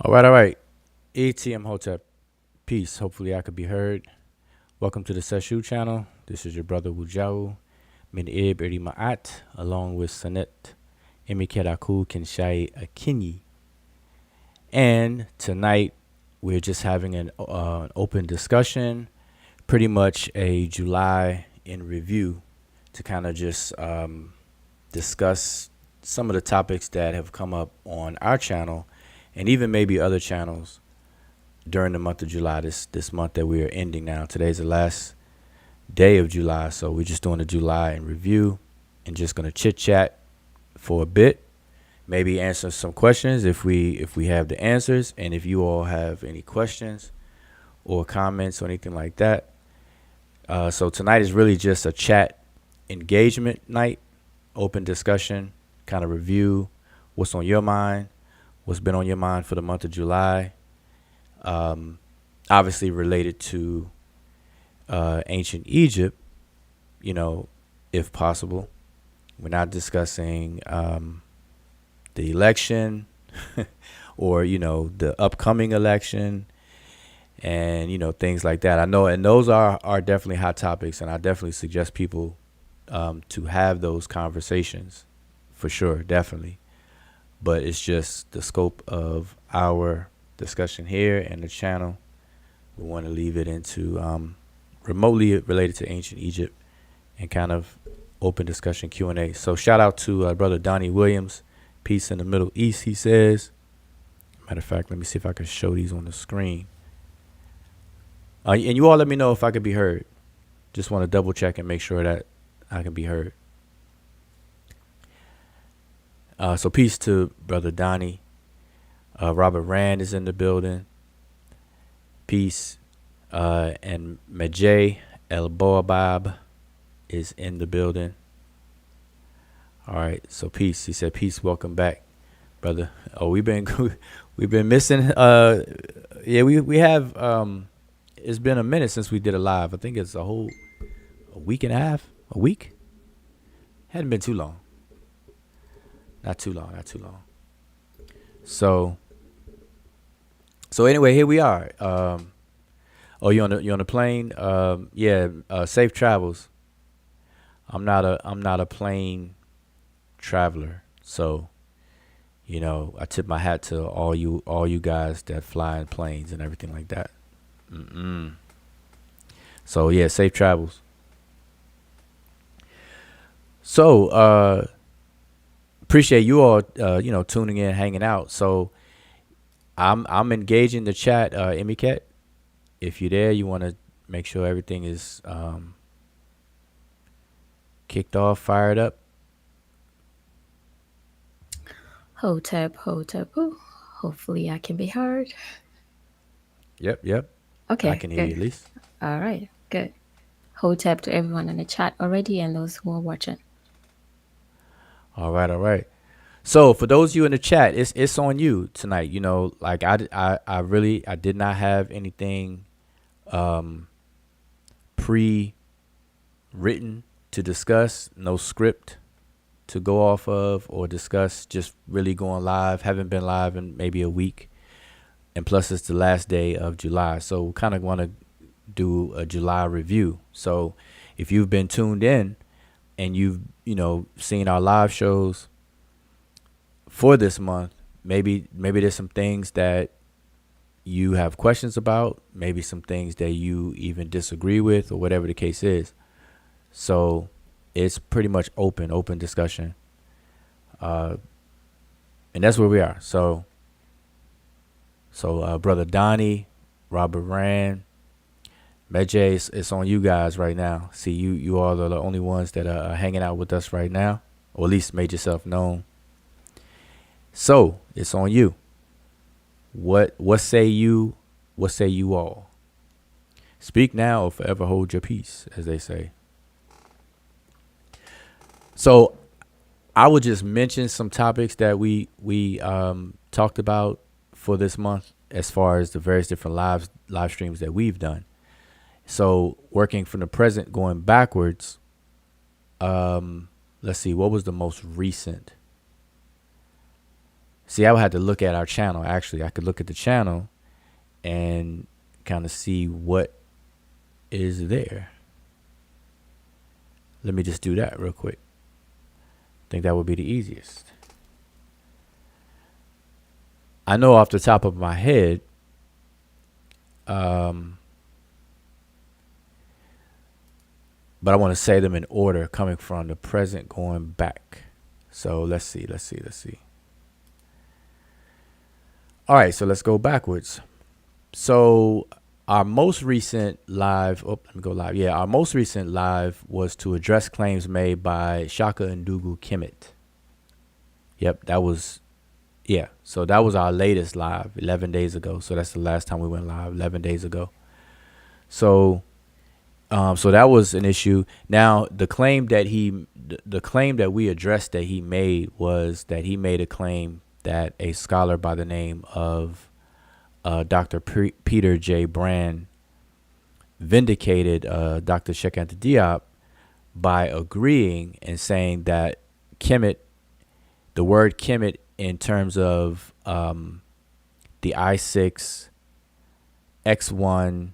All right. ATM Hotep. Peace. Hopefully I could be heard. Welcome to the Sesh channel. This is your brother Wujau, Medew Eri Ma'at, along with Sanet, Emikeraku Kinshai Akinyi. And tonight we're just having an open discussion, pretty much a July in review to kind of just discuss some of the topics that have come up on our channel and even maybe other channels during the month of July, this month that we are ending now. Today's the last day of July, so we're just doing a July in review and just gonna chit chat for a bit, maybe answer some questions if we have the answers, and if you all have any questions or comments or anything like that. So tonight is really just a chat engagement night, open discussion, kind of review what's on your mind, what's been on your mind for the month of July. Obviously related to ancient Egypt, if possible. We're not discussing the election or, the upcoming election and, things like that. I know, and those are definitely hot topics, and I definitely suggest people to have those conversations for sure, definitely. But it's just the scope of our discussion here and the channel. We want to leave it into remotely related to ancient Egypt and kind of open discussion Q&A. So shout out to brother Donnie Williams. Peace in the Middle East, he says. Matter of fact, let me see if I can show these on the screen. And you all let me know if I could be heard. Just want to double check and make sure that I can be heard. So peace to brother Donnie. Robert Rand is in the building. Peace. And Majay El Boabab is in the building. All right. So peace. He said, peace. Welcome back, brother. Oh, we've been missing. Yeah, we have. It's been a minute since we did a live. I think it's a week and a half. A week. Hadn't been too long. Not too long. So anyway, here we are. Oh, you on the plane? Yeah. Safe travels. I'm not a plane traveler, so I tip my hat to all you guys that fly in planes and everything like that. So yeah, safe travels. So appreciate you all tuning in, hanging out. So I'm engaging the chat, Emiket. If you're there, you want to make sure everything is kicked off, fired up. Hotep. Hopefully I can be heard. Yep. I Okay, can hear you good. at least. All right, good. Hotep to everyone in the chat already and those who are watching. All right. So for those of you in the chat, it's on you tonight. Like I really did not have anything pre-written to discuss, no script to go off of or discuss, just really going live. Haven't been live in maybe a week. And plus it's the last day of July. So we kind of want to do a July review. So if you've been tuned in and you've, seen our live shows for this month, maybe there's some things that you have questions about, maybe some things that you even disagree with, or whatever the case is. So it's pretty much open discussion. And that's where we are. So brother Donnie, Robert Rand, Medjay, it's on you guys right now. See, you all are the only ones that are hanging out with us right now, or at least made yourself known. So it's on you. What say you? What say you all? Speak now or forever hold your peace, as they say. So I would just mention some topics that we talked about for this month, as far as the various different live streams that we've done. So working from the present, going backwards. Let's see, what was the most recent? See, I would have to look at our channel. Actually, I could look at the channel and kind of see what is there. Let me just do that real quick. I think that would be the easiest. I know off the top of my head, but I want to say them in order, coming from the present going back. So let's see. All right, so let's go backwards. So our most recent live, let me go live. Yeah, our most recent live was to address claims made by Shaka Ndugu Kemet. Yep, that was, yeah. So that was our latest live 11 days ago. So that's the last time we went live, 11 days ago. So so that was an issue. Now, the claim that we addressed that he made was that he made a claim that a scholar by the name of Dr. Peter J. Brand vindicated Dr. Sheikh Anta Diop by agreeing and saying that Kemet, the word Kemet in terms of the I6, X1,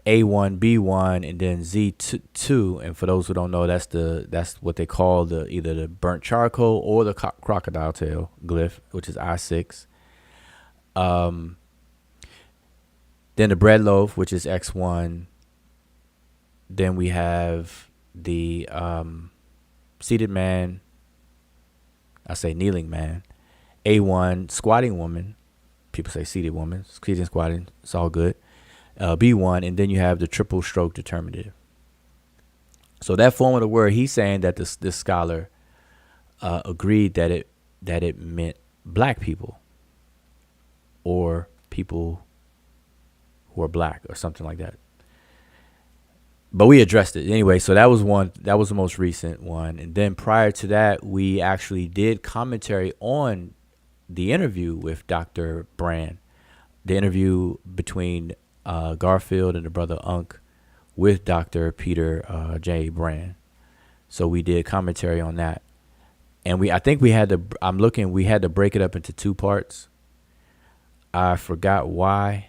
A1, B1, and then Z2, and for those who don't know, that's what they call either the burnt charcoal or the crocodile tail glyph, which is I6. Then the bread loaf, which is X1. Then we have the seated man. I say kneeling man. A1, squatting woman. People say seated woman. Seated, squatting. It's all good. B1, and then you have the triple stroke determinative. So that form of the word, he's saying that this scholar agreed that it meant black people or people who are black or something like that. But we addressed it anyway. So that was one. That was the most recent one. And then prior to that, we actually did commentary on the interview with Dr. Brand, the interview between Garfield and the brother Unk with Dr. Peter J. Brand. So we did commentary on that. And we had to break it up into two parts. I forgot why.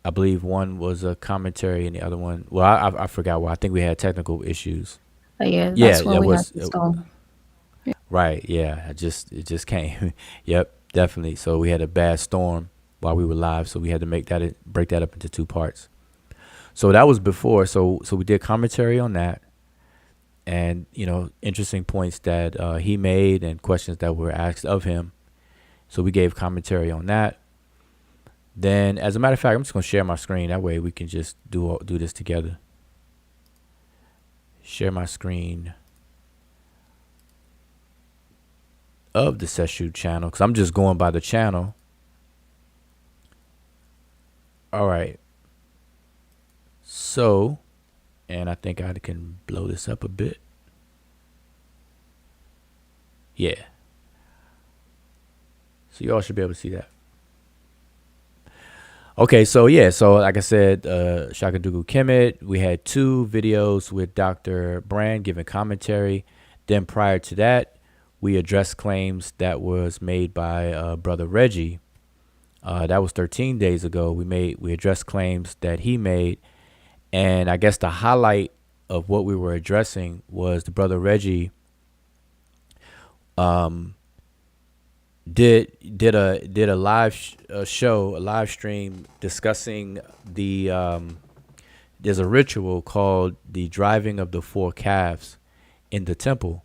I believe one was a commentary and the other one, well, I forgot why. I think we had technical issues. Yeah, Yeah, that's when that we was had to storm. right. Yeah, it just came. Yep, definitely. So we had a bad storm while we were live, so we had to break that up into two parts. So that was before. So we did commentary on that, and interesting points that he made and questions that were asked of him. So we gave commentary on that. Then, as a matter of fact, I'm just gonna share my screen. That way, we can just do this together. Share my screen of the Sesh channel because I'm just going by the channel. All right. So, and I think I can blow this up a bit. Yeah. So you all should be able to see that. Okay, so yeah, so like I said, Shaka Ndugu Kemet, we had 2 videos with Dr. Brand giving commentary. Then prior to that, we addressed claims that was made by Brother Reggie. That was 13 days ago. We addressed claims that he made, and I guess the highlight of what we were addressing was the Brother Reggie did a live show, a live stream discussing there's a ritual called the driving of the 4 calves in the temple.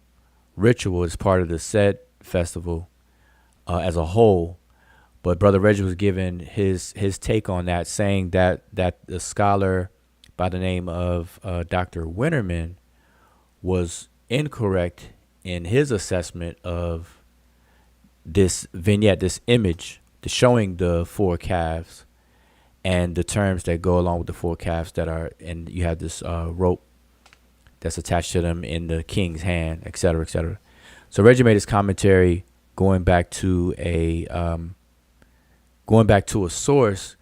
Ritual is part of the Set festival as a whole, but Brother Reggie was giving his take on that, saying that the scholar by the name of Dr. Winterman was incorrect in his assessment of this vignette, this image, showing the 4 calves and the terms that go along with the 4 calves that are, and you have this rope that's attached to them in the king's hand, etc., etc. So Reggie made his commentary going back to a source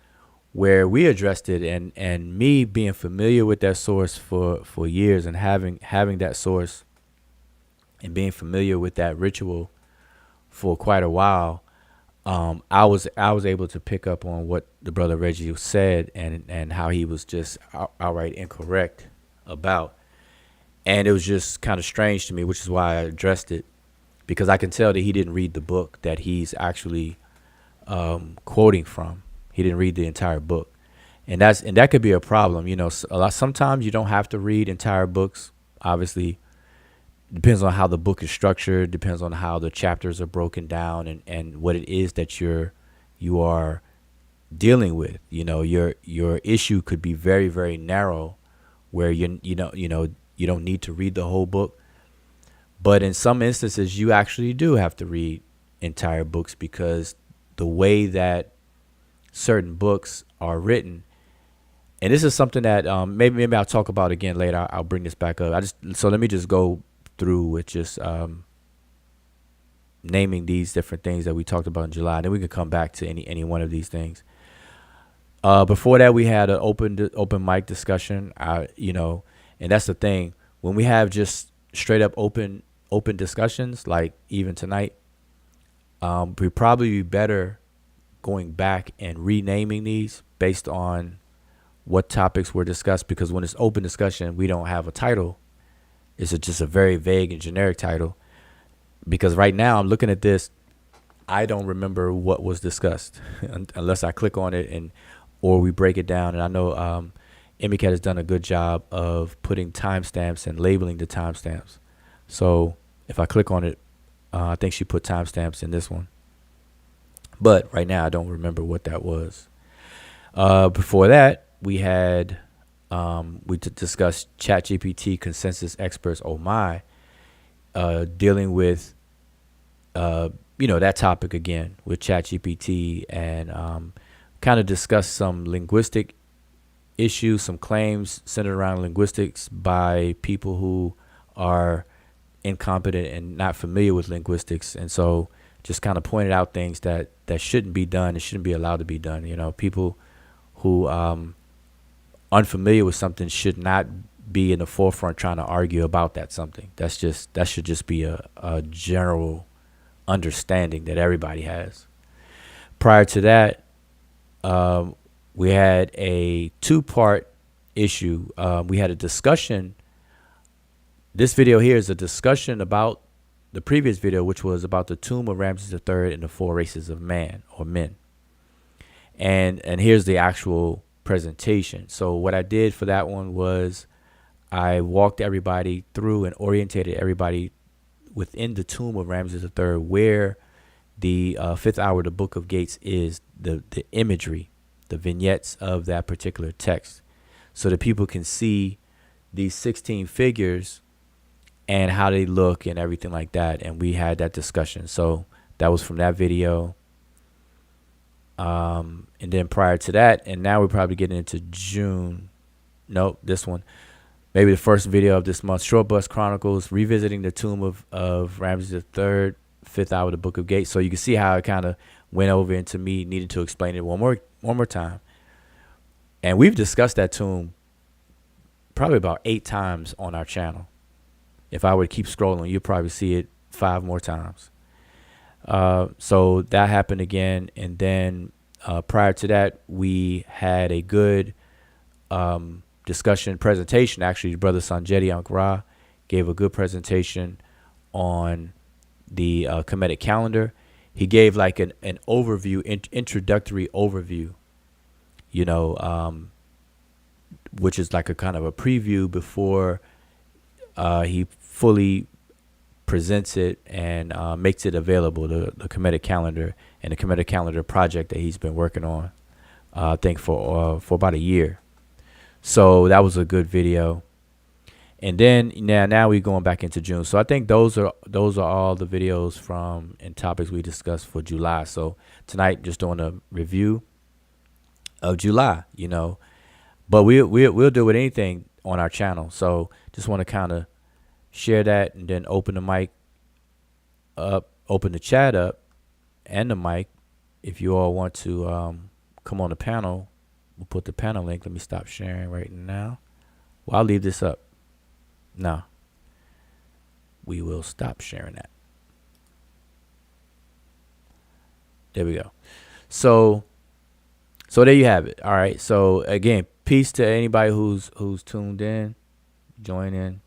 where we addressed it, and me being familiar with that source for years and having that source and being familiar with that ritual for quite a while, I was able to pick up on what the brother Reggie said, and how he was just outright incorrect about, and it was just kind of strange to me, which is why I addressed it, because I can tell that he didn't read the book that he's actually quoting from. He didn't read the entire book, and that could be a problem. Sometimes you don't have to read entire books. Obviously, depends on how the book is structured, depends on how the chapters are broken down, and what it is that you are dealing with. Your issue could be very, very narrow, where you don't need to read the whole book. But in some instances, you actually do have to read entire books, because the way that certain books are written, and this is something that maybe I'll talk about again later. I'll bring this back up. So let me just go through with just naming these different things that we talked about in July. And then we can come back to any one of these things. Before that, we had an open mic discussion. And that's the thing. When we have just straight up open discussions, like even tonight, we probably be better going back and renaming these based on what topics were discussed. Because when it's open discussion, we don't have a title. It's just a very vague and generic title. Because right now I'm looking at this, I don't remember what was discussed unless I click on it or we break it down. And I know Emicat has done a good job of putting timestamps and labeling the timestamps. So if I click on it, I think she put timestamps in this one. But right now I don't remember what that was. Before that, we had we discussed ChatGPT consensus experts. Oh my, dealing with that topic again with ChatGPT, and kind of discuss some linguistic issues, some claims centered around linguistics by people who are incompetent and not familiar with linguistics. And so just kind of pointed out things that shouldn't be done and shouldn't be allowed to be done. People who unfamiliar with something should not be in the forefront trying to argue about that something. That should just be a general understanding that everybody has. Prior to that, we had a 2-part issue. We had a discussion. This video here is a discussion about the previous video, which was about the tomb of Ramses III and the 4 races of man or men. And here's the actual presentation. So what I did for that one was I walked everybody through and orientated everybody within the tomb of Ramses III, where the 5th hour, the Book of Gates, is, the imagery, the vignettes of that particular text, so that people can see these 16 figures and how they look and everything like that. And we had that discussion. So that was from that video. And then prior to that, and now we're probably getting into June. Nope, this one. Maybe the first video of this month, Short Bus Chronicles, revisiting the tomb of Ramses III, 5th hour, the Book of Gates. So you can see how it kind of went over into me needing to explain it one more time. And we've discussed that tomb probably about 8 times on our channel. If I would keep scrolling, you'll probably see it 5 more times. So that happened again. And then prior to that, we had a good discussion presentation. Actually, Brother Sanjeti Ankara gave a good presentation on the Kemetic calendar. He gave like an overview, introductory overview, which is like a kind of a preview before he fully presents it and makes it available, the Kemetic calendar and the Kemetic calendar project that he's been working on, I think for about a year. So that was a good video. And then now we're going back into June. So I think those are all the videos from and topics we discussed for July. So tonight, just doing a review of July, but we'll do with anything on our channel. So just want to kind of share that, and then open the mic up, open the chat up and the mic. If you all want to come on the panel, we'll put the panel link. Let me stop sharing right now. Well, I'll leave this up. No, we will stop sharing that. There we go. So so there you have it. All right. So again, peace to anybody who's tuned in, join in.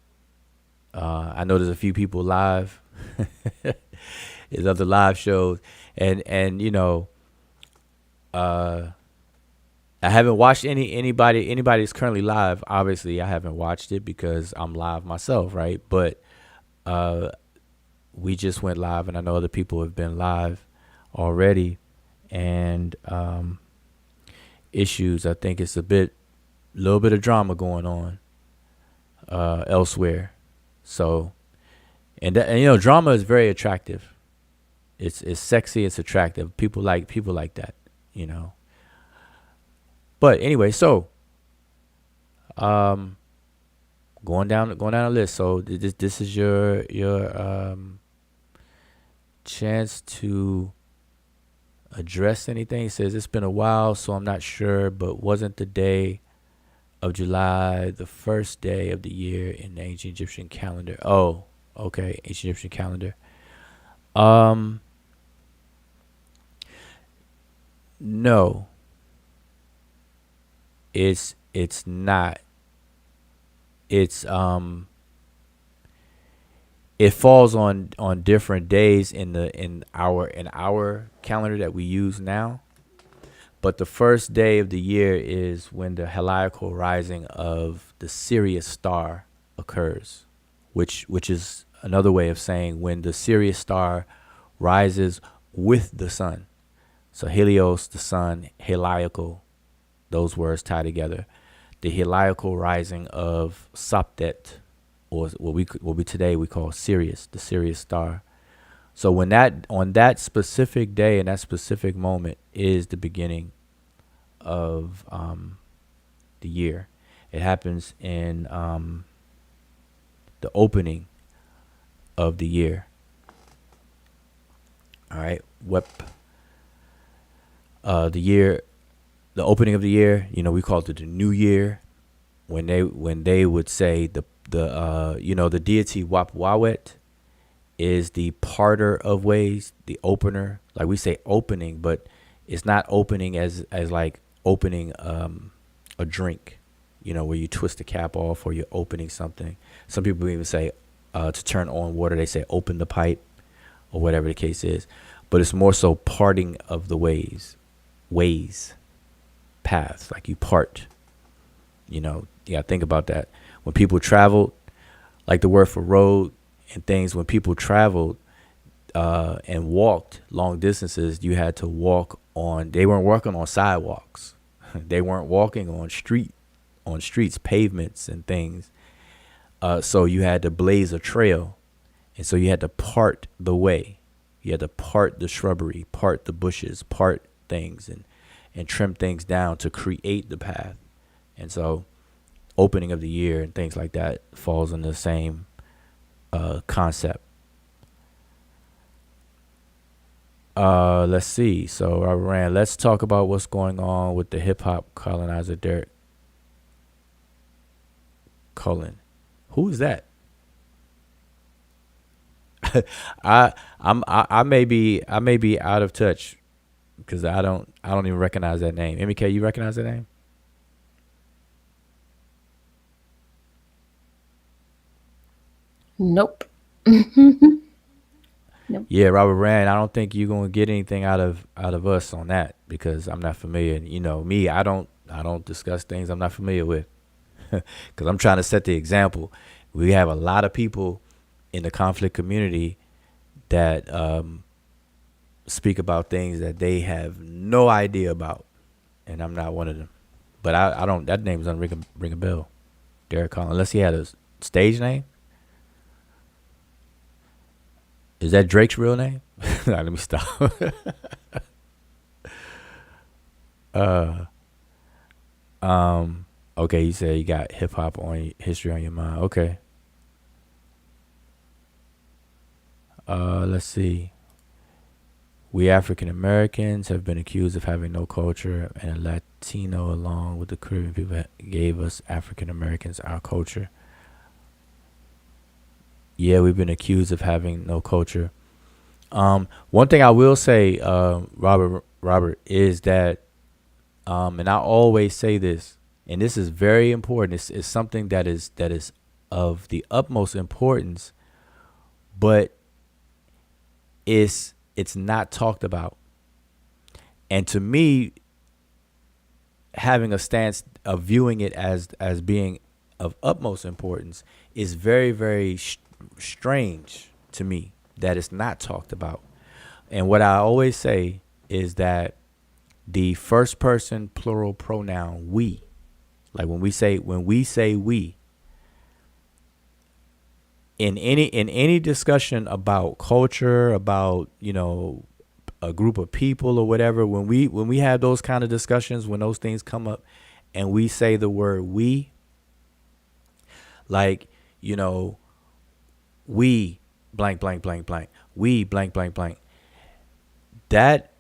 I know there's a few people live. There's other live shows, and uh, I haven't watched anybody that's currently live. Obviously, I haven't watched it because I'm live myself, right? But uh, we just went live, and I know other people have been live already, and issues. I think it's little bit of drama going on elsewhere. So, and drama is very attractive. It's sexy. It's attractive. People like that. You know. But anyway, so um, going down the list. So this is your chance to address anything. It says it's been a while, so I'm not sure, but wasn't the day of July the first day of the year in the ancient Egyptian calendar? Oh, okay, ancient Egyptian calendar. Um, no, it's not. It's it falls on different days in our calendar that we use now. But the first day of the year is when the heliacal rising of the Sirius star occurs, which is another way of saying when the Sirius star rises with the sun. So Helios, the sun, heliacal, those words tie together. The heliacal rising of Saptet, or what we today we call Sirius, the Sirius star. So when that on that specific day and that specific moment is the beginning of the year. It happens in the opening of the year. All right, the year, the opening of the year. We called it the New Year. When they would say the deity Wap Wawet is the parter of ways, the opener. Like we say opening, but it's not opening as like opening a drink, where you twist the cap off or you're opening something. Some people even say to turn on water, they say open the pipe or whatever the case is. But it's more so parting of the ways, paths, like you part. Yeah, think about that. When people traveled, like the word for road and things, when people traveled and walked long distances, you had to walk on, they weren't walking on sidewalks. They weren't walking on streets, pavements and things. So you had to blaze a trail. And so you had to part the way. You had to part the shrubbery, part the bushes, part things and trim things down to create the path. And so opening of the year and things like that falls in the same concept. Let's see. So let's talk about what's going on with the hip hop colonizer Derek Cullen. Who is that? I may be out of touch because I don't even recognize that name. MK, you recognize that name? Nope. Nope. Yeah, Robert Rand. I don't think you're gonna get anything out of us on that because I'm not familiar. Me, I don't discuss things I'm not familiar with because I'm trying to set the example. We have a lot of people in the conflict community that speak about things that they have no idea about, and I'm not one of them. But I don't. That name doesn't ring a bell. Derek Collins, unless he had a stage name. Is that Drake's real name? Nah, let me stop. uh, okay, you said you got hip hop on history on your mind. Okay. Let's see. We African Americans have been accused of having no culture, and Latino, along with the Caribbean people, gave us African Americans our culture. Yeah, we've been accused of having no culture. One thing I will say, Robert, is that, and I always say this, and this is very important. It's something that is of the utmost importance, but it's not talked about. And to me, having a stance of viewing it as being of utmost importance is very very strange to me that it's not talked about. And what I always say is that the first person plural pronoun we, like when we say we in any discussion about culture, about a group of people or whatever, when we have those kind of discussions, when those things come up and we say the word we, like, you know, we blank blank blank blank, we blank blank blank, that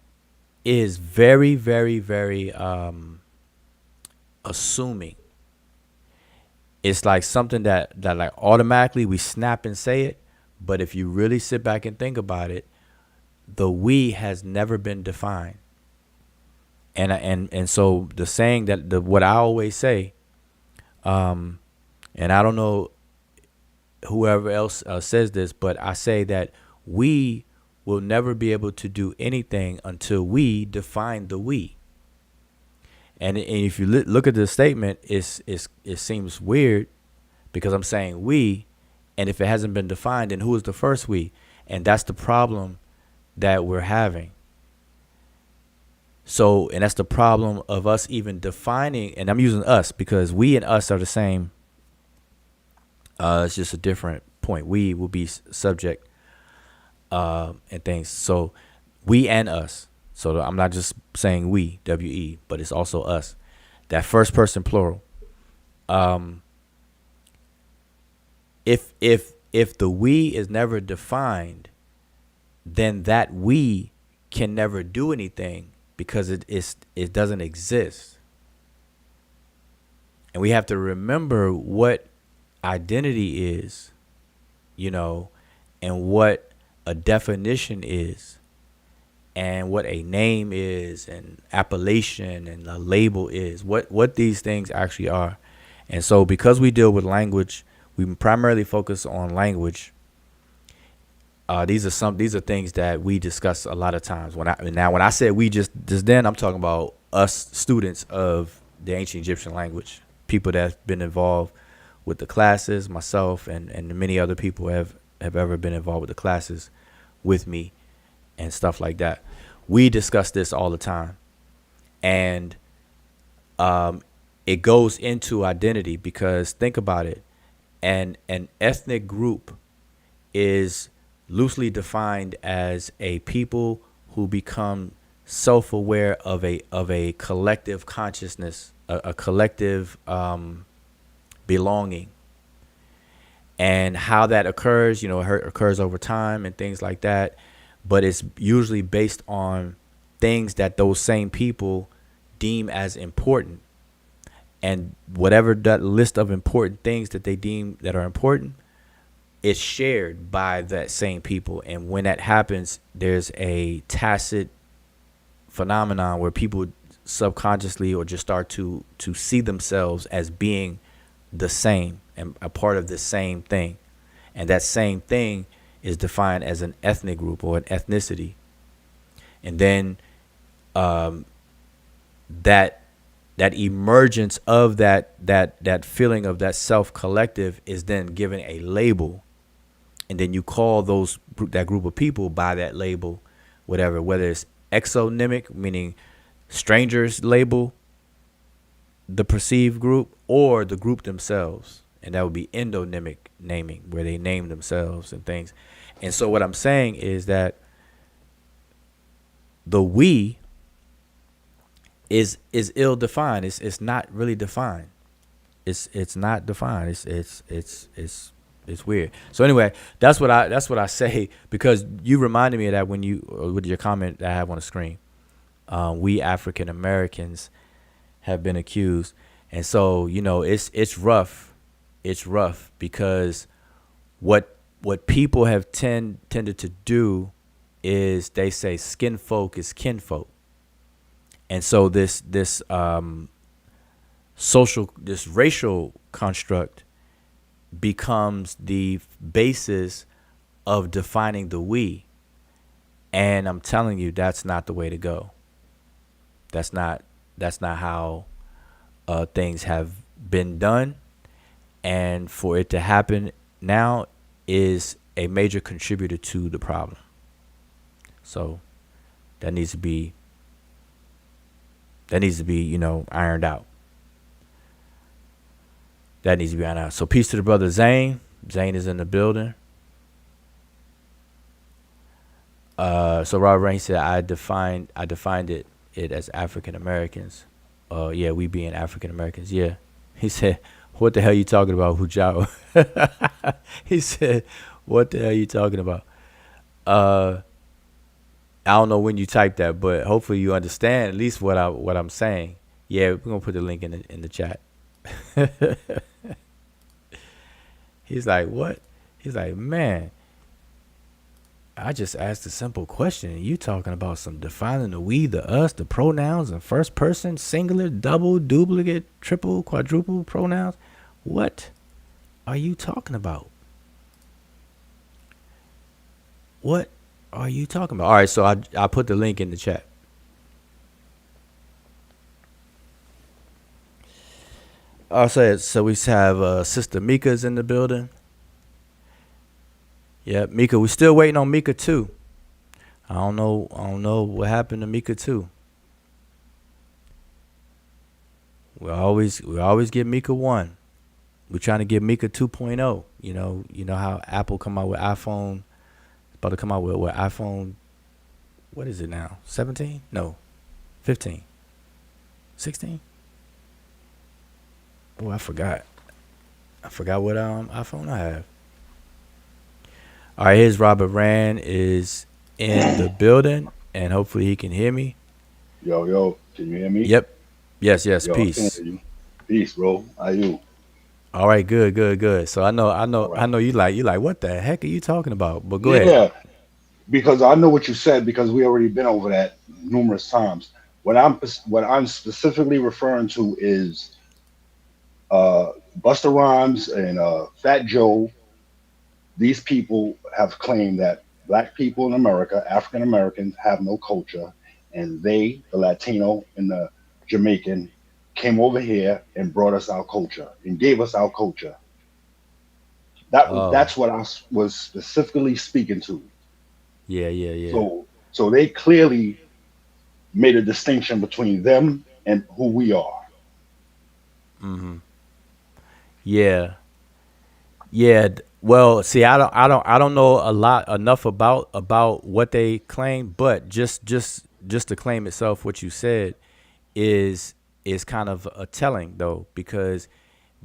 is very very very assuming. It's like something that like automatically we snap and say it, but if you really sit back and think about it, the we has never been defined. And so the saying that what I always say, and I don't know whoever else says this, but I say that we will never be able to do anything until we define the we. And if you look at the statement, it seems weird because I'm saying we, and if it hasn't been defined, then who is the first we? And that's the problem that we're having. So, and that's the problem of us even defining, and I'm using us because we and us are the same. It's just a different point. We will be subject and things. So, we and us. So I'm not just saying we, we, but it's also us. That first person plural. If the we is never defined, then that we can never do anything because it doesn't exist. And we have to remember what identity is, and what a definition is, and what a name is, and appellation and a label is, what these things actually are. And so because we deal with language, we primarily focus on language. These are things that we discuss a lot of times. When I said we just then, I'm talking about us students of the ancient Egyptian language, people that have been involved with the classes, myself and many other people have ever been involved with the classes with me and stuff like that. We discuss this all the time, and it goes into identity because think about it, and an ethnic group is loosely defined as a people who become self-aware of a collective consciousness, a collective belonging, and how that occurs. It occurs over time and things like that, but it's usually based on things that those same people deem as important, and whatever that list of important things that they deem that are important, it's shared by that same people. And when that happens, there's a tacit phenomenon where people subconsciously or just start to see themselves as being the same and a part of the same thing. And that same thing is defined as an ethnic group or an ethnicity. And then that emergence of that feeling of that self collective is then given a label. And then you call that group of people by that label, whether it's exonymic, meaning strangers label the perceived group, or the group themselves. And that would be endonymic naming, where they name themselves and things. And so what I'm saying is that the we is ill defined. It's not really defined. It's not defined. It's weird. So anyway, that's what I say, because you reminded me of that when with your comment that I have on the screen. We African Americans have been accused, and so it's rough. It's rough because what people have tended to do is they say skin folk is kinfolk, and so this racial construct becomes the basis of defining the we. And I'm telling you, that's not the way to go. That's not that's not how things have been done, and for it to happen now is a major contributor to the problem. So that needs to be ironed out. That needs to be ironed out. So peace to the brother Zane. Zane is in the building. So Robert Rain said I defined it as African Americans. Yeah, we being African Americans. Yeah. He said, "What the hell you talking about, Hujao?" He said, "What the hell you talking about?" Uh, I don't know when you typed that, but hopefully you understand at least what I'm saying. Yeah, we're gonna put the link in the chat. He's like, "What?" He's like, "Man, I just asked a simple question, and you talking about some defining the we, the us, the pronouns, and first person, singular, double, duplicate, triple, quadruple pronouns. What are you talking about? What are you talking about?" All right, so I put the link in the chat. So we have Sister Mika's in the building. Yeah, Mika. We still waiting on Mika too. I don't know. I don't know what happened to Mika too. We always get Mika one. We're trying to get Mika 2.0. You know how Apple come out with iPhone. About to come out with what iPhone. What is it now? 17? No, 15, 16. Oh, I forgot. I forgot what iPhone I have. All right, here's Robert Rand is in the building, and hopefully he can hear me. Yo, yo, can you hear me? Yep. Yes. Yes. Yo, I can Peace. hear you. Peace, bro. How you? All right. Good. Good. Good. So I know. I know. All I right. know you like. What the heck are you talking about? But go ahead. Yeah, because I know what you said because we already been over that numerous times. What I'm specifically referring to is Busta Rhymes and Fat Joe. These people have claimed that black people in America, African Americans, have no culture, and they, the Latino and the Jamaican, came over here and brought us our culture and gave us our culture. Oh. That's what was specifically speaking to. Yeah. Yeah. Yeah. So they clearly made a distinction between them and who we are. Yeah. Yeah. Well, see, I don't know a lot enough about what they claim, but just the claim itself, what you said is is kind of a telling though, because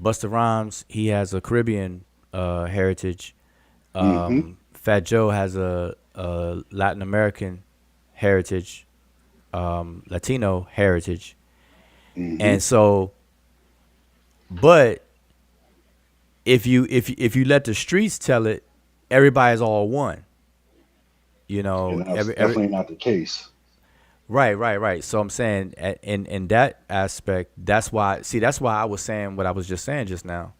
Busta Rhymes, he has a Caribbean heritage. Hmm. Fat Joe has a Latin American heritage, Latino heritage, Hmm. and so, but if you let the streets tell it, everybody's all one. You know, And that's every definitely not the case. right, right, right. So I'm saying, in that aspect, that's why I was saying what I was just saying just now.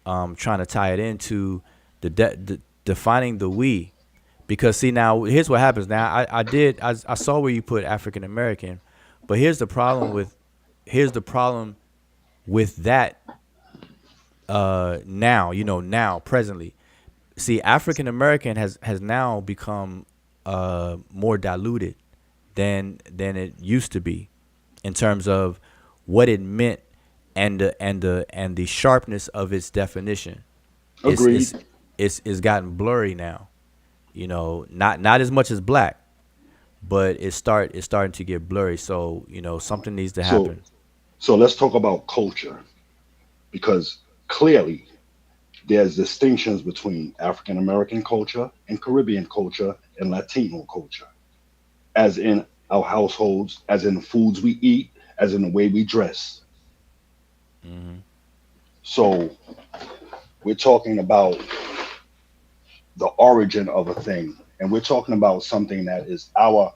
Trying to tie it into the defining the we, because see, now here's what happens. Now I saw where you put African American, but here's the problem with that. Now, now presently, see, African American has now become more diluted than it used to be, in terms of what it meant, and the sharpness of its definition. It's Agreed. it's it's gotten blurry now. Not as much as black, but it's starting to get blurry. So something needs to So happen. so let's talk about culture because clearly there's distinctions between African American culture and Caribbean culture and Latino culture, as in our households, as in the foods we eat, as in the way we dress. So we're talking about the origin of a thing. And we're talking about something that is our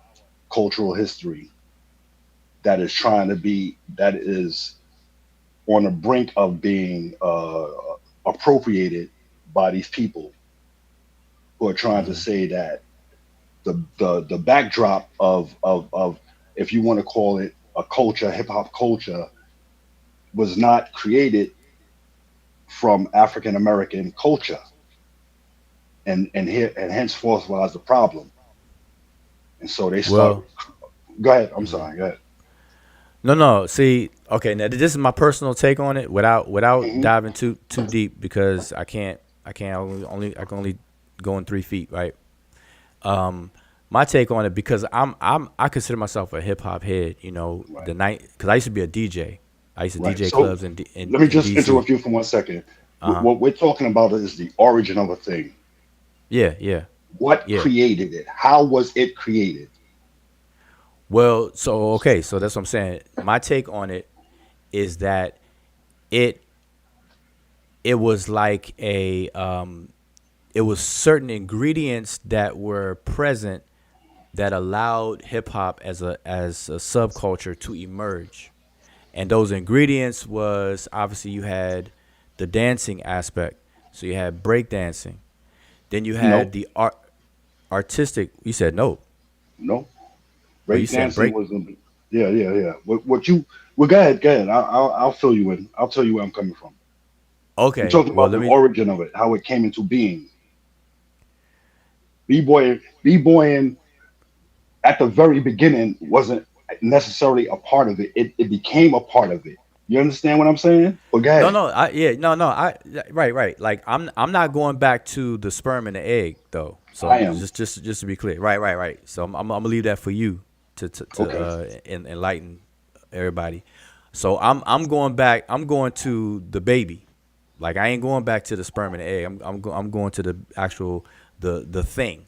cultural history that is trying to be, that is on the brink of being appropriated by these people who are trying to Mm-hmm. say that the backdrop of if you want to call it a culture, hip hop culture, was not created from African American culture, and here and henceforth lies the problem. And so they start. Well, Go ahead. I'm mhm. sorry. Go ahead. No, no. See, okay, now this is my personal take on it without Hmm. diving too deep because I can't I can only go in 3 feet, right? Um, my take on it because I consider myself a hip hop head. You know, Right. the night because I used to be a DJ. I used to Right. DJ So clubs in let me in just DC. interrupt you for 1 second. Uh huh. What we're talking about is the origin of a thing. Yeah, yeah, What yeah. created it? How was it created? Well, so okay, so that's what I'm saying. My take on it is that it it was like a it was certain ingredients that were present that allowed hip hop as a subculture to emerge. And those ingredients was obviously you had the dancing aspect. So you had break dancing. Then you had No, the artistic. You said no. no. Oh, you Break said dancing break. was. Yeah, yeah, yeah. What you? Well, go ahead. Go ahead. I'll fill you in. I'll tell you where I'm coming from. We're Okay. talking Well, about let the me. origin of it, how it came into being. B-boying at the very beginning wasn't necessarily a part of it. It became a part of it. You understand what I'm saying? Well, go No, ahead. no, I yeah, no, no, I right, right. Like I'm not going back to the sperm and the egg though. So I am. just to be clear, right, right, right. So I'm gonna leave that for you to Okay. enlighten everybody. So I'm going back. I'm going to the baby. Like I ain't going back to the sperm and the egg. I'm going to the actual the thing,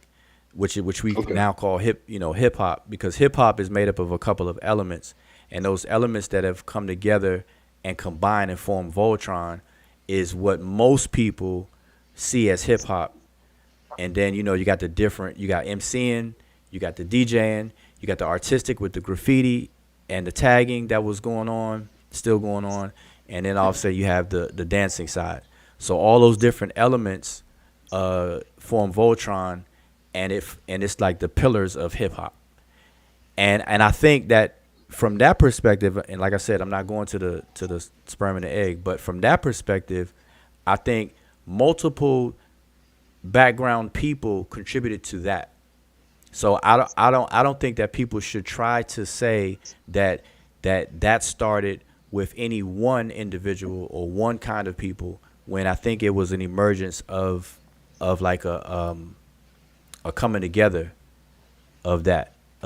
which we Okay. now call hip hop because hip hop is made up of a couple of elements, and those elements that have come together and combine and form Voltron is what most people see as hip hop. And then you got the different, you got MCing, you got the DJing, you got the artistic with the graffiti and the tagging that was going on, still going on, and then also you have the dancing side. So all those different elements form Voltron, and it's like the pillars of hip hop. And I think that from that perspective, and like I said, I'm not going to the sperm and the egg, but from that perspective, I think multiple background people contributed to that. So I don't think that people should try to say that that started with any one individual or one kind of people when I think it was an emergence of like a coming together of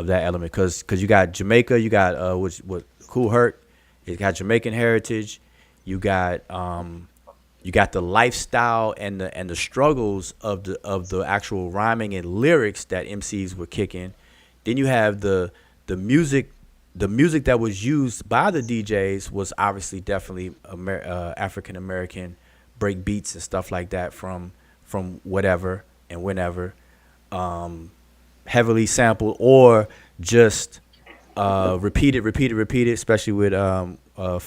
that element because you got Jamaica, you got which what Cool Herc, it got Jamaican heritage, you got the lifestyle and the struggles of the actual rhyming and lyrics that MCs were kicking. Then you have the music. The music that was used by the DJs was obviously definitely African American break beats and stuff like that from whatever and whenever, um, heavily sampled or just repeated, especially with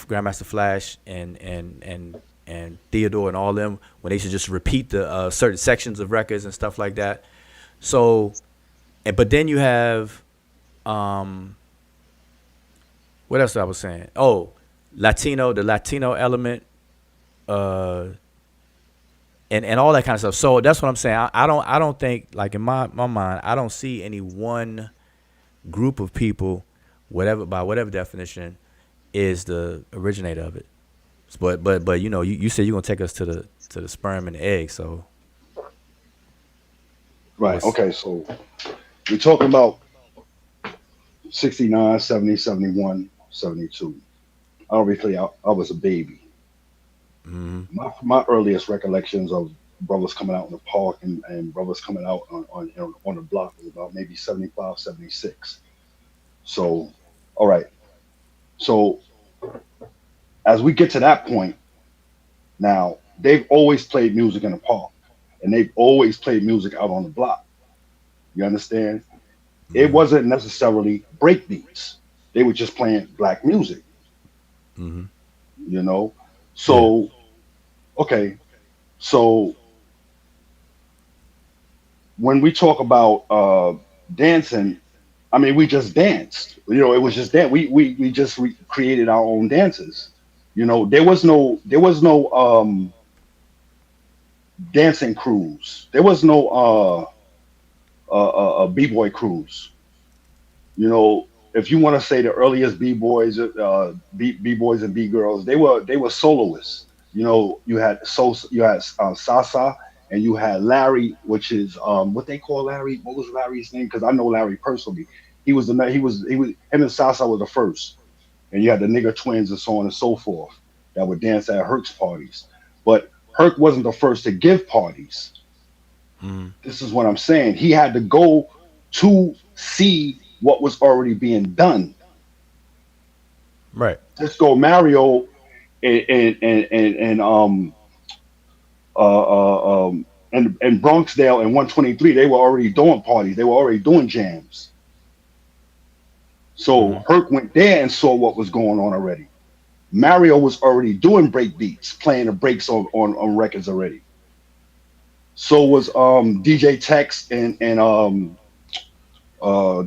Grandmaster Flash and Theodore and all them when they should just repeat the certain sections of records and stuff like that. So, but then you have um, what else I was saying? Oh, the Latino element, uh, and all that kind of stuff. So that's what I'm saying. I don't think like in my mind I don't see any one group of people, whatever by whatever definition, is the originator of it. But you said you're gonna take us to the sperm and the egg. So Right. what's Okay. So we're talking about 69, 70, 71, 72. Obviously, I was a baby. mm, My earliest recollections of brothers coming out in the park and brothers coming out on the block was about maybe 75, 76. So, all right. So as we get to that point, now they've always played music in the park and they've always played music out on the block. You understand? It wasn't necessarily break beats. They were just playing black music, Mm-hmm. you know? Yeah. So, okay. So when we talk about dancing, I mean, we just danced. You know, it was just that we just created our own dances. You know, there was no dancing crews. There was no b-boy crews. You know, if you want to say the earliest b-boys, b-boys and b-girls, they were soloists. You know, you had Sasa, and you had Larry, which is what they call Larry. What was Larry's name? Because I know Larry personally. He was him and Sasa were the first, and you had the nigger twins and so on and so forth that would dance at Herc's parties. But Herc wasn't the first to give parties. Mm-hmm. This is what I'm saying. He had to go to see what was already being done. Right. Disco Mario and Bronxdale and 123, they were already doing parties. They were already doing jams. Mm-hmm. So Herc went there and saw what was going on already. Mario was already doing break beats, playing the breaks on records already. So was DJ Tex and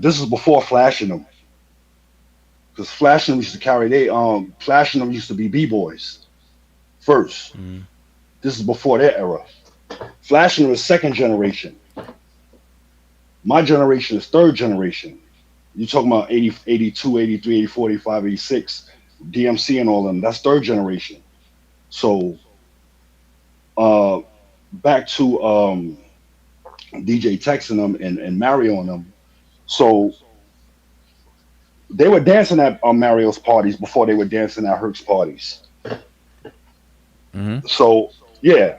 this is before Flashing them, because Flashing them used to carry they Flashing them used to be b-boys first. Mm-hmm. This is before their era. Flashing was second generation. My generation is third generation. You talking about 80, 82, 83, 84, 85, 86, DMC and all them. That's third generation. So uh, back to DJ Tex and them and Mario and them. So they were dancing at Mario's parties before they were dancing at Herc's parties. Mm-hmm. So yeah,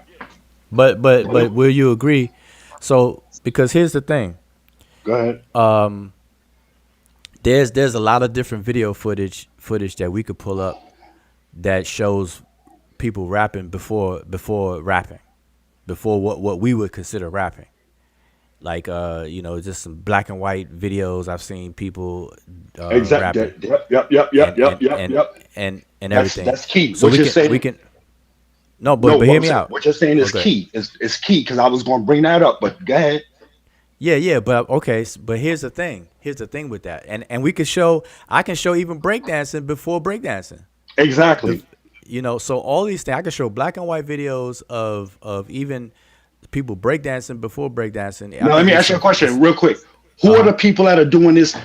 But will you agree? So because here's the thing. go ahead. Um, there's a lot of different video footage that we could pull up that shows people rapping before rapping, before what we would consider rapping. Like just some black and white videos I've seen people Exactly. rapping Yep. Yep. Yep. Yep. and Yep. and Yep. and Yep. and That's everything. that's key. So What we you're can we saying. can no, No, but what hear I'm me saying. out. What you're saying is Okay. key. Is key because I was going to bring that up. But go ahead. Yeah, but okay, but here's the thing. Here's the thing with that. And we could show I can show even breakdancing before breakdancing. Exactly. Bef- so all these things I can show black and white videos of even people breakdancing before breakdancing. I Now let think me ask you a question it's real quick. Who are uh-huh. the people that are doing this?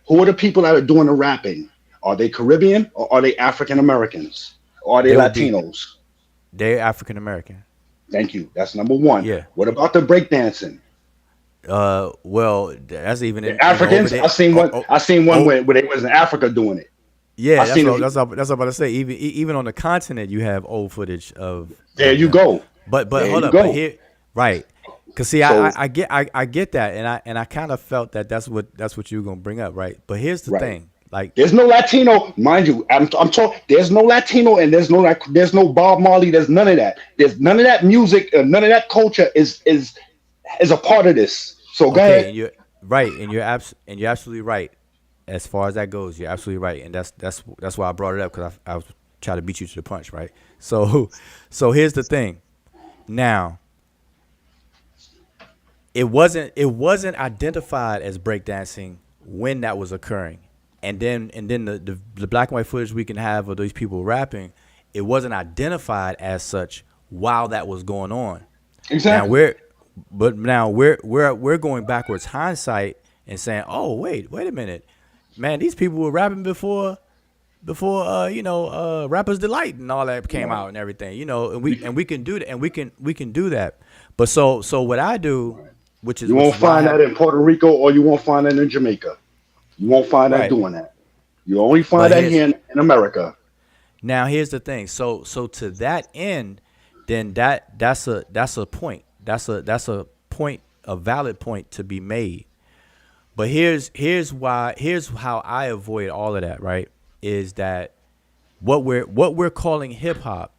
Who are the people that are doing the rapping? Are they Caribbean or are they African Americans? Or are they They would be Latinos? they're African American. Thank you. That's number one. Yeah. What about the breakdancing? Well, that's even The even over Africans? there. I seen Oh, one. oh, I seen one oh, where they was in Africa doing it. I yeah, seen it. that's what I'm about to say. Even on the continent, you have old footage There of you them. go. But There hold you up, but go. here, right? Cause see, So I get that, and I kind of felt that that's what you were gonna bring up, right? But here's the right. thing, like, There's no Latino, mind you. I'm talking. There's no Latino, and there's no Bob Marley. There's none of that. There's none of that music. None of that culture is a part of this. So go okay, ahead. and you're right, and you're absolutely right. As far as that goes, you're absolutely right, and that's why I brought it up because I was trying to beat you to the punch, right? So, so here's the thing. Now, it wasn't identified as breakdancing when that was occurring, and then the black and white footage we can have of these people rapping, it wasn't identified as such while that was going on. Now Exactly. we're going backwards hindsight and saying, oh wait a minute, man, these people were rapping before rappers delight and all that came Right. out and everything, and we can do that, and we can do that. But so what I do, Right. which is You which won't is why I find that have in Puerto Rico, or you won't find that in Jamaica. You won't find that right. doing that. You only find But that here in America. here's the thing. So to that end, then that's a point. That's a point, a valid point to be made. But here's how I avoid all of that, right? Is that what we're calling hip hop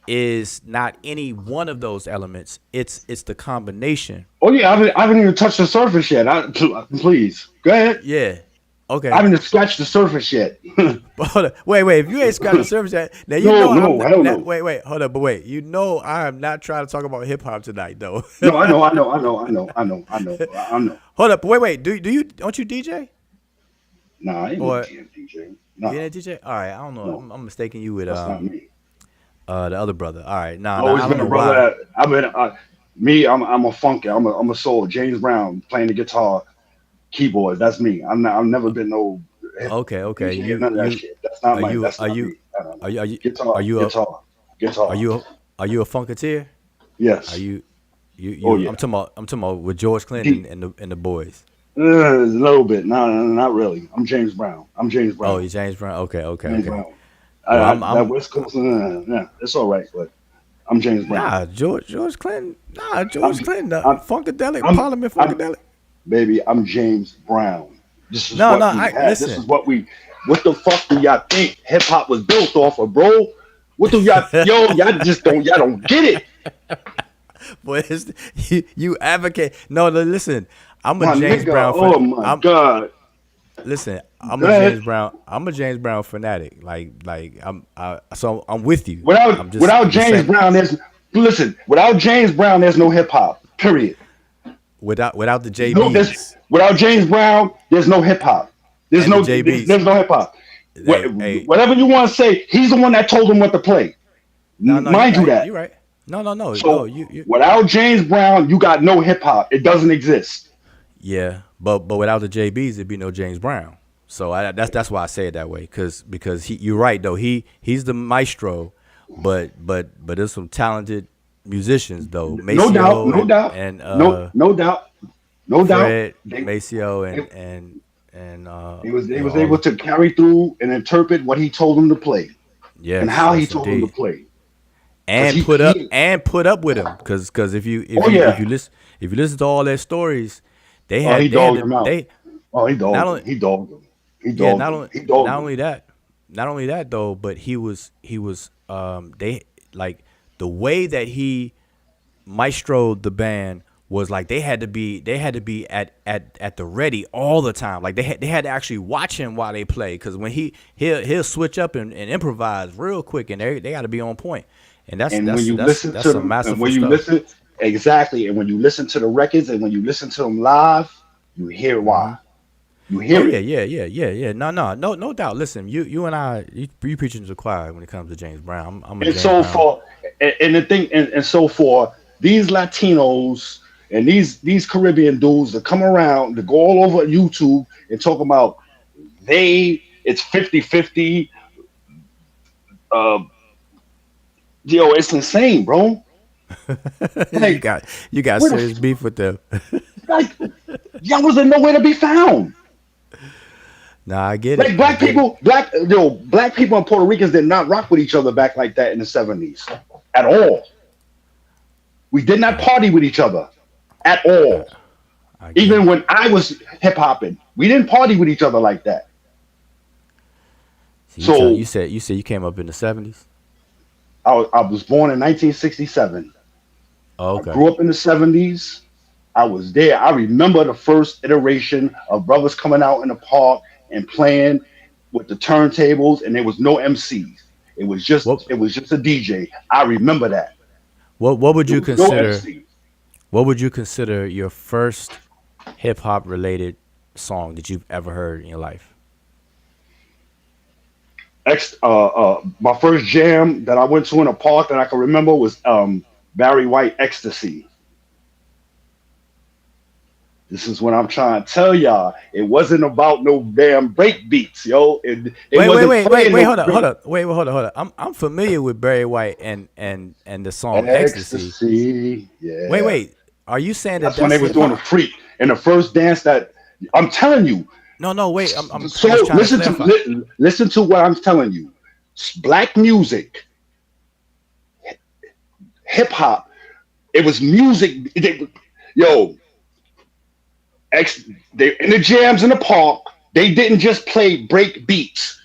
is not any one of those elements. It's the combination. Oh yeah, I haven't even touched the surface yet. Please go ahead. Yeah. I Okay. haven't even scratched the surface yet. But hold on. Wait. If you ain't scratched the surface yet, now you No, know I'm no, not. hell no. Wait. Hold up. But wait. You know I am not trying to talk about hip hop tonight, though. No, I know. Hold up. Wait. Do you don't you DJ Nah, I ain't no or damn DJ. you Nah, ain't a DJ? All right. I don't know. no, I'm mistaking you with that's not me. the other brother. All right. I Nah. always I don't been a know brother why. that I've been. Me, I'm a funky. I'm a soul. James Brown playing the guitar, keyboard. That's me. I've never been no Okay. DJ or You none of that you shit. That's not are my. you That's are not you me. I don't know. are you are you are Guitar, you a guitar, are guitar. you a, are you a funketeer? Are Yes. you? Oh yeah. I'm talking about with George Clinton Deep. and the boys. A little bit. No, no, not really. I'm James Brown. I'm James Oh, Brown. you James Brown. James Okay. Brown. Well, That I'm West Coast. Yeah, it's all right, but I'm James Brown. George Clinton. Nah, I'm, George Clinton. I'm, Funkadelic, I'm, Parliament I'm, Funkadelic. baby. I'm James Brown. This is No, what we I had. This is listen. what we. What the fuck do y'all think hip hop was built off of, bro? What do y'all? Yo, y'all don't get it, But you advocate. No, listen. I'm a my James nigga. Brown fan. Oh my god. Listen. I'm Go a ahead. James Brown. I'm a James Brown fanatic. So I'm with you. Without I'm just James saying. Brown, there's listen. Without James Brown, there's no hip hop. Period. Without the No, there's JBs without James Brown, there's no hip hop. and the JBs. There's no hip hop. Hey. Whatever you want to say, he's the one that told them what to play. No, you're Mind you right. that. You're right. No. So You. without James Brown, you got no hip hop. It doesn't exist. Yeah, but without the JBs, there'd be no James Brown. So that's why I say it that way, because you're right though. He's the maestro, but there's some talented musicians though. No doubt, Maceo no doubt, and no doubt, no doubt. Fred Maceo They, and they was all able to carry through and interpret what he told them to play and how he yes told them to indeed, play. Cause and put up with him, because oh yeah, if you listen to all their stories, oh he they had dogged to him out. they Oh, not only he dogged him, he yeah, dogged not him, only he dogged not him. only that, not only that though, but he was they like the way that he maestroed the band was like they had to be at the ready all the time. Like they had to actually watch him while they play, because when he'll switch up and improvise real quick, and they got to be on point. And that's And when that's you that's listen that's to some them, and masterful when you stuff. listen exactly, and when you listen to the records, and when you listen to them live, you hear why. You Oh hear it. yeah. No doubt. Listen, you and I, you preaching to the choir when it comes to James Brown. I'm a And James so Brown. for and the thing and so for these Latinos and these Caribbean dudes that come around to go all over YouTube and talk about it's 50-50. uh it's insane, bro. you Like got you got where the serious beef with them. like y'all wasn't nowhere to be found. Nah, I get it. Like I get it. black people and Puerto Ricans did not rock with each other back like that in the 70s at all. We did not I party with each other at I, all. I get Even it. when I was hip hopping, we didn't party with each other like that. So So you said you came up in the '70s. I was born in 1967. Oh, I okay. grew up in the 70s. I was there. I remember the first iteration of brothers coming out in the park and playing with the turntables, and there was no MCs. What It was just a DJ. I remember that. what would There you was no consider? MC. What would you consider your first hip hop related song that you've ever heard in your life? My first jam that I went to in a park that I can remember was Barry White Ecstasy. This is what I'm trying to tell y'all. It wasn't about no damn break beats, yo. It wasn't playing no Hold up, break hold up. I'm familiar with Barry White and the song Ecstasy. ecstasy. Yeah. Wait. Are you saying that That's when that's they was hip doing the hop? freak. And the first dance that I'm telling you. No. Wait. I'm So just trying to clarify. listen to what I'm telling you. Black music, hip hop. It was music. Yo, ex, they in the jams in the park. They didn't just play break beats.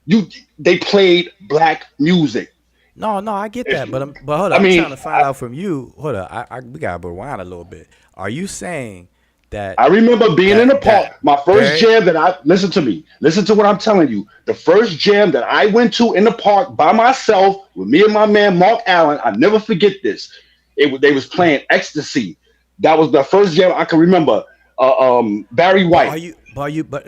You they played black music. No, no, I get If that, but hold I up, I'm mean, trying to find out from you. Hold up, we gotta rewind a little bit. Are you saying that I remember being in the park. that My first Barry? jam that I listen to me. Listen to what I'm telling you. The first jam that I went to in the park by myself with me and my man Mark Allen. I never forget this. They was playing Ecstasy. That was the first jam I can remember. Barry But White. are you? But are you? But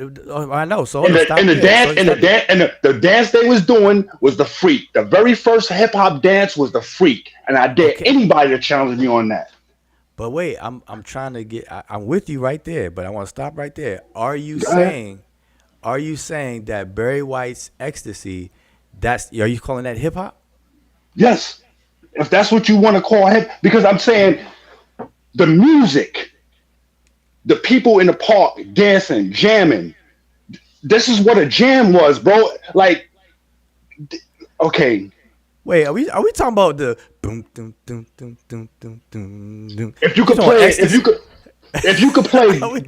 I know. So hold And on, the and stop the there. dance So and the stop there. dance and the dance they was doing was the freak. The very first hip hop dance was the freak, and I dare Okay, anybody to challenge me on that. but wait, I'm trying to get. I'm with you right there, but I want to stop right there. Go ahead. Are you saying that Barry White's Ecstasy? That's are you calling that hip hop? Yes, if that's what you want to call hip, because I'm saying the music, the people in the park dancing, jamming. This is what a jam was, bro. Like, okay, Wait, are we talking about the boom boom boom boom boom boom boom boom? if you You could talking about play it, Ecstasy? if you could play Are we-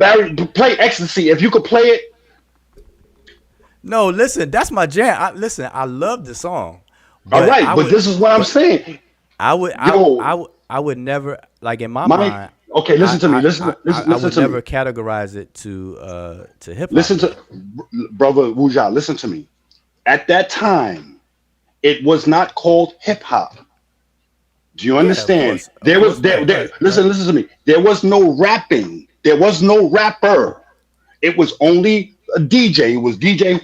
play ecstasy, if you could play it, no, listen, that's my jam. Listen, I love the song, all but right. But this is what I'm but saying, yo, I would never like in my my mind. okay. Listen to me. I Listen would to me. never categorize it to hip hop Listen though. to brother Wuja. Listen to me. At that time, it was not called hip hop. Do you Yeah, understand? of course, right, right, right. Listen to me. There was no rapping. There was no rapper. It was only a DJ. It was DJ,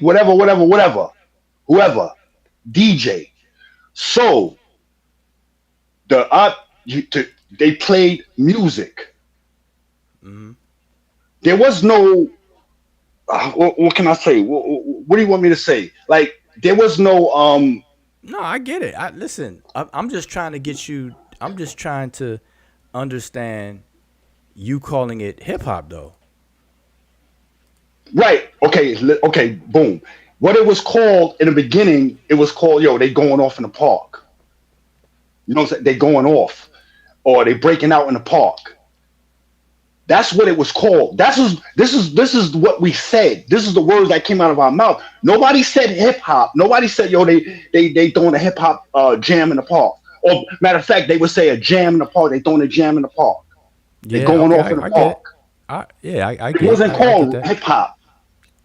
whoever, DJ. So the they played music. Hmm. There was no. What can I say? What do you want me to say? Like there was no. No, I get it. Listen. I'm just trying to get you. I'm just trying to understand you calling it hip hop though. Right. Okay. Okay. Boom. What it was called in the beginning, it was called yo. They going off in the park. You know what I'm saying? They going off, or they breaking out in the park. That's what it was called. This is what we said. This is the words that came out of our mouth. Nobody said hip hop. Nobody said yo they throwing a hip hop jam in the park. Or matter of fact, they would say a jam in the park. They throwing a jam in the park. They Yeah. going Okay. off in the I get park. it. Yeah. I It get. wasn't I get called that. hip hop.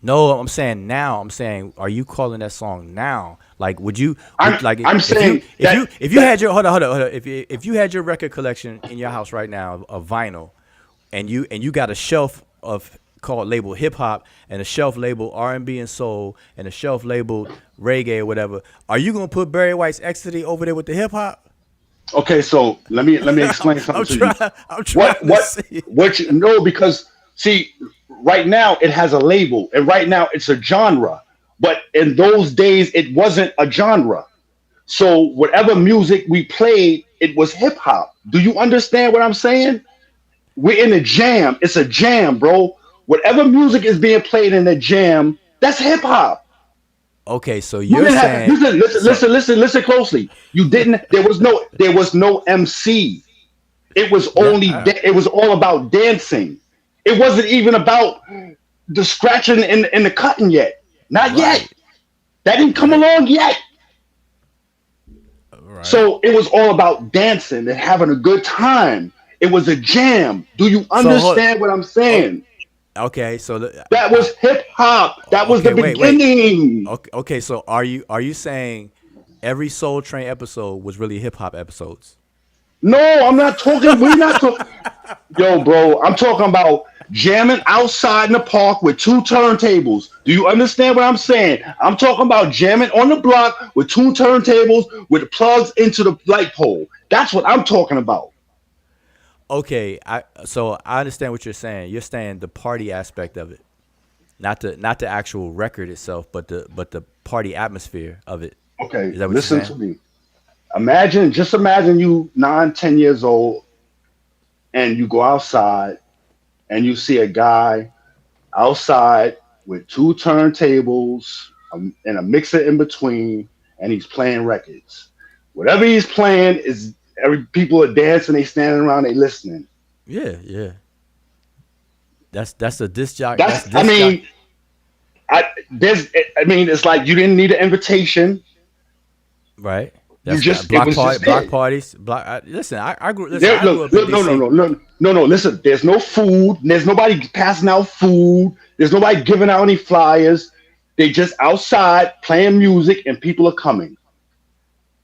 No, I'm saying now. I'm saying, are you calling that song now? Like, I'm like I'm saying that if you that had your hold on. If you had your record collection in your house right now of vinyl, and you got a shelf of called labeled hip hop and a shelf labeled R&B and soul and a shelf labeled reggae or whatever, are you gonna put Barry White's Ecstasy over there with the hip hop? okay. So let me explain something I'm to you. trying. I'm What trying to what see. what you know because see right now it has a label and right now it's a genre, but in those days it wasn't a genre. So whatever music we played, it was hip hop. Do you understand what I'm saying? We're in a jam. It's a jam, bro. Whatever music is being played in the jam, that's hip hop. Okay, so You you're didn't have saying so. listen closely. You didn't. There was no MC. It was Yeah. it was all about dancing. It wasn't even about the scratching and the cutting yet. Not yet. Right. That didn't come Right. along yet. Right. So it was all about dancing and having a good time. It was a jam. Do you So hold. understand what I'm Oh, saying? okay. So That was hip hop. That was the okay. Wait. beginning. Okay. Okay. So are you saying every Soul Train episode was really hip hop episodes? No, I'm not talking. We're not talking. Yo, bro, I'm talking about jamming outside in the park with two turntables. Do you understand what I'm saying? I'm talking about jamming on the block with two turntables with plugs into the light pole. That's what I'm talking about. Okay. I understand what you're saying. You're saying the party aspect of it, not the actual record itself, but the party atmosphere of it. Okay, Is that what you're listen saying? to me. Just imagine you 9, 10 years old and you go outside and you see a guy outside with two turntables and a mixer in between, and he's playing records. Whatever he's playing is every people are dancing, they standing around, they listening. Yeah. Yeah. That's a disc jock. That's That's I disc jock. mean, I there's I mean, it's like you didn't need an invitation. Right. You That's just, it block was party, just block there. parties. Block. Listen, I grew. Listen, There, I grew look, up in look, no, no, DC. no, no, no, no. Listen, there's no food. There's nobody passing out food. There's nobody giving out any flyers. They just outside playing music, and people are coming.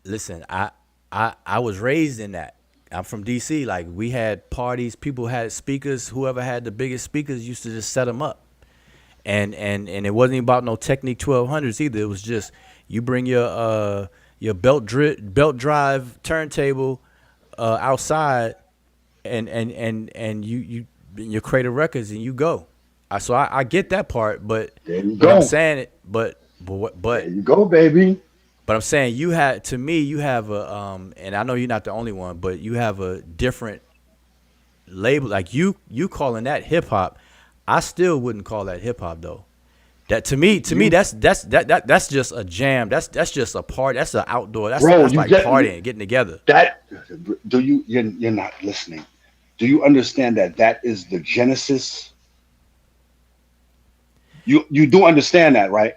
Listen, I was raised in that. I'm from DC. Like we had parties. People had speakers. Whoever had the biggest speakers used to just set them up. And it wasn't about no Technic 1200s either. It was just you bring your belt drive turntable outside, and you create a records and you go. So I get that part, but There you what I'm go. saying, but what There you go, baby. but I'm saying you had to me you have a and I know you're not the only one, but you have a different label. Like you calling that hip hop. I still wouldn't call that hip hop though. That to me You, that's just a jam. That's just a party. That's an outdoor. bro, That's you like get partying, getting together. that. Do you? You're not listening. Do you understand that that is the genesis? You do understand that, right?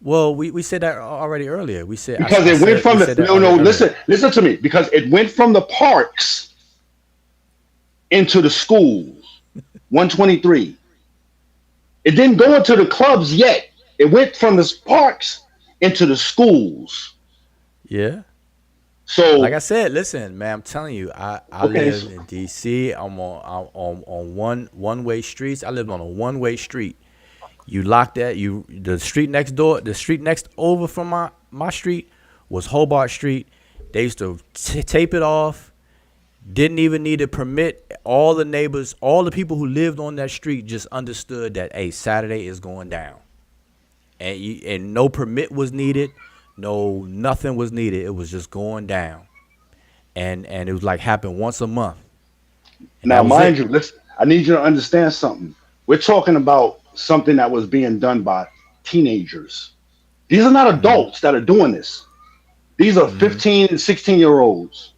Well, we said that already earlier. We said Because I it went said we from the said that no, no. already earlier. Listen to me. Because it went from the parks into the schools. 123. It didn't go into the clubs yet. It went from the parks into the schools. Yeah. Like So I said, listen, man, I'm telling you, I okay, live in DC. I'm on one way streets. I lived on a one way street. You lock that. The street next door, the street next over from my street was Hobart Street. They used to tape it off. Didn't even need a permit. All the neighbors, all the people who lived on that street just understood that hey, Saturday is going down, and no permit was needed. No, nothing was needed. It was just going down, and it was like happened once a month, and now that was mind it. you, listen. I need you to understand something. We're talking about something that was being done by teenagers. These are not Hmm. adults that are doing this. These are Hmm. 15 and 16-year-olds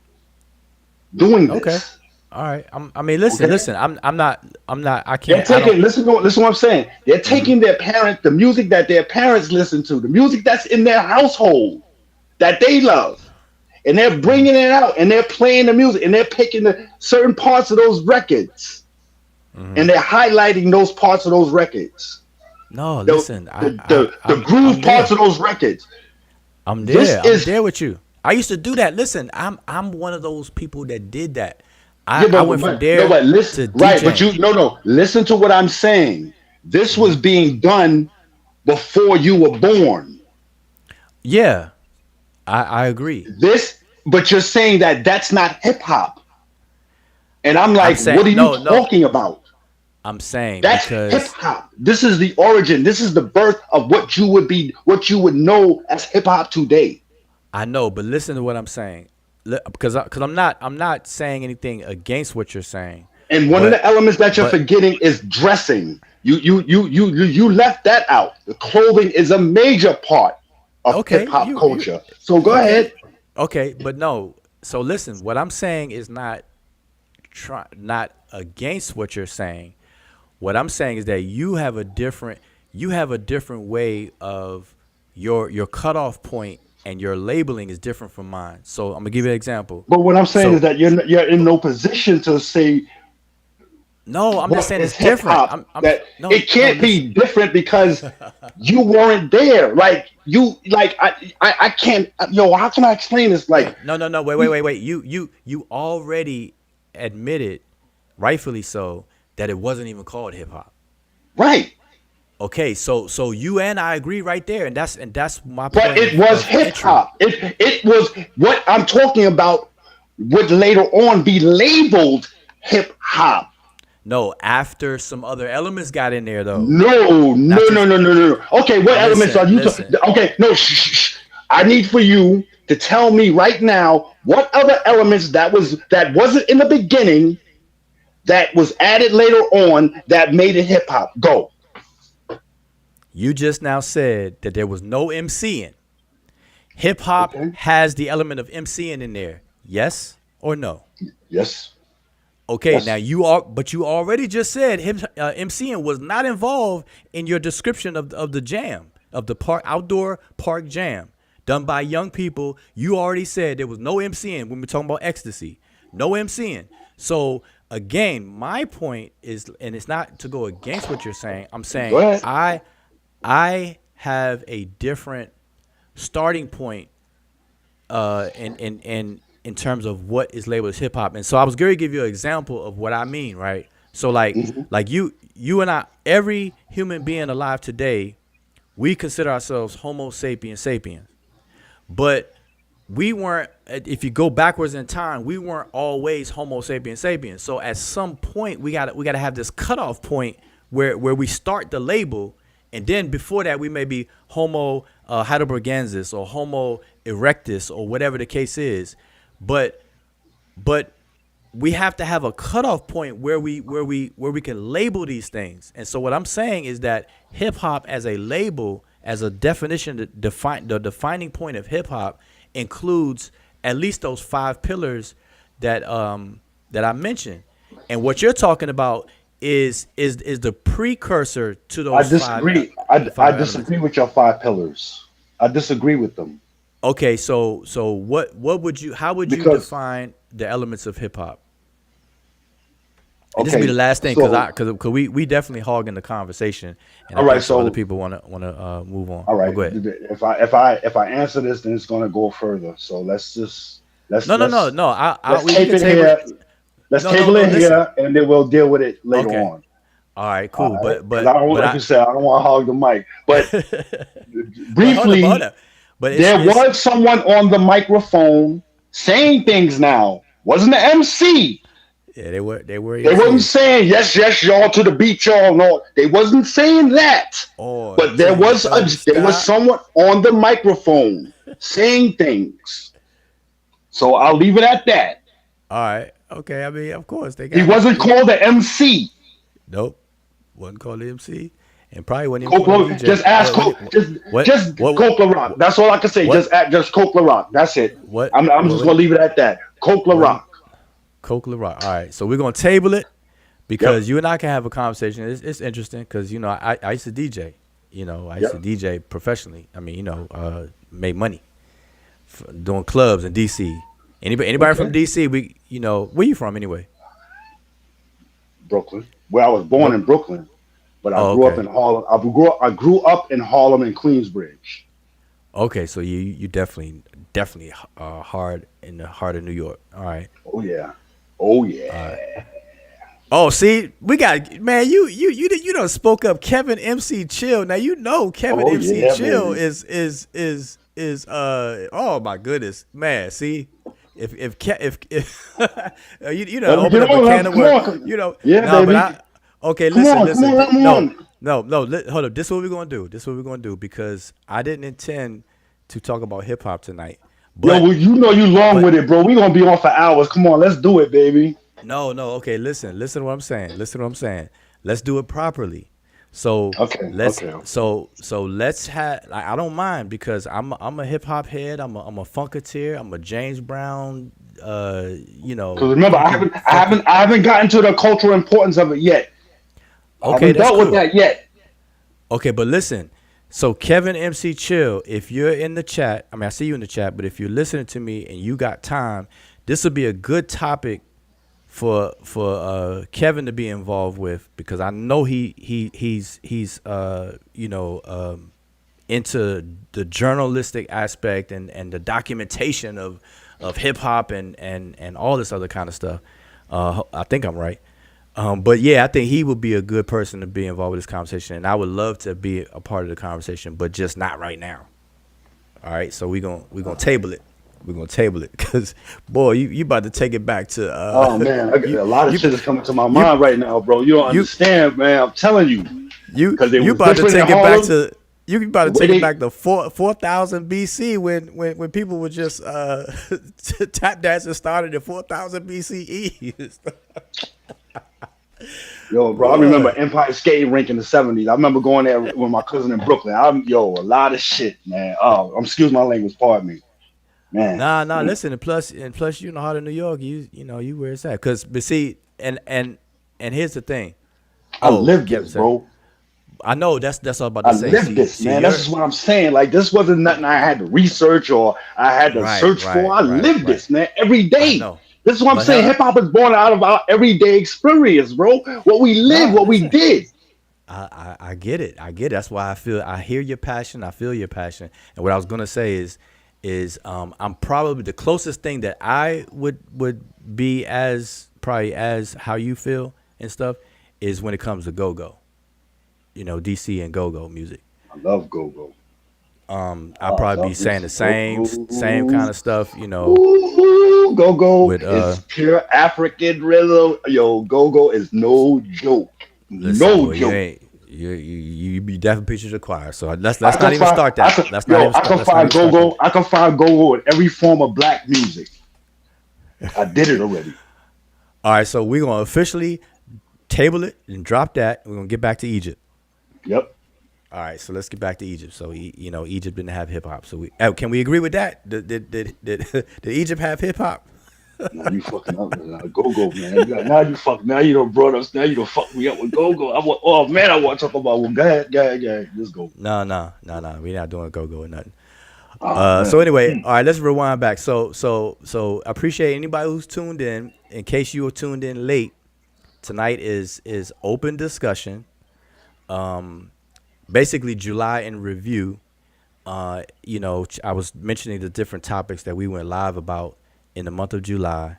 doing Okay. this. All right. I mean, listen, Okay? listen. I'm not. I They're can't. I don't. taking, listen to what I'm saying. They're Hmm. taking their parents, the music that their parents listen to, the music that's in their household that they love, and they're Hmm. bringing it out and they're playing the music and they're picking the certain parts of those records Hmm. and they're highlighting those parts of those records, No, the listen. the groove I'm parts there. of those records. I'm This there. I'm is there with you. I used to do that. Listen, I'm one of those people that did that. I yeah, I went from no, there but listen, to right? But DJing. you no, listen to what I'm saying. This Hmm. was being done before you were born. Yeah, I agree. But you're saying that that's not hip hop, and I'm I'm like, saying what are you no, no. talking about? I'm saying That's hip because hop. This is the origin. This is the birth of what you would know as hip hop today. I know, but listen to what I'm saying. Because I'm not saying anything against what you're saying, And one of but the elements that you're but forgetting is dressing. You left that out. The clothing is a major part of hip okay, hop you culture. So go okay, ahead. okay, but no. So listen, what I'm saying is not against what you're saying. What I'm saying is that you have a different way of your cutoff point and your labeling is different from mine. So I'm gonna give you an example. But what I'm saying is So that you're in no position to say no, I'm just what saying is it's hip different. hop. I'm That no it no can't listen. be different because you weren't there. Like you, like I can't. Yo, how can I explain this? Like, No. Wait. You already admitted, rightfully so, that it wasn't even called hip hop. right? Okay, so you and I agree right there, and that's my But point it of, was of hip entry. hop. It was what I'm talking about. Would later on be labeled hip hop. No, after some other elements got in there though. No, no, After no, no, no, no, no. Okay, what elements are listen, you talking? listen. Okay, no, I need for you to tell me right now what other elements that wasn't in the beginning that was added later on that made it hip hop. Go. You just now said that there was no MCing. Hip hop Okay. has the element of MCing in there. Yes or no? Yes. Okay, now Yes. you already just said MCing was not involved in your description of the jam of the park outdoor park jam. done by young people. You already said there was no MCing when we're talking about ecstasy. No MCing. So again, my point is, and it's not to go against what you're saying. I'm Go saying ahead. I have a different starting point in terms of what is labeled as hip hop. And so I was going to give you an example of what I mean, right? So like you and I, every human being alive today, we consider ourselves Homo sapiens sapiens. But we weren't, if you go backwards in time, we weren't always Homo sapiens sapiens. So at some point we gotta have this cutoff point where we start the label, and then before that we may be Homo heidelbergensis or Homo erectus or whatever the case is. But we have to have a cutoff point where we can label these things. And so what I'm saying is that hip hop as a label, as a definition, the defining point of hip hop includes at least those 5 pillars that I mentioned. And what you're talking about is the precursor to those I disagree. I elements. disagree with your 5 pillars. I disagree with them Okay, so what would you, how would you because define the elements of hip hop? And this will be okay. the last thing, So because we definitely hogging the conversation, and I all right. think some other So people want to move on. all But right. go ahead. If I answer this, then it's gonna go further. So No, no, no, no. let's We tape can it table here. it. Let's No, no, table no. it Listen. here, and then we'll deal with it later Okay. on. All right. All Cool. right, But because I don't, like you said, I don't want to hog the mic. But but hold up, hold briefly, up. But there was someone on the microphone saying things. Now, wasn't the MC? yeah, they were They wasn't MCs. saying yes, yes, y'all to the beat, y'all. No, they wasn't saying that. Oh, But until you tell them to there was stop. someone on the microphone saying things. So I'll leave it at that. All right. Okay. I mean, of course they He got. wasn't called the MC. Nope. Wasn't called MC, and probably wasn't even called Coke, DJ. just ask What? Coke, just What? Coke Rock. That's all I can say. What? Just Coke Rock. That's it. What? I'm What? just gonna leave it at that. Coke What? Rock. Coke LaRock. All right. So we're gonna table it because Yep. you and I can have a conversation. It's interesting because I used to DJ. I used to Yep. DJ professionally. I mean, made money doing clubs in DC. Anybody from Okay. DC? Where you from anyway? Brooklyn. Where I was born What? in Brooklyn, but I Oh, grew up okay. in Harlem. I grew up in Harlem and Queensbridge. Okay. So you definitely hard in the heart of New York. All right. Oh yeah. Oh All right. yeah. Oh, see, we got, man. You done spoke up Kevin MC Chill. Now Kevin Oh MC yeah, Chill baby. is oh my goodness, man. See, if you Let know me open get up a on. can of Come worms, on. no, Yeah, but baby. okay, Come listen, on. Come on. Come no, on. hold up. This is what we're gonna do. This is what we're gonna do because I didn't intend to talk about hip hop tonight, Yo, well, but you know you long but with it, bro. We gonna be on for hours. Come on, let's do it, baby. no, okay, listen to what I'm saying. Listen to what I'm saying. Let's do it properly. So Okay. let's Okay. let's have. I don't mind because I'm a hip hop head. I'm a funketeer. I'm a James Brown. Because remember, Funky. I haven't gotten to the cultural importance of it yet. I Okay, haven't that's dealt with cool. that yet. Okay, but listen. So Kevin MC Chill, if you're in the chat, I mean I see you in the chat, but if you're listening to me and you got time, this would be a good topic for Kevin to be involved with because I know he's into the journalistic aspect and the documentation of hip hop and all this other kind of stuff. I think I'm right. But yeah, I think he would be a good person to be involved with this conversation, and I would love to be a part of the conversation, but just not right now. All right, so we're gonna table it. We're gonna table it because boy, you about to take it back to Oh man, you a lot of you shit is coming to my you mind right now, bro. You don't you understand, man. I'm telling you, because it you was about to different in take it back Harlem. to you about The to way take it they, back to 4000 BC when people were just tap dancing started at 4000 BCE. yo, bro, I remember Boy. Empire Skating Rink in the '70s. I remember going there with my cousin in Brooklyn. A lot of shit, man. Oh, excuse my language, pardon me, man. Nah. Listen, and plus, you know how to New York, you where it's at. But see, and here's the thing. I Oh, lived Kevin this, said, bro. I know that's all I'm about I to say. lived See, this, see, man. That's you're just what I'm saying. Like this wasn't nothing I had to research or I had to right, search for. right, I right, lived right. this, man, every I day. know, This is what I'm but saying. hell, Hip hop is born out of our everyday experience, bro. What we lived, nah, what we listen. did. I get it. I get it. That's why I hear your passion. I feel your passion. And what I was gonna say is I'm probably the closest thing that I would be as probably as how you feel and stuff is when it comes to go go. DC and go go music. I love go go. I'll I probably be love me saying the some go same go. kind of stuff. Ooh, go go With is pure African rhythm. Yo, go go is no joke. listen, No boy, you joke. ain't you be definitely preaching to the choir. So I let's can not even find, start that. Let's not even I can let's not find even go start that. go. I can find go go in every form of black music. I did it already. All right, so we're gonna officially table it and drop that. We're gonna get back to Egypt. Yep. All right, so let's get back to Egypt. So Egypt didn't have hip hop. So can we agree with that? Did Egypt have hip hop? Now you fucking up, man. Go go, man. Now you fuck. Now you don't brought us. Now you don't fuck me up with go go. I want. Oh man, I want to talk about. Well, go ahead. Let's go. No. We're not doing go go or nothing. Oh So man. anyway, all right, let's rewind back. So I appreciate anybody who's tuned in. In case you were tuned in late, tonight is open discussion. Basically July in review. I was mentioning the different topics that we went live about in the month of July,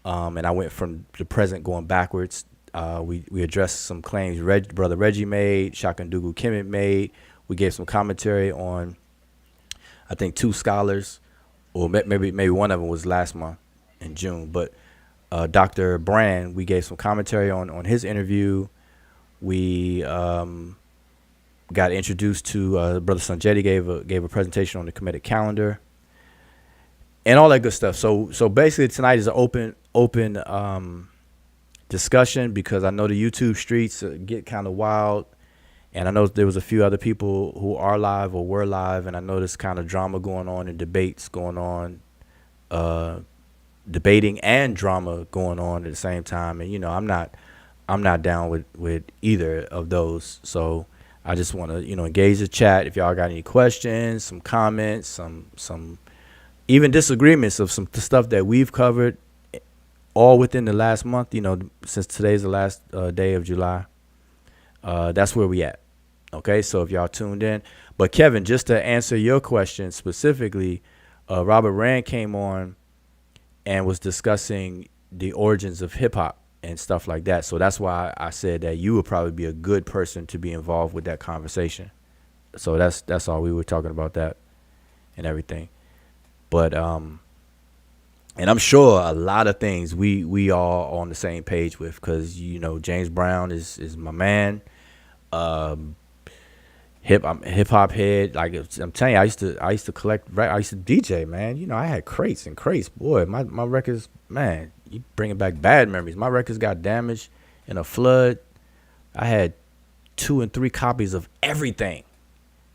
and I went from the present going backwards. We addressed some claims Brother Reggie made, Shakandugu Kemet made. We gave some commentary on, I think, two scholars, or maybe one of them was last month in June. But Dr. Brand, we gave some commentary on his interview. We got introduced to Brother Sanjetti gave a presentation on the Kemetic calendar and all that good stuff. So basically tonight is an open discussion because I know the YouTube streets get kind of wild, and I know there was a few other people who are live or were live, and I know there's kind of drama going on and debates going on, debating and drama going on at the same time. And I'm not down with either of those. So I just want to engage the chat. If y'all got any questions, some comments, some even disagreements of some stuff that we've covered all within the last month, since today's the last day of July, that's where we at. Okay, so if y'all tuned in. But Kevin, just to answer your question specifically, Robert Rand came on and was discussing the origins of hip hop and stuff like that. So that's why I said that you would probably be a good person to be involved with that conversation. So that's all. We were talking about that and everything. But and I'm sure a lot of things we all on the same page with, because James Brown is my man. Hip hop head. Like I'm telling you, I used to collect. I used to DJ, man. I had crates and crates. Boy, my records, man. You bringing back bad memories. My records got damaged in a flood. I had 2 and 3 copies of everything.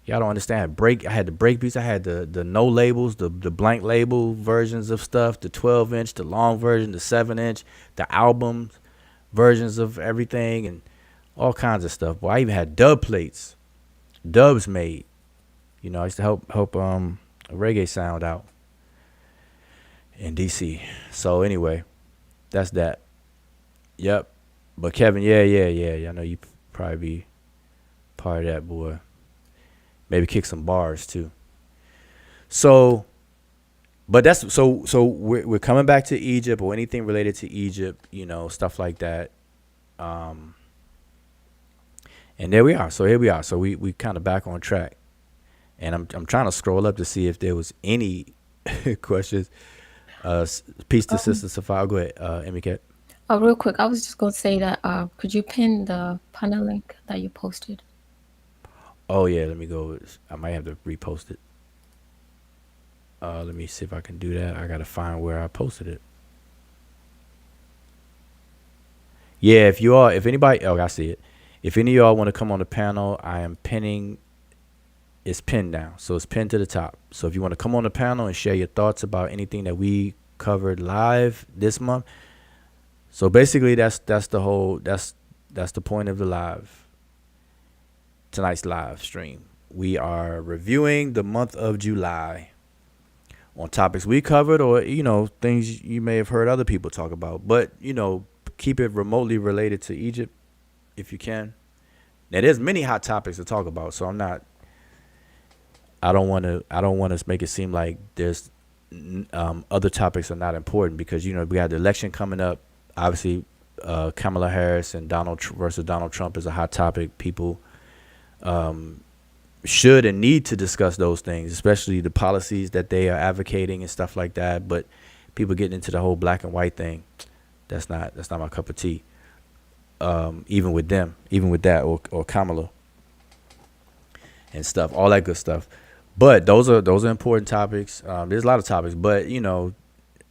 Y'all don't understand. I had the break beats. I had the no labels, the blank label versions of stuff, the 12-inch, the long version, the 7-inch, the album versions of everything, and all kinds of stuff. Boy, I even had dub plates, dubs made. I used to help a reggae sound out in DC. So anyway, that's that. Yep. But Kevin, yeah. I know you probably be part of that, boy. Maybe kick some bars too. So, but that's so we're coming back to Egypt or anything related to Egypt, stuff like that. And there we are. So here we are. So we kind of back on track. And I'm trying to scroll up to see if there was any questions. Peace to Sister Safar. Go ahead, Emiket. Oh, real quick, I was just going to say that could you pin the panel link that you posted? Oh yeah, let me go. I might have to repost it. Let me see if I can do that. I gotta find where I posted it. Yeah, if anybody, I see it. If any of y'all want to come on the panel, I am pinning. It's pinned down, so it's pinned to the top. So if you want to come on the panel and share your thoughts about anything that we covered live this month, so basically that's the whole that's the point of the live. tonight's live stream. We are reviewing the month of July on topics we covered, or things you may have heard other people talk about, but keep it remotely related to Egypt if you can. Now there's many hot topics to talk about, so I don't want to make it seem like there's other topics are not important, because we got the election coming up. Obviously, Kamala Harris and versus Donald Trump is a hot topic. People should and need to discuss those things, especially the policies that they are advocating and stuff like that. But people getting into the whole black and white thing, that's not my cup of tea. Even with that, or Kamala and stuff, all that good stuff. But those are important topics. There's a lot of topics, but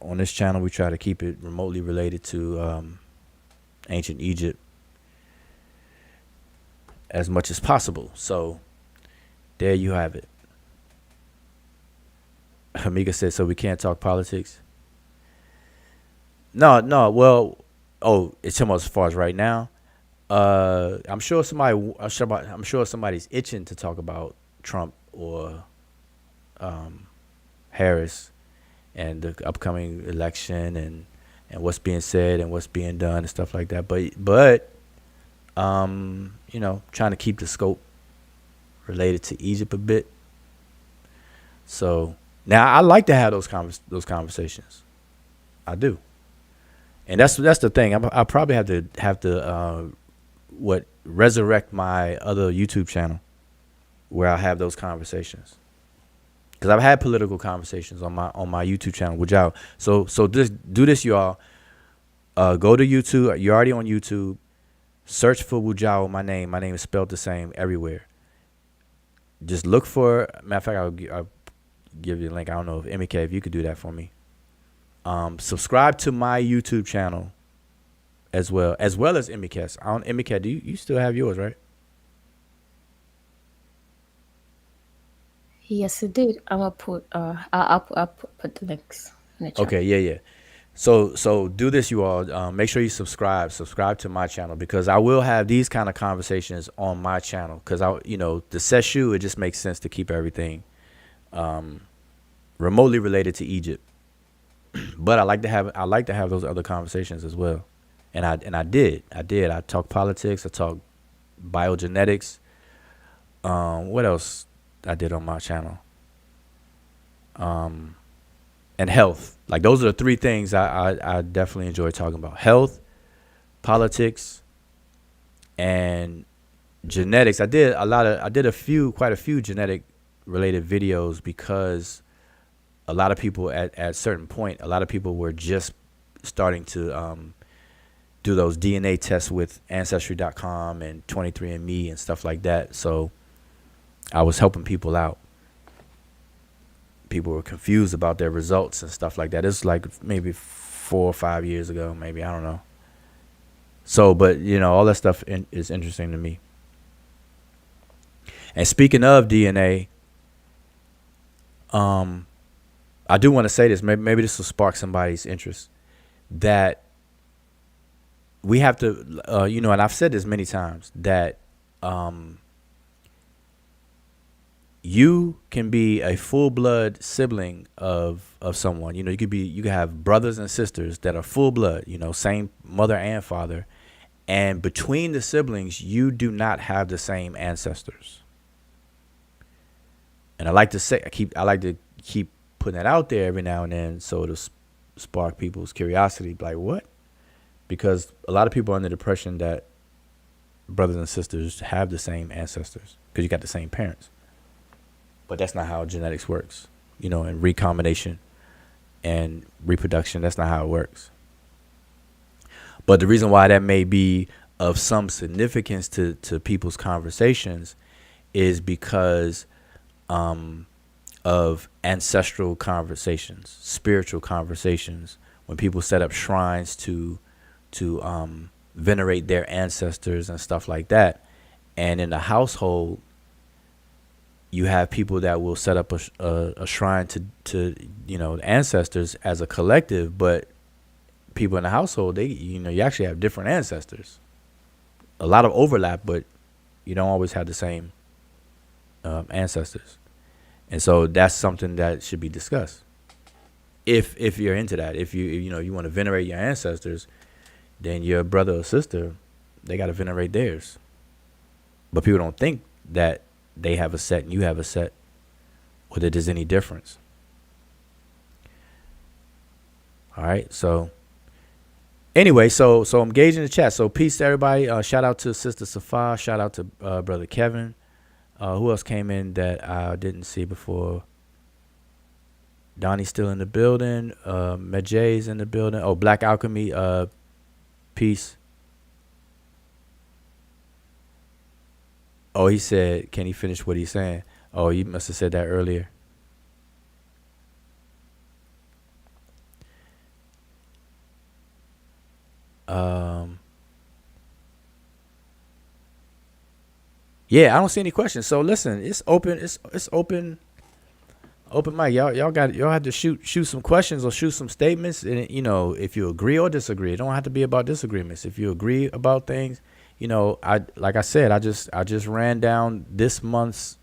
on this channel we try to keep it remotely related to ancient Egypt as much as possible. So there you have it. Hamika said, so we can't talk politics? No. Well, it's talking about as far as right now. I'm sure somebody's itching to talk about Trump or Harris and the upcoming election and what's being said and what's being done and stuff like that. But trying to keep the scope related to Egypt a bit. So now I like to have those conversations. I do, and that's the thing. I probably have to resurrect my other YouTube channel where I have those conversations, because I've had political conversations on my YouTube channel with y'all. So do this, y'all. Go to YouTube. You're already on YouTube. Search for Wujao. My name is spelled the same everywhere. Just look for. Matter of fact, I'll give you a link. I don't know if MEK, if you could do that for me. Subscribe to my YouTube channel as well as MEK's. MEK, do you still have yours, right? Yes, it did. I'm gonna put I'll put the links in the chat. Okay, yeah. So do this, you all. Make sure you subscribe to my channel, because I will have these kind of conversations on my channel. Because the Sesh, it just makes sense to keep everything remotely related to Egypt. But I like to have those other conversations as well, and I did. I talked politics. I talked biogenetics. What else I did on my channel? And health. Like, those are the three things I definitely enjoy talking about: health, politics, and genetics. I did quite a few genetic related videos, because a lot of people at a certain point, a lot of people were just starting to do those DNA tests with Ancestry.com and 23andMe and stuff like that. So I was helping people out. People were confused about their results and stuff like that. It's like maybe 4 or 5 years ago, maybe, I don't know. So, but all that stuff is interesting to me. And speaking of DNA, I do want to say this. Maybe this will spark somebody's interest. That we have to, and I've said this many times, that you can be a full-blood sibling of someone. You could have brothers and sisters that are full-blood, same mother and father, and between the siblings, you do not have the same ancestors. And I like to keep putting that out there every now and then, so it'll spark people's curiosity. Like, what? Because a lot of people are under the impression that brothers and sisters have the same ancestors because you got the same parents. But that's not how genetics works, and recombination and reproduction. That's not how it works. But the reason why that may be of some significance to people's conversations is because of ancestral conversations, spiritual conversations, when people set up shrines to venerate their ancestors and stuff like that. And in the household, you have people that will set up a shrine to ancestors as a collective, but people in the household, you actually have different ancestors. A lot of overlap, but You don't always have the same ancestors, and so that's something that should be discussed. If you're into that, if you want to venerate your ancestors, then your brother or sister, they got to venerate theirs. But people don't think that they have a set and you have a set, or that there's any difference. All right, so anyway, so engage in the chat. So peace to everybody. Shout out to Sister Safa. Shout out to Brother Kevin. Who else came in that I didn't see before? Donnie's still in the building. Medjay's in the building. Oh, Black Alchemy. Peace. Oh, he said, can he finish what he's saying? Oh, you must have said that earlier. Yeah, I don't see any questions. So listen, it's open. It's open mic. Y'all have to shoot some questions or shoot some statements. And if you agree or disagree, it don't have to be about disagreements. If you agree about things, like I said, I just ran down this month's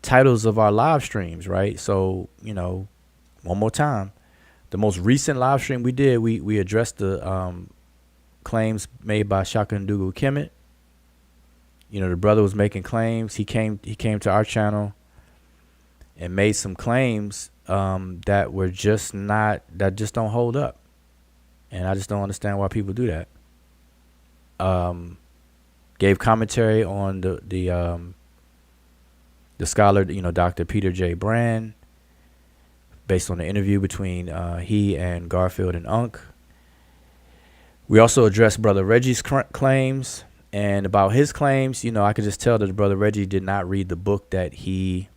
titles of our live streams, right? So one more time, the most recent live stream we did, we addressed the claims made by Shaka Ndugu Kemet. The brother was making claims. He came to our channel and made some claims that were just don't hold up. And I just don't understand why people do that. Gave commentary on the scholar, Dr. Peter J. Brand, based on the interview between he and Garfield and Unk. We also addressed Brother Reggie's claims. And about his claims, I could just tell that Brother Reggie did not read the book that he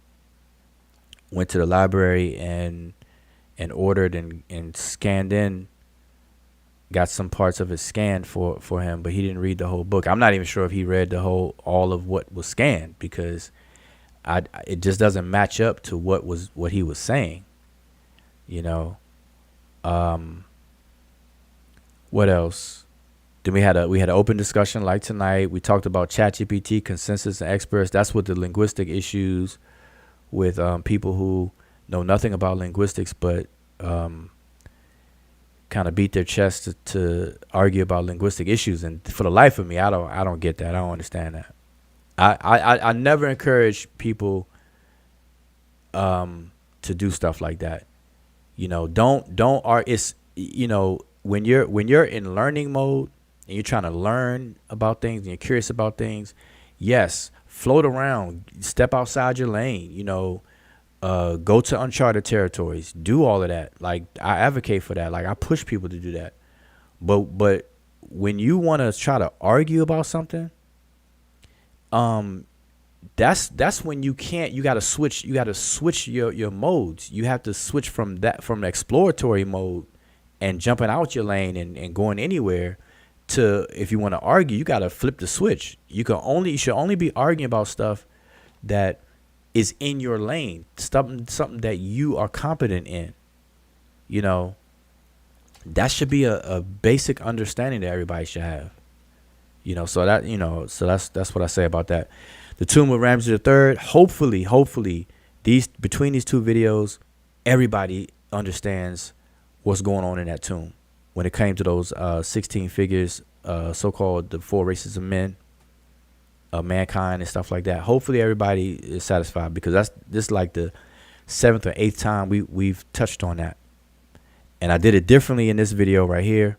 went to the library and ordered and scanned in. Got some parts of it scanned for him, but he didn't read the whole book. I'm not even sure if he read all of what was scanned, because it just doesn't match up to what he was saying. What else? Then we had an open discussion like tonight. We talked about ChatGPT, consensus, and experts. That's what the linguistic issues with people who know nothing about linguistics, but kind of beat their chest to argue about linguistic issues. And for the life of me, I don't get that. I don't understand that. I never encourage people to do stuff like that. Don't it's when you're in learning mode and you're trying to learn about things and you're curious about things, yes, float around, step outside your lane, go to uncharted territories, do all of that. Like, I advocate for that. Like, I push people to do that. But when you want to try to argue about something, that's when you can't. You got to switch your modes. You have to switch from the exploratory mode and jumping out your lane and going anywhere to, if you want to argue, you got to flip the switch. You should only be arguing about stuff that is in your lane, something that you are competent in. That should be a basic understanding that everybody should have. So that's what I say about that. The Tomb of Ramses III. Hopefully, between these two videos, everybody understands what's going on in that tomb when it came to those 16 figures, so-called the 4 races of men, mankind, and stuff like that. Hopefully everybody is satisfied, because this is like the 7th or 8th time we've touched on that. And I did it differently in this video right here.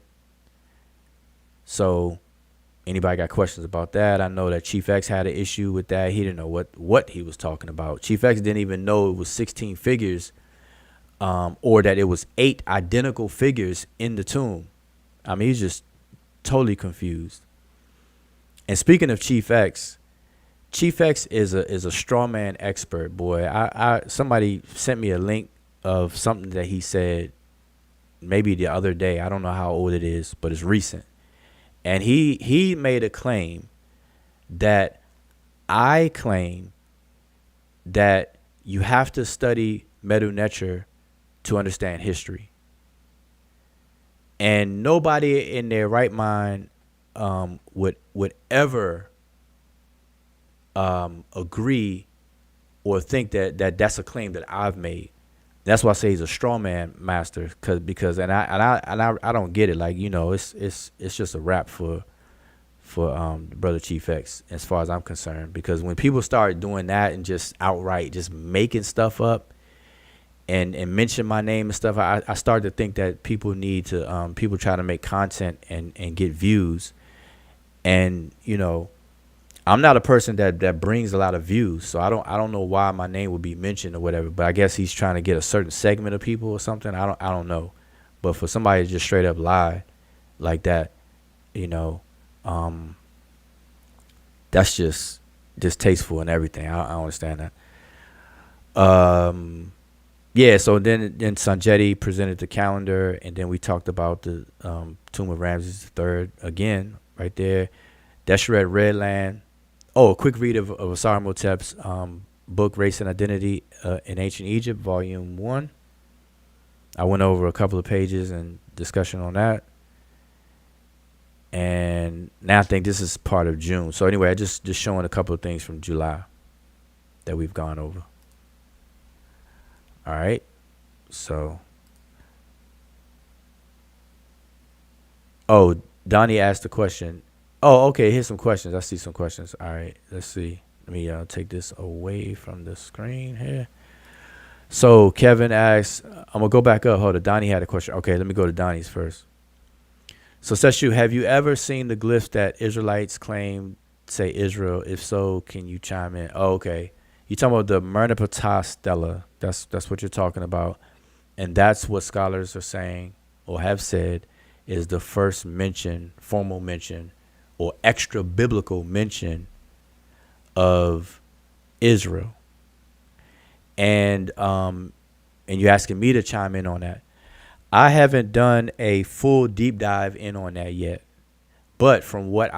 So anybody got questions about that? I know that Chief X had an issue with that. He didn't know what he was talking about. Chief X didn't even know it was 16 figures, or that it was 8 identical figures in the tomb. I mean, he's just totally confused. And speaking of Chief X is a straw man expert, boy. Somebody sent me a link of something that he said maybe the other day. I don't know how old it is, but it's recent. And he made a claim that I claim that you have to study Medew Netcher to understand history. And nobody in their right mind would ever agree or think that that's a claim that I've made. That's why I say he's a strawman master, because I don't get it. Like, it's just a rap for Brother Chief X, as far as I'm concerned. Because when people start doing that and just outright just making stuff up and mention my name and stuff, I start to think that people need to people try to make content and get views. And I'm not a person that brings a lot of views, so I don't know why my name would be mentioned or whatever. But I guess he's trying to get a certain segment of people or something. I don't know. But for somebody to just straight up lie like that, that's just distasteful and everything. I don't understand that. Yeah. So then Sanjetti presented the calendar, and then we talked about the Tomb of Ramses III again, right there. Deshret Redland. Oh, a quick read of Asar Motep's book, Race and Identity in Ancient Egypt, Volume 1. I went over a couple of pages and discussion on that. And now I think this is part of June. So anyway, I just showing a couple of things from July that we've gone over. All right. So. Oh, Donnie asked a question. Oh, okay. Here's some questions. I see some questions. All right. Let's see. Let me take this away from the screen here. So Kevin asks, I'm going to go back up. Hold on. Donnie had a question. Okay, let me go to Donnie's first. So Sesh, have you ever seen the glyphs that Israelites claim say Israel? If so, can you chime in? Oh, okay. You talking about the Merneptah stela. That's what you're talking about. And that's what scholars are saying or have said is the first mention, formal mention, or extra biblical mention of Israel. And you're asking me to chime in on that. I haven't done a full deep dive in on that yet, but from where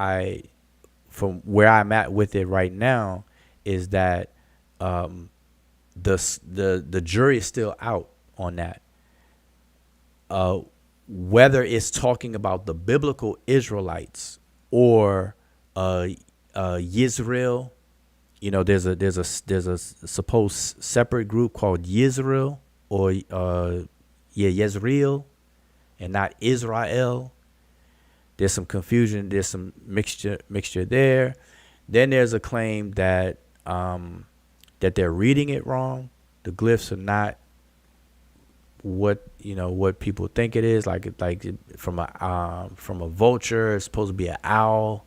I'm at with it right now is that the jury is still out on that. Whether it's talking about the biblical Israelites or Yisrael, there's a supposed separate group called Yisrael or Yezreel and not Israel. There's some confusion. There's some mixture there. Then there's a claim that they're reading it wrong. The glyphs are not what people think it is. Like from a vulture, it's supposed to be an owl.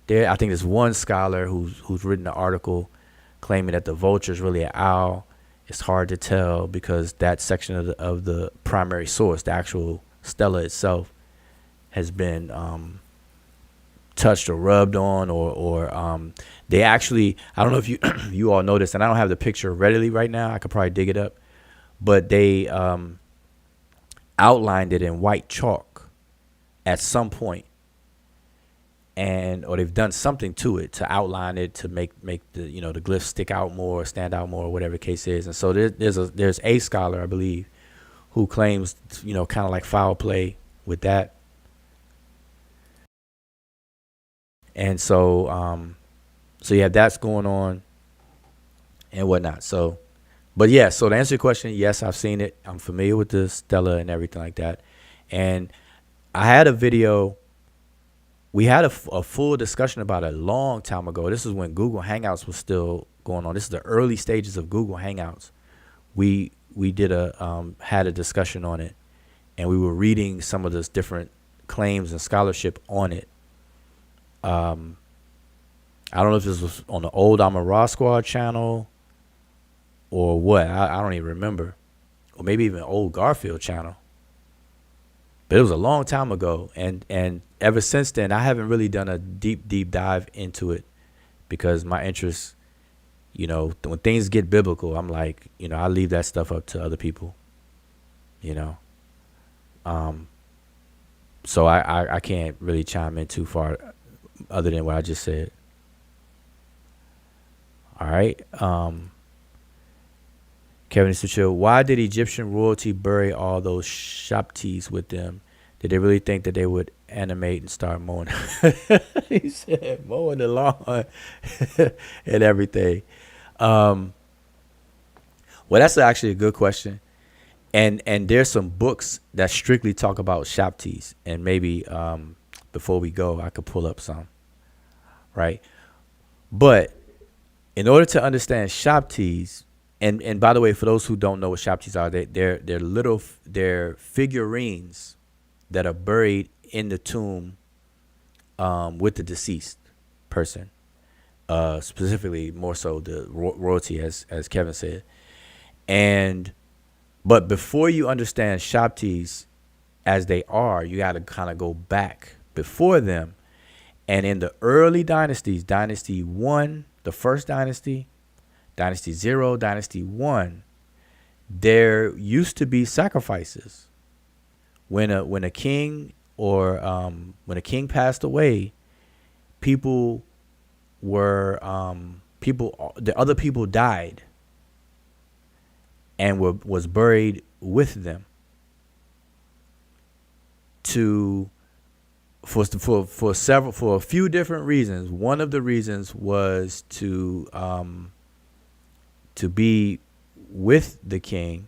There, I think there's one scholar who's written an article claiming that the vulture is really an owl. It's hard to tell because that section of the primary source, the actual stela itself, has been touched or rubbed on, or they actually, I don't know if you all noticed, and I don't have the picture readily right now. I could probably dig it up, but they outlined it in white chalk at some point, or they've done something to it to outline it to make the the glyphs stick out more, stand out more, whatever the case is. And so there's a scholar, I believe, who claims kind of like foul play with that. And so yeah, that's going on and whatnot. So, but yeah, so to answer your question, yes, I've seen it. I'm familiar with the stela and everything like that. And I had a video. We had a full discussion about it a long time ago. This is when Google Hangouts was still going on. This is the early stages of Google Hangouts. We did had a discussion on it, and we were reading some of the different claims and scholarship on it. I don't know if this was on the old Amara Squad channel or what. I don't even remember, or maybe even old Garfield channel. But it was a long time ago, and ever since then, I haven't really done a deep dive into it because my interest, when things get biblical, I'm like, I leave that stuff up to other people, So I can't really chime in too far other than what I just said. All right. Kevin Sucho, why did Egyptian royalty bury all those Shaptis with them? Did they really think that they would animate and start mowing. He said mowing the lawn and everything. Um, well, that's actually a good question. And there's some books that strictly talk about shopties, and maybe before we go, I could pull up some, right? But in order to understand shopties, and by the way, for those who don't know what shopties are, they're figurines that are buried in the tomb with the deceased person, specifically more so the royalty, as Kevin said. And but before you understand shopties as they are, you got to kind of go back before them. And in the early dynasties, Dynasty 1, the first dynasty, Dynasty 0, Dynasty 1, there used to be sacrifices. When a king or when a king passed away, people were the other people died and was buried with them for a few different reasons. One of the reasons was to be with the king.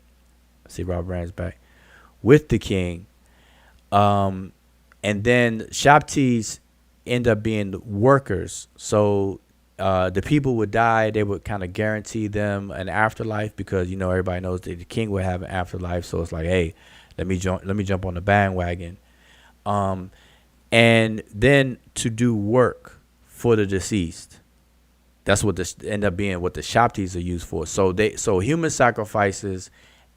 I see Rob Rand's back. With the king. And then Shoptis end up being workers. So the people would die. They would kind of guarantee them an afterlife because, everybody knows that the king would have an afterlife. So it's like, hey, let me jump on the bandwagon. And then to do work for the deceased. That's what this end up being what the Shoptis are used for. So human sacrifices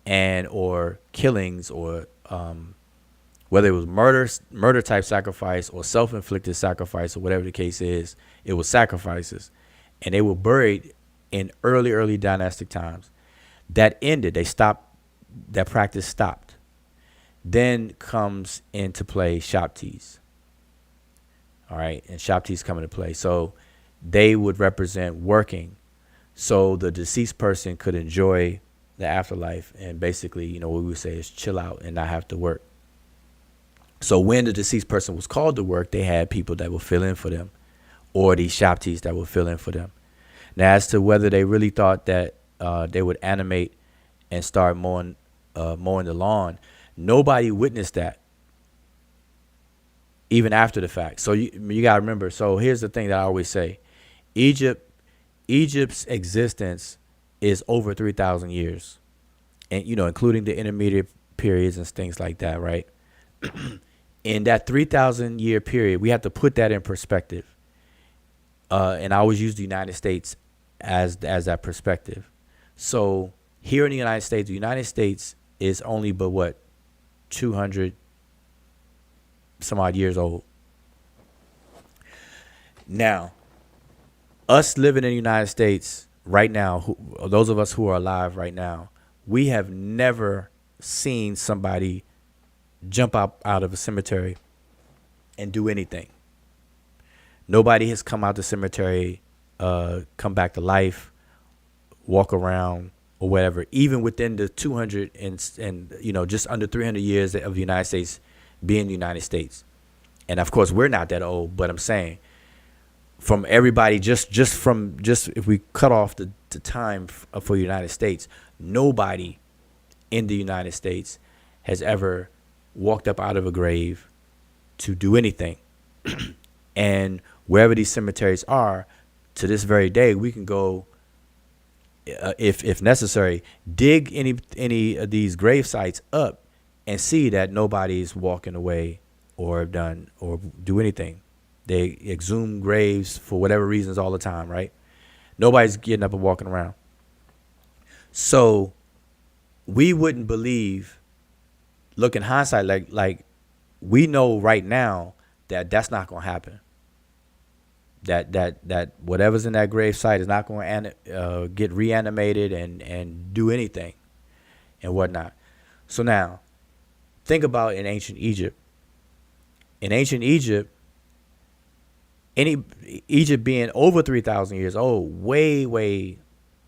and or killings or whether it was murder type sacrifice or self-inflicted sacrifice or whatever the case is, it was sacrifices. And they were buried in early dynastic times. That ended. That practice stopped. Then comes into play Shoptis. All right, and Shoptis come into play. So they would represent working. So the deceased person could enjoy the afterlife and basically, what we would say is chill out and not have to work. So when the deceased person was called to work, they had people that would fill in for them, or these Shoptis that would fill in for them. Now, as to whether they really thought that they would animate and start mowing the lawn, nobody witnessed that, even after the fact. So you got to remember. So here's the thing that I always say: Egypt's existence is over 3,000 years, and including the intermediate periods and things like that, right? In that 3,000 year period, we have to put that in perspective. And I always use the United States as that perspective. So here in the United States is only but what 200 some odd years old. Now, us living in the United States right now, those of us who are alive right now, we have never seen somebody jump out of a cemetery and do anything. Nobody has come out the cemetery, come back to life, walk around or whatever, even within the 200 and just under 300 years of the United States being the United States. And of course, we're not that old, but I'm saying from everybody, just if we cut off the time for the United States, nobody in the United States has ever walked up out of a grave to do anything. And wherever these cemeteries are, to this very day, we can go, if necessary, dig any of these grave sites up and see that nobody's walking away or do anything. They exhume graves for whatever reasons all the time, right? Nobody's getting up and walking around. So we wouldn't believe, look in hindsight, like we know right now that that's not going to happen. That whatever's in that grave site is not going to get reanimated and do anything and whatnot. So now, think about in ancient Egypt. In ancient Egypt, Egypt being over 3,000 years old, way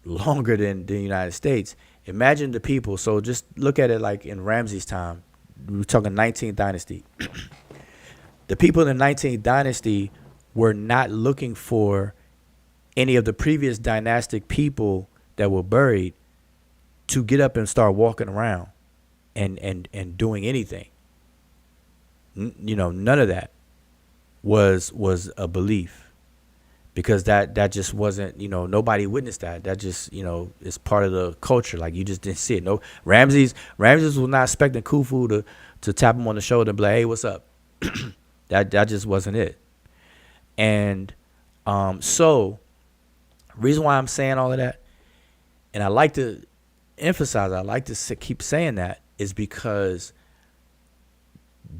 longer than the United States. Imagine the people. So just look at it like in Ramses' time. We're talking 19th dynasty. The people in the 19th dynasty were not looking for any of the previous dynastic people that were buried to get up and start walking around and doing anything. None of that was a belief, because that just wasn't, nobody witnessed that. That just, is part of the culture. Like, you just didn't see it. No, Ramses was not expecting Khufu to tap him on the shoulder and be like, hey, what's up? That just wasn't it. And so reason why I'm saying all of that, and I like to emphasize, I like to keep saying that, is because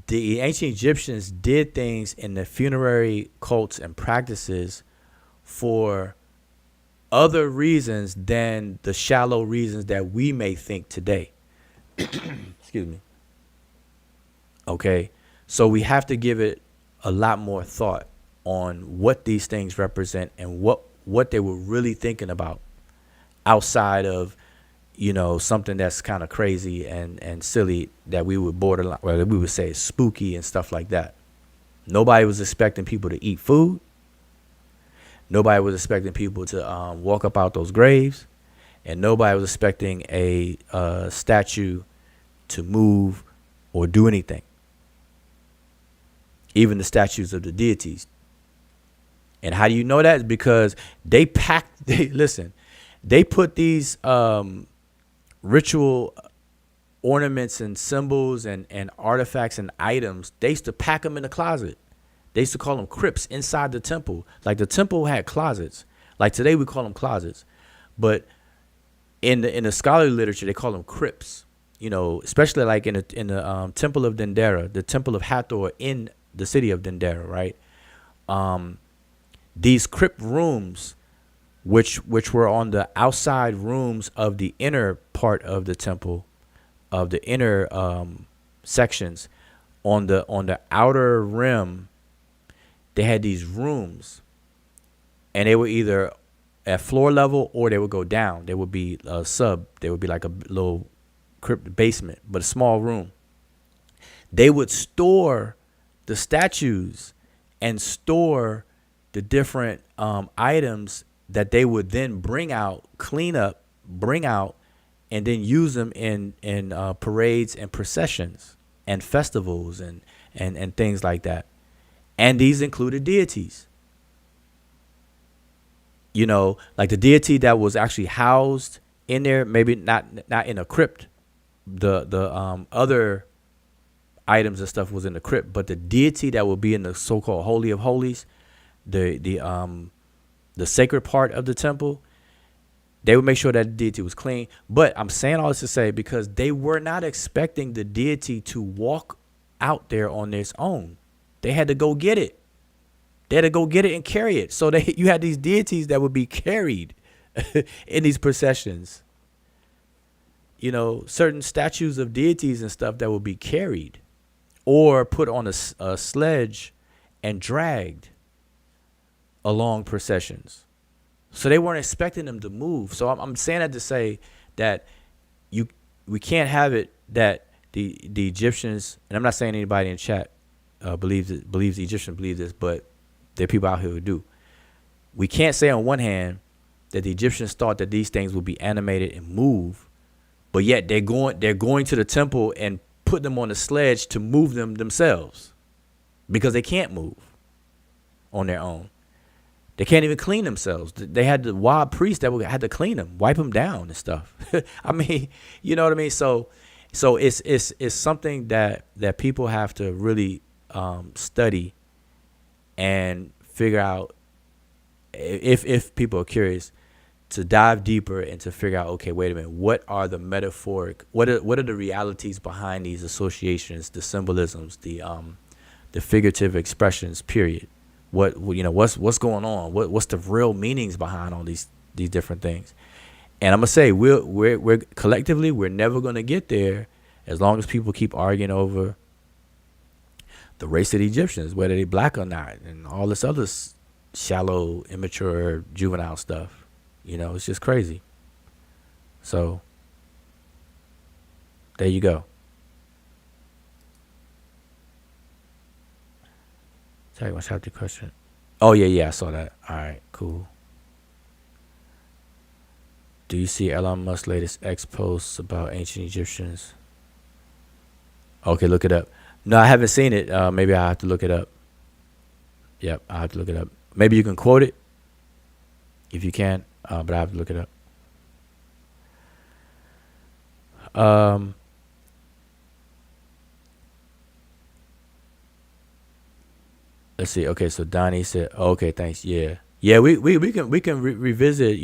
the ancient Egyptians did things in the funerary cults and practices for other reasons than the shallow reasons that we may think today. Excuse me. Okay. So we have to give it a lot more thought on what these things represent and what they were really thinking about, outside of, something that's kind of crazy and silly that we would borderline, or that we would say is spooky and stuff like that. Nobody was expecting people to eat food. Nobody was expecting people to walk up out those graves, and nobody was expecting a statue to move or do anything. Even the statues of the deities. And how do you know that? It's because they put these ritual ornaments and symbols and artifacts and items. They used to pack them in the closet. They used to call them crypts inside the temple. Like, the temple had closets. Like, today we call them closets, but in the scholarly literature they call them crypts. Especially like in the temple of Dendera, the temple of Hathor in the city of Dendera, right? These crypt rooms, which were on the outside rooms of the inner part of the temple, of the inner sections, on the outer rim, they had these rooms, and they were either at floor level or they would go down. They would be they would be like a little crypt basement, but a small room. They would store the statues and store the different items that they would then bring out, clean up, bring out, and then use them in parades and processions and festivals and things like that. And these included deities. Like the deity that was actually housed in there, maybe not in a crypt. The other items and stuff was in the crypt, but the deity that would be in the so-called Holy of Holies, the sacred part of the temple, they would make sure that the deity was clean. But I'm saying all this to say, because they were not expecting the deity to walk out there on its own. They had to go get it. They had to go get it and carry it. So you had these deities that would be carried in these processions. Certain statues of deities and stuff that would be carried or put on a sledge and dragged along processions. So they weren't expecting them to move. So I'm saying that to say that we can't have it that the Egyptians, and I'm not saying anybody in chat believes the Egyptians believe this, but there are people out here who do. We can't say on one hand that the Egyptians thought that these things would be animated and move, but yet they're going to the temple and put them on a sledge to move them themselves, because they can't move on their own. They can't even clean themselves. They had the wild priests that had to clean them, wipe them down and stuff. I mean, you know what I mean? So it's something that people have to really study and figure out, if people are curious, to dive deeper and to figure out, okay, wait a minute, what are the metaphoric, what are the realities behind these associations, the symbolisms, the figurative expressions, period. What's going on? What's the real meanings behind all these different things? And I'm gonna say we're collectively, we're never gonna get there as long as people keep arguing over the race of the Egyptians, whether they black or not, and all this other shallow, immature, juvenile stuff. It's just crazy. So there you go. Tell you what's the question. Oh yeah, I saw that. All right, cool. Do you see Elon Musk's latest X posts about ancient Egyptians? Okay, look it up. No, I haven't seen it. Maybe I have to look it up. Yep, I have to look it up. Maybe you can quote it if you can, but I have to look it up. Um, let's see. Okay, so Donnie said, oh, "Okay, thanks." Yeah, yeah. We can revisit.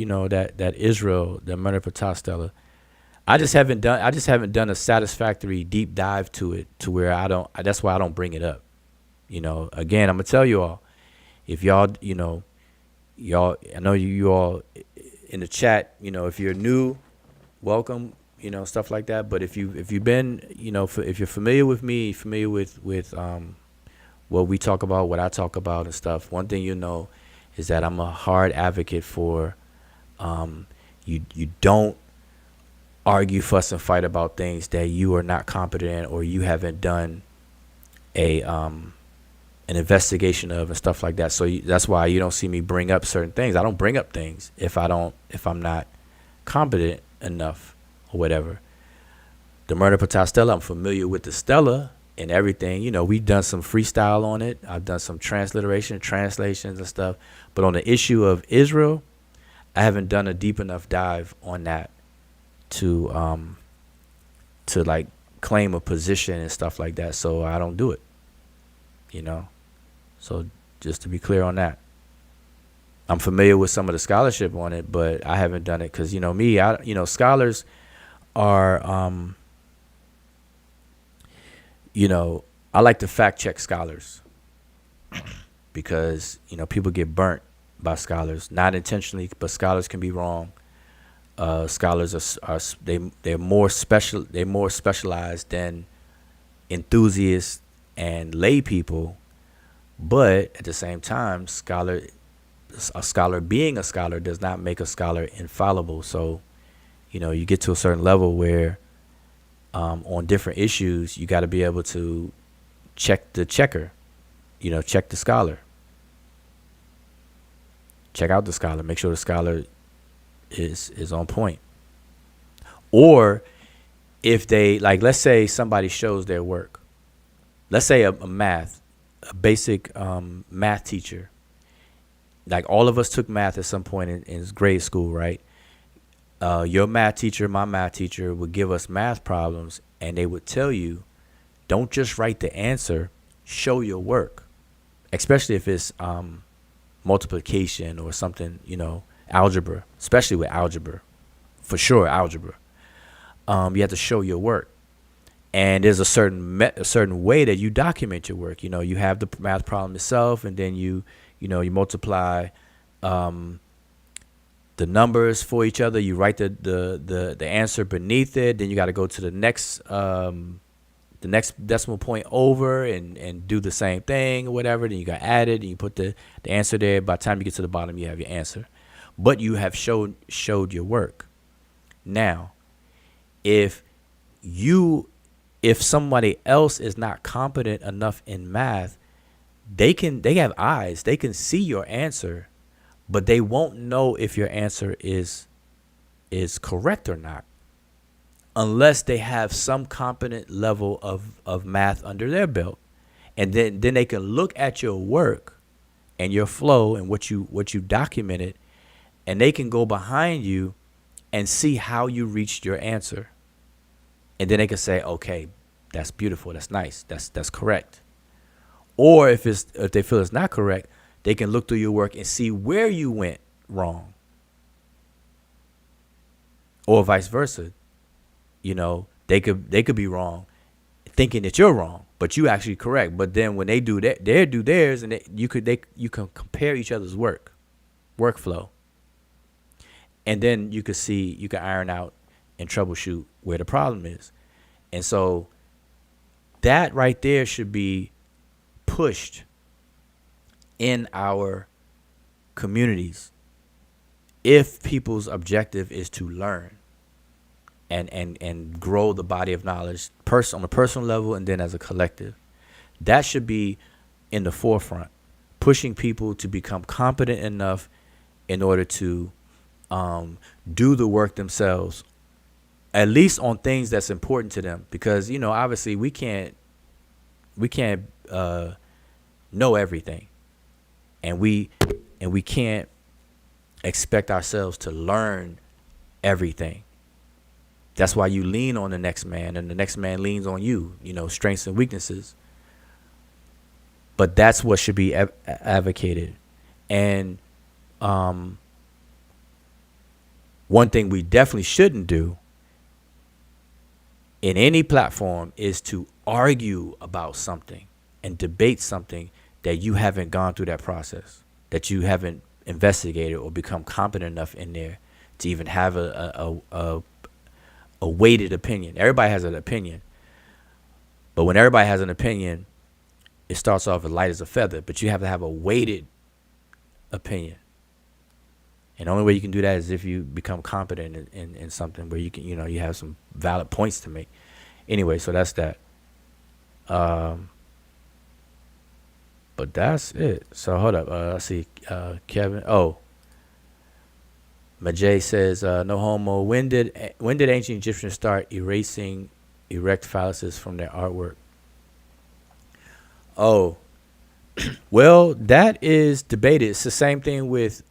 That Israel, the murder per Stella. I just haven't done a satisfactory deep dive to it to where I don't. That's why I don't bring it up. Again, I'm gonna tell you all, if y'all, y'all, I know you all in the chat. If you're new, welcome. Stuff like that. But if you've been, if you're familiar with me, familiar with what we talk about, what I talk about and stuff. One thing is that I'm a hard advocate for you don't argue, fuss, and fight about things that you are not competent in or you haven't done a an investigation of and stuff like that. So that's why you don't see me bring up certain things. I don't bring up things if I'm not competent enough or whatever. The murder per Stella, I'm familiar with the Stella and everything. We've done some freestyle on it. I've done some translations and stuff. But on the issue of Israel, I haven't done a deep enough dive on that to like claim a position and stuff like that. So I don't do it. So just to be clear on that. I'm familiar with some of the scholarship on it, but I haven't done it because scholars are I like to fact check scholars because people get burnt by scholars, not intentionally, but scholars can be wrong. Scholars they're more specialized than enthusiasts and lay people, but at the same time, a scholar being a scholar does not make a scholar infallible. So you get to a certain level where on different issues you got to be able to check the checker, check the scholar, check out the scholar, make sure the scholar is on point. Or if they, like, let's say somebody shows their work, let's say a basic math teacher, like all of us took math at some point in grade school, right? Your math teacher, my math teacher would give us math problems and they would tell you, don't just write the answer, show your work, especially if it's multiplication or something, algebra, especially with algebra, for sure, algebra. You have to show your work. And there's a certain way that you document your work. You have the math problem itself, and then you multiply the numbers for each other. You write the answer beneath it. Then you got to go to the next decimal point over and do the same thing or whatever. Then you got added and you put the answer there. By the time you get to the bottom, you have your answer. But you have showed your work. Now, if somebody else is not competent enough in math, they have eyes. They can see your answer, but they won't know if your answer is correct or not unless they have some competent level of math under their belt. And then they can look at your work and your flow and what you documented, and they can go behind you and see how you reached your answer. And then they can say, okay, that's beautiful, that's nice, that's correct. Or if they feel it's not correct, they can look through your work and see where you went wrong. Or vice versa. They could be wrong, thinking that you're wrong, but you actually correct. But then when they do that, they do theirs, and you can compare each other's workflow, and then you can iron out and troubleshoot where the problem is. And so that right there should be pushed in our communities if people's objective is to learn and grow the body of knowledge on a personal level and then as a collective. That should be in the forefront. pushing people to become competent enough in order to do the work themselves, at least on things that's important to them. Because, you know, obviously we can't know everything, and we can't expect ourselves to learn everything. That's why you lean on the next man, and the next man leans on you, you know, strengths and weaknesses. But that's what should be advocated. And one thing we definitely shouldn't do in any platform is to argue about something and debate something that you haven't gone through that process, that you haven't investigated or become competent enough in there to even have a weighted opinion. Everybody has an opinion, but when everybody has an opinion, it starts off as light as a feather, but you have to have a weighted opinion. And the only way you can do that is if you become competent in something where you can, you know, you have some valid points to make. Anyway, so that's that. But that's it. So hold up. I see Kevin. Oh, Majay says, no homo. When did ancient Egyptians start erasing erect phalluses from their artwork? Oh, well, that is debated. It's the same thing with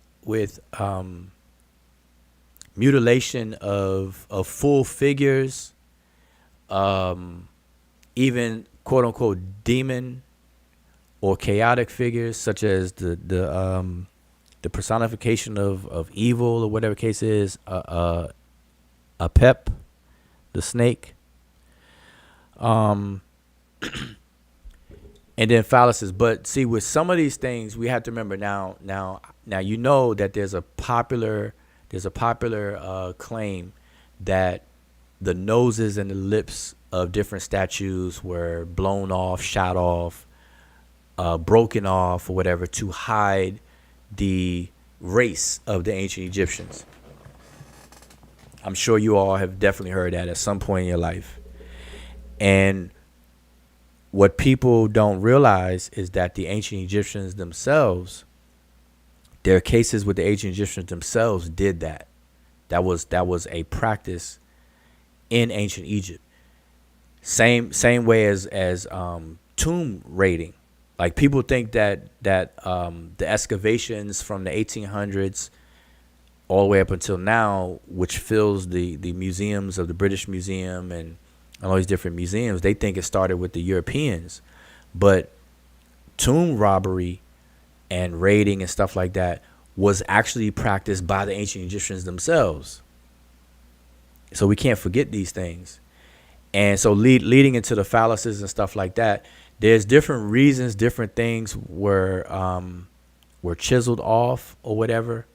mutilation of full figures, even quote unquote demon or chaotic figures, such as the personification of evil or whatever case is, a pep, the snake, and then phalluses. But see, with some of these things, we have to remember now you know that there's a popular claim that the noses and the lips of different statues were blown off, shot off, broken off, or whatever, to hide the race of the ancient Egyptians. I'm sure you all have definitely heard that at some point in your life. And what people don't realize is that the ancient Egyptians themselves, there are cases with the ancient Egyptians themselves did that. That was a practice in ancient Egypt. Same way as tomb raiding. Like, people think that the excavations from the 1800s all the way up until now, which fills the museums of the British Museum and all these different museums, they think it started with the Europeans. But tomb robbery and raiding and stuff like that was actually practiced by the ancient Egyptians themselves. So we can't forget these things. And so leading into the phalluses and stuff like that, there's different reasons, different things were chiseled off or whatever.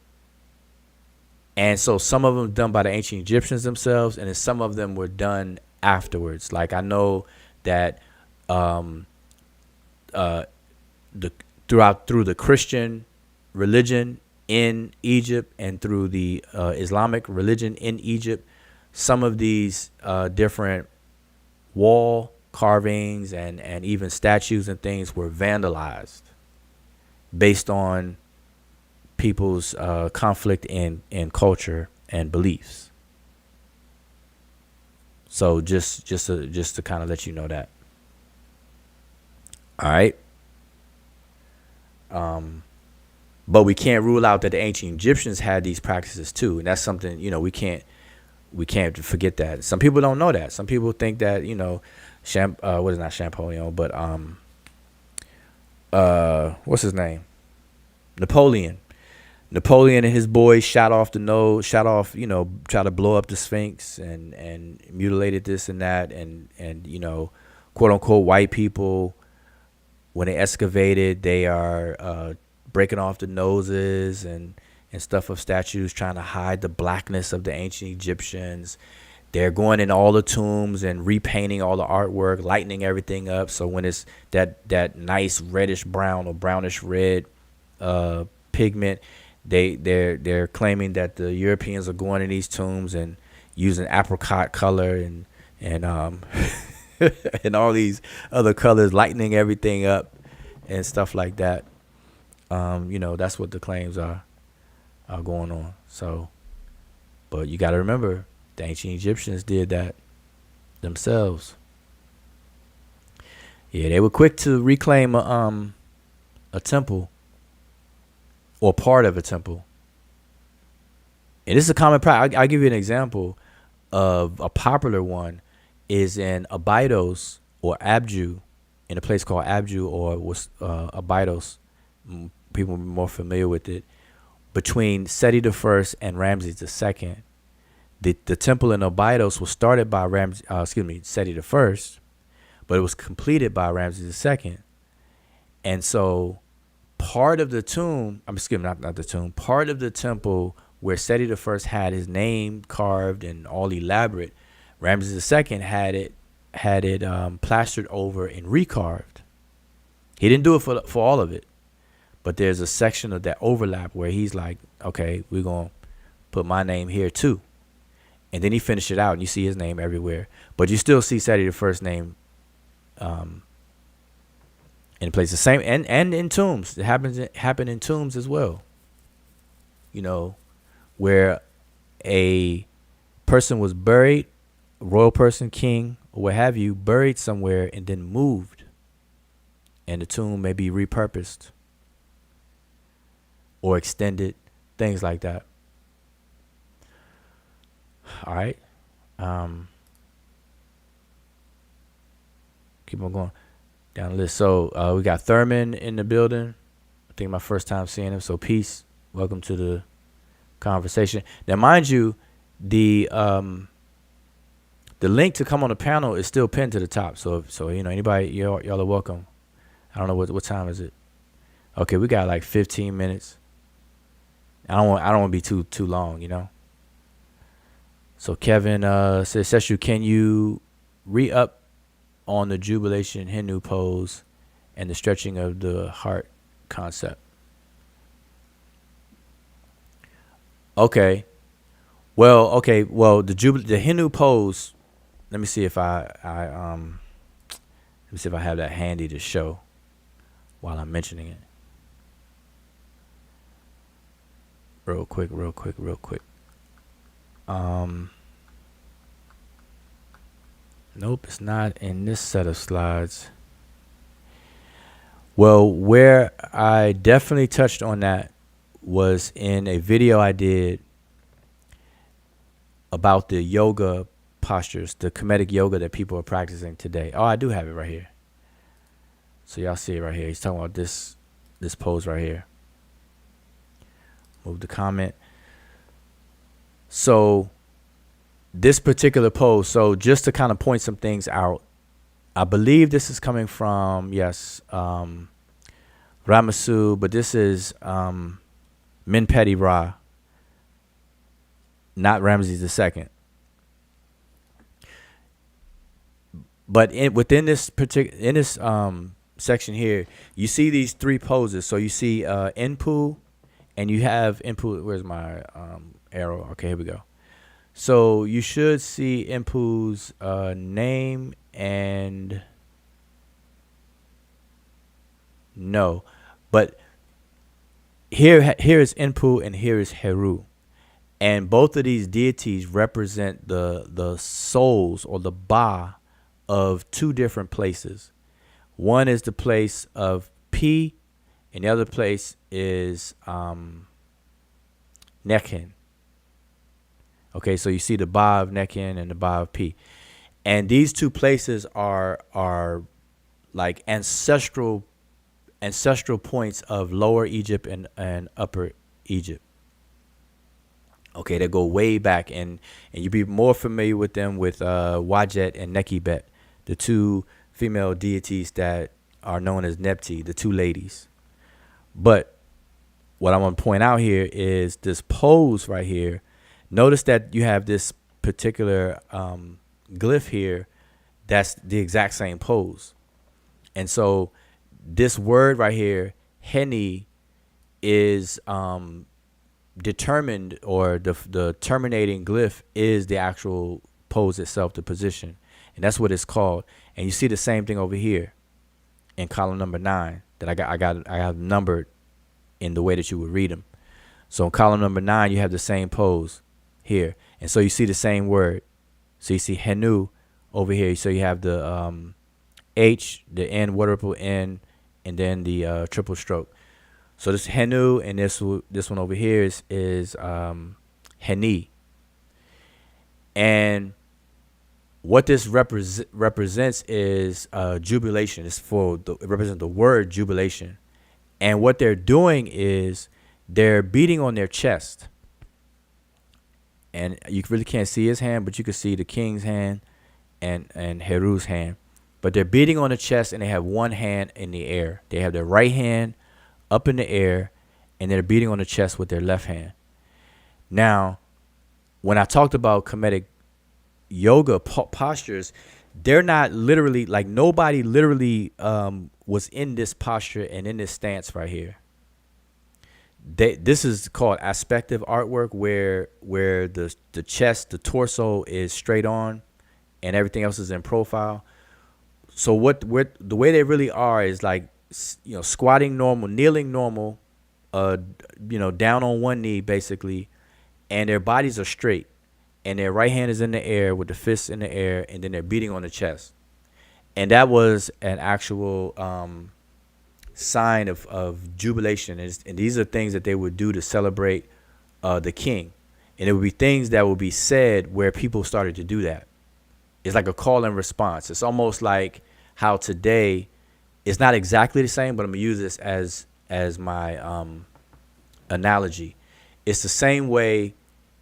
And so some of them done by the ancient Egyptians themselves, and then some of them were done afterwards. Like, I know that through the Christian religion in Egypt and through the Islamic religion in Egypt, some of these different wall carvings and even statues and things were vandalized based on people's conflict in culture and beliefs. So just to kind of let you know that. All right. But we can't rule out that the ancient Egyptians had these practices too, and that's something, you know, we can't forget that. Some people don't know that. Some people think that, you know, not Champollion, but what's his name? Napoleon and his boys shot off, you know, try to blow up the Sphinx and mutilated this and that, and you know, quote unquote white people, when they excavated, they are breaking off the noses and stuff of statues, trying to hide the blackness of the ancient Egyptians. They're going in all the tombs and repainting all the artwork, lightening everything up. So when it's that nice reddish brown or brownish red pigment, they're claiming that the Europeans are going in these tombs and using apricot color and and all these other colors, lightening everything up and stuff like that. That's what the claims are going on. So, but you got to remember, the ancient Egyptians did that themselves. Yeah, they were quick to reclaim a temple or part of a temple. And this is a common practice. I'll give you an example of a popular one is in Abydos or Abju, in a place called Abju or was Abydos. People are more familiar with it. Between Seti I and Ramses II, the temple in Abydos was started by Seti I, but it was completed by Ramses II. And so part of the tomb, not the tomb, part of the temple where Seti I had his name carved and all elaborate, Ramses II had it plastered over and recarved. He didn't do it for all of it, but there's a section of that overlap where he's like, okay, we're going to put my name here too. And then he finished it out, and you see his name everywhere. But you still see Seti I's name in place. The same, and in tombs. It happened in tombs as well. Where a person was buried, a royal person, king, or what have you, buried somewhere and then moved. And the tomb may be repurposed or extended, things like that. All right. Keep on going down the list. So we got Thurman in the building. I think my first time seeing him. So peace. Welcome to the conversation. Now, mind you, the link to come on the panel is still pinned to the top. So anybody, y'all are welcome. I don't know what time is it. Okay, we got like 15 minutes. I don't want to be too long, So Kevin says, Seshu, can you re-up on the jubilation Hindu pose and the stretching of the heart concept? Okay. Well, the Hindu pose. Let me see if I have that handy to show while I'm mentioning it. Real quick. Nope, it's not in this set of slides. Well, where I definitely touched on that was in a video I did about the yoga postures, the Kemetic yoga that people are practicing today. Oh, I do have it right here. So y'all see it right here. He's talking about this pose right here. Move the comment. So this particular pose, so just to kind of point some things out, I believe this is coming from, Ramasu, but this is Minpeti Ra, not Ramses II. But within this section here, you see these three poses. So you see Inpu, and you have Inpu. Where's my arrow? Okay, here we go. So you should see Inpu's name and no, but here is Inpu and here is Heru, and both of these deities represent the souls or the Ba of two different places. One is the place of P, and the other place is Nekhen. Okay, so you see the Ba of Nekhen and the Ba of P. And these two places are like ancestral points of Lower Egypt and Upper Egypt. Okay, they go way back, and you'd be more familiar with them with Wajet and Nekibet, the two female deities that are known as Nepti, the two ladies. But what I want to point out here is this pose right here. Notice that you have this particular glyph here that's the exact same pose. And so this word right here, Heni, is determined, or the terminating glyph is the actual pose itself, the position. And that's what it's called. And you see the same thing over here in column number 9 that I have numbered in the way that you would read them. So in column number 9, you have the same pose here. And so you see the same word. So you see Henu over here. So you have the H, the N, water ripple N, and then the triple stroke. So this Henu and this one over here is Heni. And what this represents is jubilation. It represents the word jubilation. And what they're doing is they're beating on their chest. And you really can't see his hand, but you can see the king's hand and Heru's hand. But they're beating on the chest, and they have one hand in the air. They have their right hand up in the air, and they're beating on the chest with their left hand. Now, when I talked about Kemetic yoga postures, they're not literally, like, nobody literally was in this posture and in this stance right here. This is called aspective artwork, where the chest, the torso is straight on and everything else is in profile. So the way they really are is like, squatting normal, kneeling normal, down on one knee basically, and their bodies are straight, and their right hand is in the air with the fists in the air, and then they're beating on the chest. And that was an actual sign of jubilation. And these are things that they would do to celebrate the king. And it would be things that would be said where people started to do that. It's like a call and response. It's almost like how today, it's not exactly the same, but I'm gonna use this as my analogy. It's the same way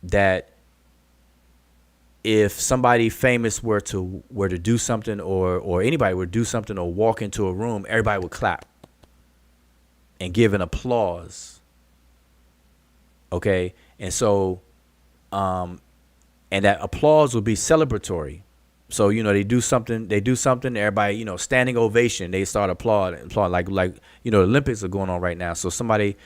that if somebody famous were to do something, or anybody would do something, or walk into a room, everybody would clap and give an applause. Okay, and so and that applause would be celebratory. So they do something, everybody, standing ovation, they start applaud like the Olympics are going on right now. So somebody,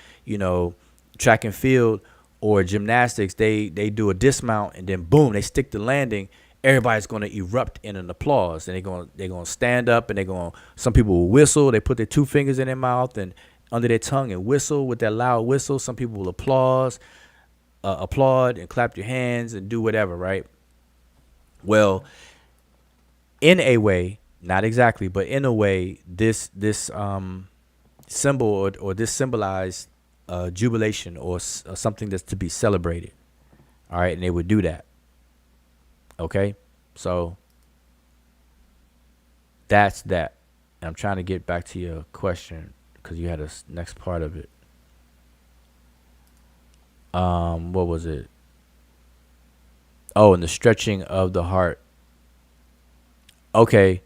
track and field or gymnastics, they do a dismount, and then boom, they stick the landing. Everybody's going to erupt in an applause, and they're going to stand up, and some people will whistle. They put their 2 fingers in their mouth and under their tongue and whistle with that loud whistle. Some people will applaud and clap your hands and do whatever, right? Well, in a way, not exactly, but in a way, this symbol or this symbolized jubilation or something that's to be celebrated. All right, and they would do that. Okay, so that's that. And I'm trying to get back to your question because you had a next part of it. What was it? Oh, and the stretching of the heart. Okay,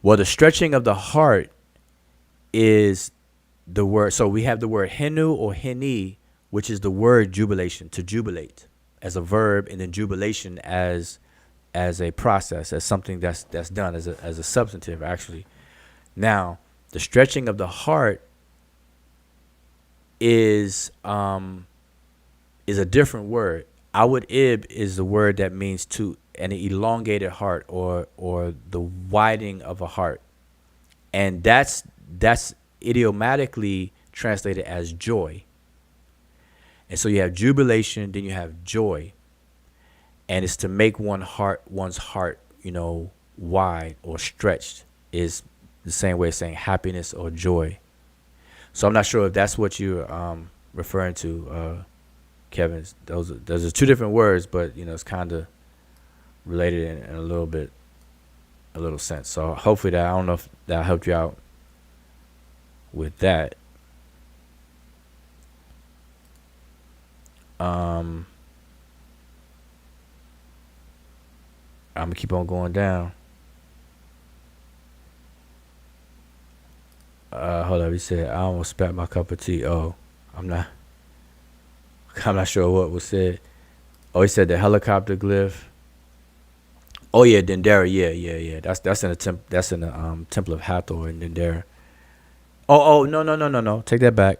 well, the stretching of the heart is the word. So we have the word henu or heni, which is the word jubilation, to jubilate, as a verb, and then jubilation as a process, as something that's done, as a substantive, actually. Now, the stretching of the heart is a different word. Awad ib is the word that means to an elongated heart, or the widening of a heart, and that's idiomatically translated as joy. And so you have jubilation, then you have joy, and it's to make one's heart wide or stretched, is the same way of saying happiness or joy. So I'm not sure if that's what you're referring to, Kevin. Those are 2 different words, but it's kind of related in a little sense. So hopefully I don't know if that helped you out with that. I'm gonna keep on going down. Hold up, he said I almost spat my cup of tea. Oh, I'm not sure what was said. Oh, he said the helicopter glyph. Oh yeah, Dendera. Yeah. That's in the Temple of Hathor in Dendera. Oh no. Take that back.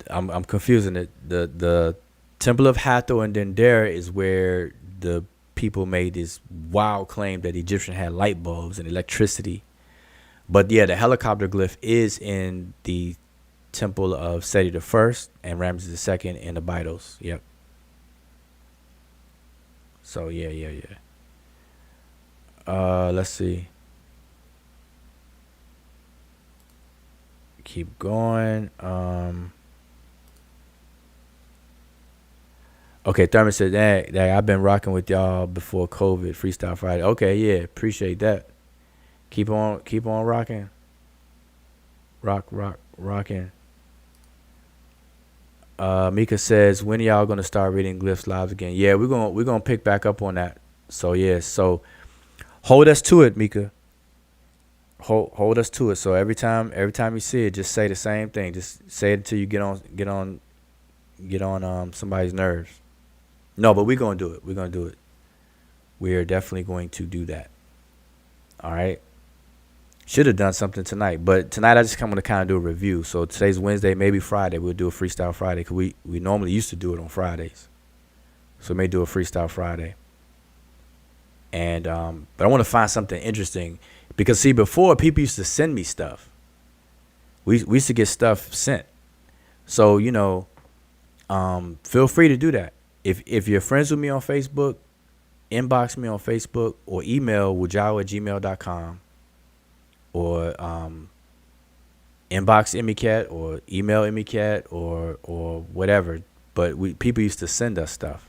I'm confusing it. The Temple of Hathor in Dendera is where the people made this wild claim that the Egyptian had light bulbs and electricity. But yeah, the helicopter glyph is in the temple of Seti the First and Ramses the Second in the Bidos. Yep. So yeah. Let's see. Keep going. Okay, Thurman said, dang, I've been rocking with y'all before COVID, Freestyle Friday. Okay, yeah, appreciate that. Keep on rocking. Rocking. Mika says, when are y'all gonna start reading Glyphs lives again? Yeah, we're gonna pick back up on that. So yeah, so hold us to it, Mika. Hold us to it. So every time you see it, just say the same thing. Just say it until you get on somebody's nerves. No, but we're gonna do it. We are definitely going to do that. All right. Should have done something tonight, but tonight I just want to kind of do a review. So today's Wednesday, maybe Friday we'll do a Freestyle Friday because we normally used to do it on Fridays. So we may do a Freestyle Friday. And but I want to find something interesting because see, before people used to send me stuff. We used to get stuff sent. So feel free to do that. If you're friends with me on Facebook, inbox me on Facebook or email wujao@gmail.com or inbox Emmycat or email Emmycat or whatever. But people used to send us stuff.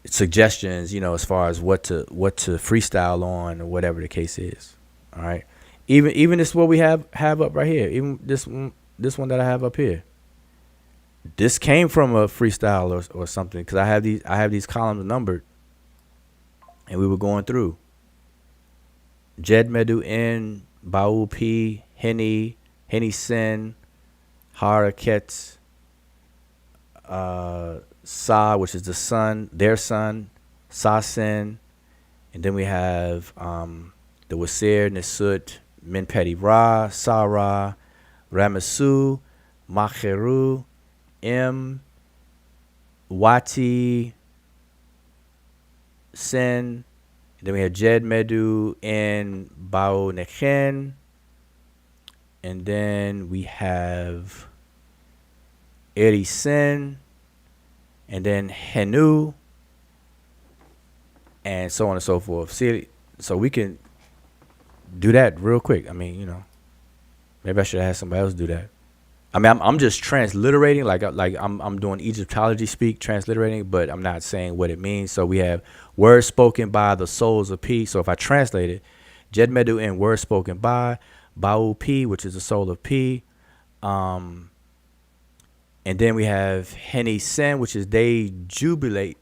Suggestions, as far as what to freestyle on or whatever the case is. All right. Even this what we have up right here. Even this one that I have up here. This came from a freestyle or something because I have these columns numbered, and we were going through. Jed Medew N, Baul P, Henny Sin, Haraket, Sa, which is the son, their son, Sa Sin, and then we have the Wasir, Nesut, Minpeti Ra, Sa Ra, Ramasu, Macheru, M, Wati, Sin. Then we have Jed Medew and Bao Nekhen. And then we have Eri Sin. And then Henu. And so on and so forth. See, so we can do that real quick. I mean, maybe I should have had somebody else do that. I mean, I'm just transliterating, like I'm doing Egyptology speak, transliterating, but I'm not saying what it means. So we have words spoken by the souls of P. So if I translate it, Jed Medew in words spoken by Baul P, which is the soul of P. And then we have Henny Sen, which is they jubilate,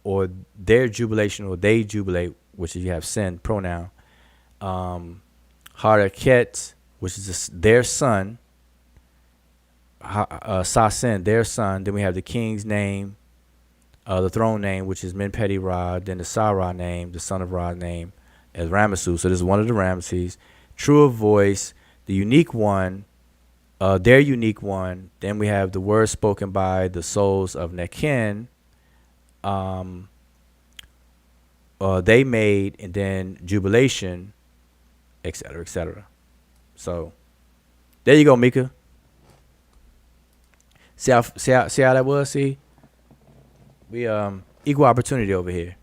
or their jubilation, or they jubilate, which is you have Sen pronoun. Haraket, which is their son. Sasin, their son. Then we have the king's name, the throne name, which is Minpeti Ra. Then the Sarah name, the son of Ra's name, as Ramasu. So this is one of the Ramesses. True of voice, the unique one, their unique one. Then we have the words spoken by the souls of Nekhen. They made, and then jubilation, etc., etc. So there you go, Mika. See how that was? See, we equal opportunity over here.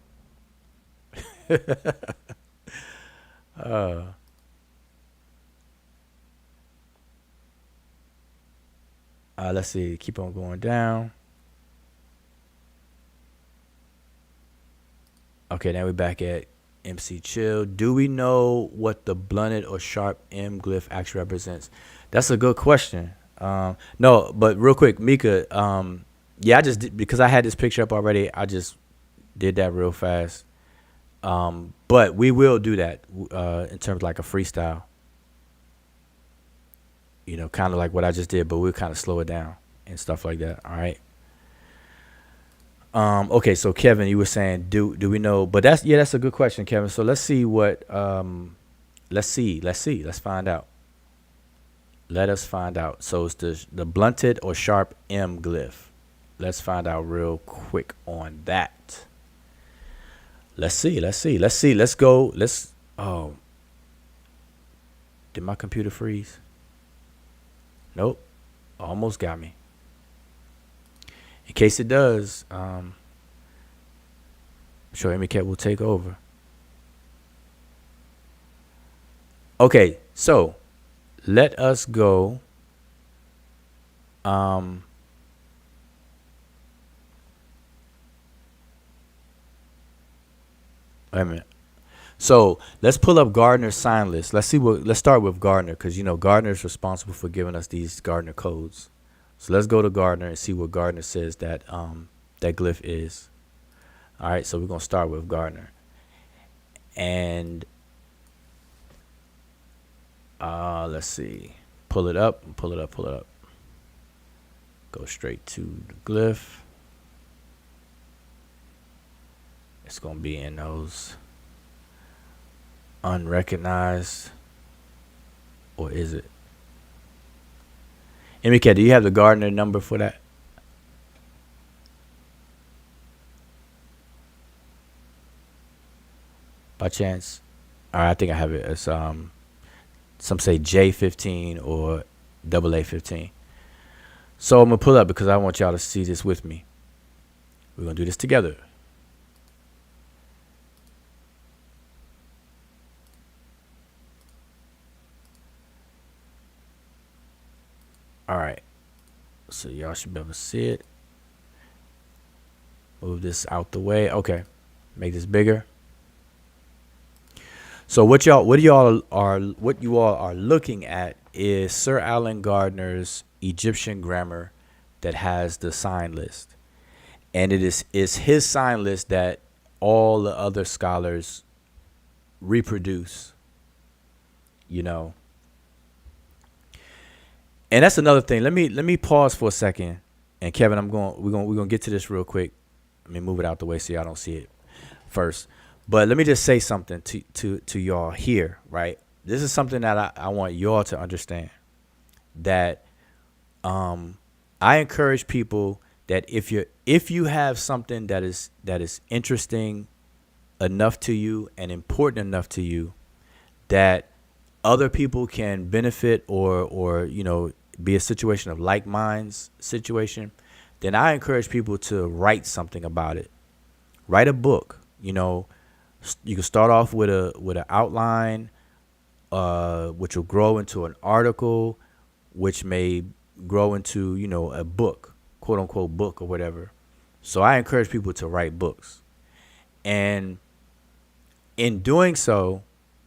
Let's see. Keep on going down. Okay, now we're back at MC Chill. Do we know what the blunted or sharp M glyph actually represents? That's a good question. No, but real quick, Mika, yeah, I just did, because I had this picture up already, I just did that real fast. But we will do that in terms of like a freestyle. Kind of like what I just did, but we'll kind of slow it down and stuff like that. All right. Okay, so Kevin, you were saying, do we know? But that's a good question, Kevin. So let's see what let's find out. Let us find out. So it's the blunted or sharp M glyph. Let's find out real quick on that. Let's see. Let's go. Did my computer freeze? Nope. Almost got me. In case it does, I'm sure Emicat will take over. Okay, so let us go. Wait a minute. So let's pull up Gardner's sign list. Let's start with Gardner, because Gardner is responsible for giving us these Gardner codes. So let's go to Gardner and see what Gardner says that that glyph is. All right, so we're gonna start with Gardner, and let's see. Pull it up. Go straight to the glyph. It's gonna be in those unrecognized, or is it? Emicat, do you have the Gardner number for that? By chance? All right, I think I have it. It's some say J15 or AA15. So I'm gonna pull up because I want y'all to see this with me. We're gonna do this together. All right, so y'all should be able to see it. Move this out the way. Okay, make this bigger. So what you all are looking at is Sir Alan Gardner's Egyptian grammar that has the sign list, and it is his sign list that all the other scholars reproduce. And that's another thing. Let me pause for a second. And Kevin, we're gonna get to this real quick. Let me move it out the way so y'all don't see it first. But let me just say something to y'all here, right? This is something that I want y'all to understand. That I encourage people that if you have something that is interesting enough to you and important enough to you that other people can benefit or be a situation of like minds situation, then I encourage people to write something about it. Write a book. You can start off with an outline, which will grow into an article, which may grow into a book, quote unquote book or whatever. So I encourage people to write books, and in doing so,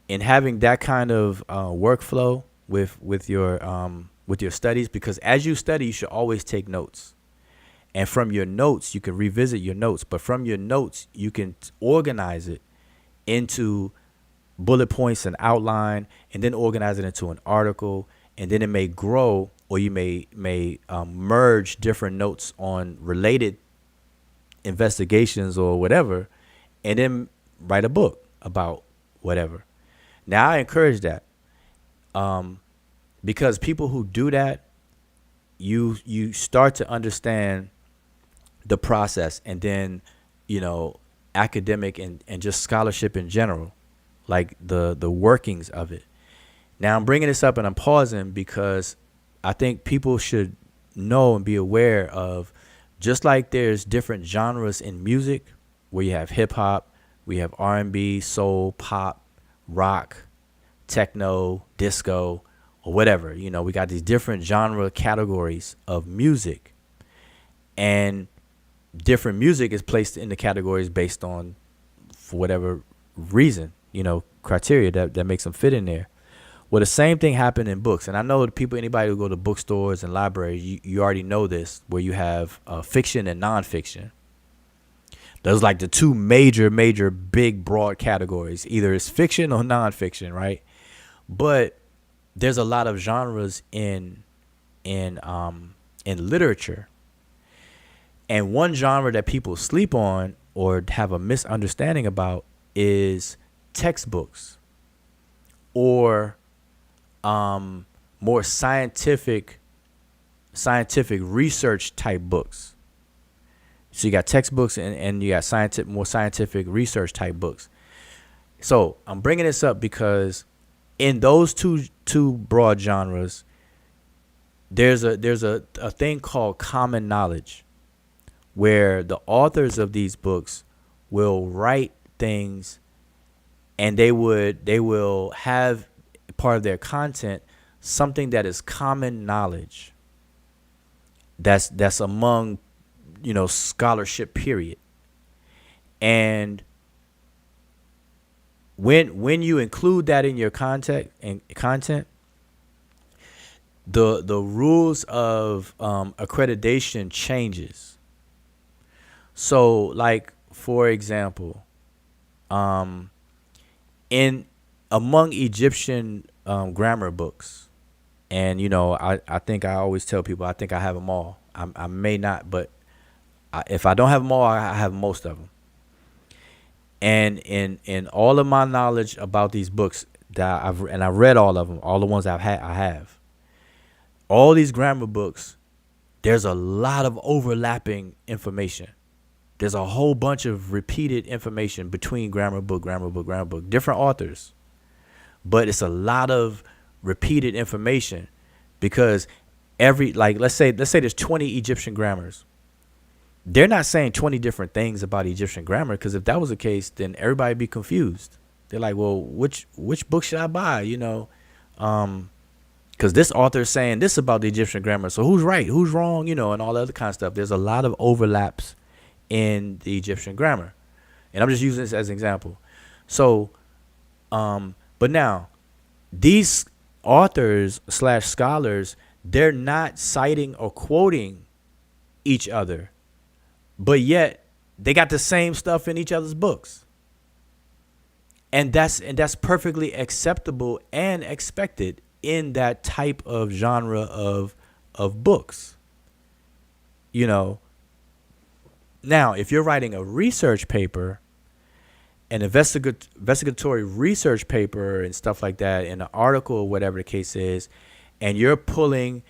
in having that kind of workflow with your studies, because as you study, you should always take notes. And from your notes, you can revisit your notes. But from your notes, you can organize it into bullet points and outline, and then organize it into an article. And then it may grow, or you may merge different notes on related investigations or whatever, and then write a book about whatever. Now, I encourage that because people who do that, you start to understand the process, and then academic and just scholarship in general, like the workings of it. Now I'm bringing this up and I'm pausing because I think people should know and be aware of, just like there's different genres in music where you have hip hop, we have R&B, soul, pop, rock, techno, disco, or whatever. We got these different genre categories of music, and different music is placed in the categories based on, for whatever reason, criteria that makes them fit in there. Well, the same thing happened in books. And I know anybody who go to bookstores and libraries, you already know this, where you have fiction and nonfiction. Those like the two major, big, broad categories. Either it's fiction or nonfiction, right? But there's a lot of genres in literature. And one genre that people sleep on or have a misunderstanding about is textbooks, or more scientific research type books. So you got textbooks and you got more scientific research type books. So I'm bringing this up because in those two broad genres, there's a thing called common knowledge, where the authors of these books will write things, and they will have part of their content something that is common knowledge. That's among, scholarship, period. And when you include that in your content, the rules of accreditation changes. So, like, for example, in among Egyptian grammar books, and I think I always tell people I think I have them all. I may not, but if I don't have them all, I have most of them. And in all of my knowledge about these books that I read all of them, all the ones I have. All these grammar books, there's a lot of overlapping information. There's a whole bunch of repeated information between grammar book, different authors. But it's a lot of repeated information, because let's say there's 20 Egyptian grammars. They're not saying 20 different things about Egyptian grammar, because if that was the case, then everybody would be confused. They're like, well, which book should I buy? Because this author is saying this about the Egyptian grammar. So who's right? Who's wrong? And all that other kind of stuff. There's a lot of overlaps in the Egyptian grammar. And I'm just using this as an example. So, but now, these authors / scholars, they're not citing or quoting each other, but yet they got the same stuff in each other's books. And that's perfectly acceptable and expected in that type of genre of books. Now, if you're writing a research paper, an investigatory research paper and stuff like that, in an article or whatever the case is, and you're pulling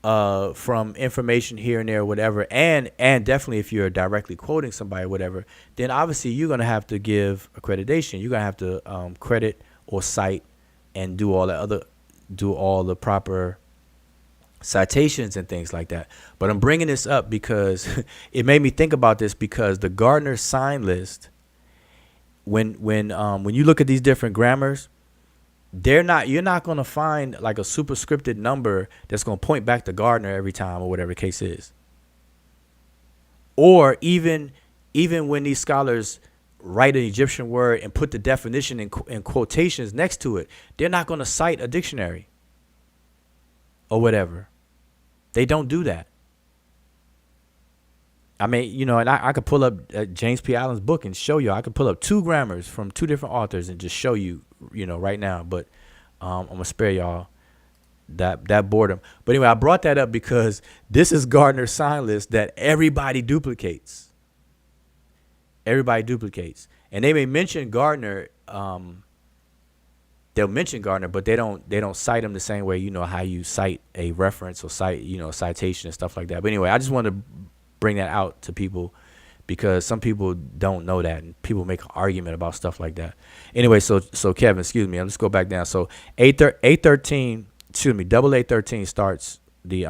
from information here and there or whatever, and definitely if you're directly quoting somebody or whatever, then obviously you're going to have to give accreditation. You're going to have to credit or cite and do all the proper citations and things like that. But I'm bringing this up because it made me think about this, because the Gardner sign list, when you look at these different grammars, you're not going to find like a superscripted number that's going to point back to Gardner every time or whatever the case is. Or even when these scholars write an Egyptian word and put the definition in quotations next to it, they're not going to cite a dictionary or whatever. They don't do that. I mean, and I could pull up James P. Allen's book and show you. I could pull up 2 grammars from 2 different authors and just show you, right now. But I'm going to spare y'all that boredom. But anyway, I brought that up because this is Gardner's sign list that everybody duplicates. Everybody duplicates. And they may mention Gardner. They'll mention Gardner, but they don't cite him the same way, how you cite a reference or cite, a citation and stuff like that. But anyway, I just want to bring that out to people, because some people don't know that, and people make an argument about stuff like that. Anyway, so Kevin, excuse me, I'll just go back down. So 813 starts the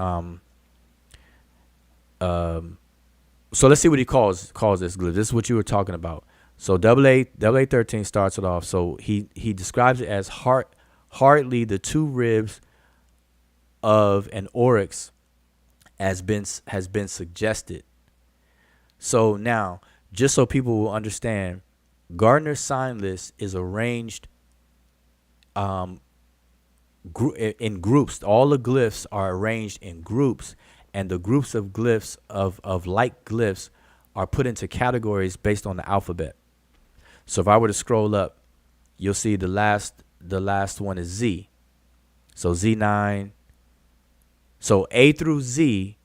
so let's see what he calls this glyph. This is what you were talking about. So double eight 13 starts it off. So he describes it as hardly the 2 ribs of an oryx has been suggested. So now, just so people will understand, Gardner's sign list is arranged in groups. All the glyphs are arranged in groups, and the groups of glyphs of like glyphs are put into categories based on the alphabet. So if I were to scroll up, you'll see the last one is Z. So Z9. So A through Z.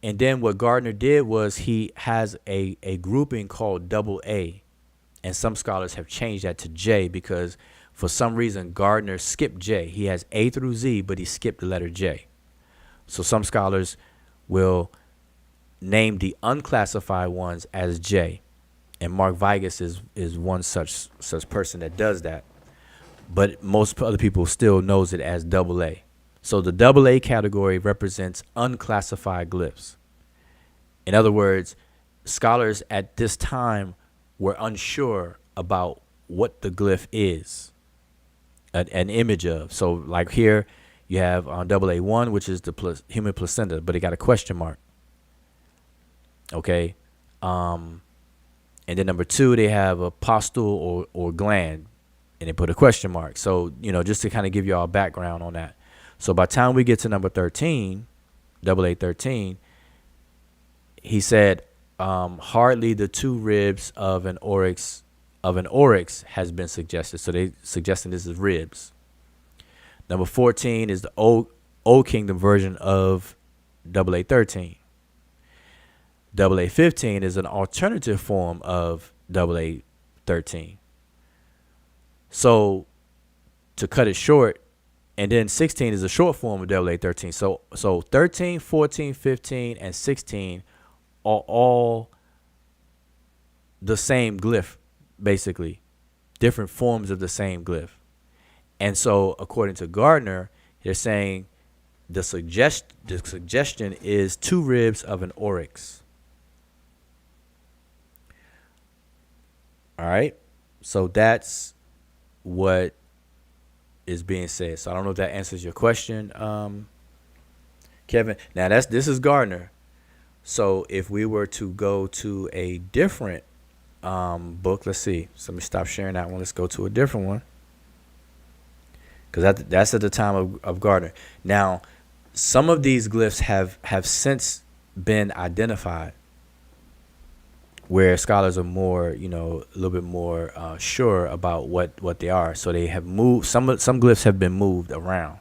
And then what Gardner did was he has a grouping called double A. And some scholars have changed that to J, because for some reason Gardner skipped J. He has A through Z, but he skipped the letter J. So some scholars will name the unclassified ones as J. And Mark Vigas is one such person that does that. but most other people still knows it as double A. So the double A category represents unclassified glyphs. In other words, scholars at this time were unsure about what the glyph is, an image of. So like here, you have double A1, which is the human placenta, but it got a question mark. Okay. And then number 2, they have a pustule or gland, and they put a question mark. So, just to kind of give you all background on that. So by the time we get to number 13, double A13, he said, hardly the 2 ribs of an oryx has been suggested. So they suggesting this is ribs. Number 14 is the Old Kingdom version of double A13. Double A15 is an alternative form of double A13. So to cut it short, and then 16 is a short form of double A13. So 13, 14, 15, and 16 are all the same glyph, basically, different forms of the same glyph. And so according to Gardner, they're saying the suggestion is 2 ribs of an oryx. All right. So that's what is being said. So I don't know if that answers your question, Kevin. Now this is Gardner. So if we were to go to a different book, let's see. So let me stop sharing that one. Let's go to a different one. Because that's at the time of Gardner. Now, some of these glyphs have since been identified, where scholars are more, a little bit more sure about what they are. So they have moved. Some glyphs have been moved around.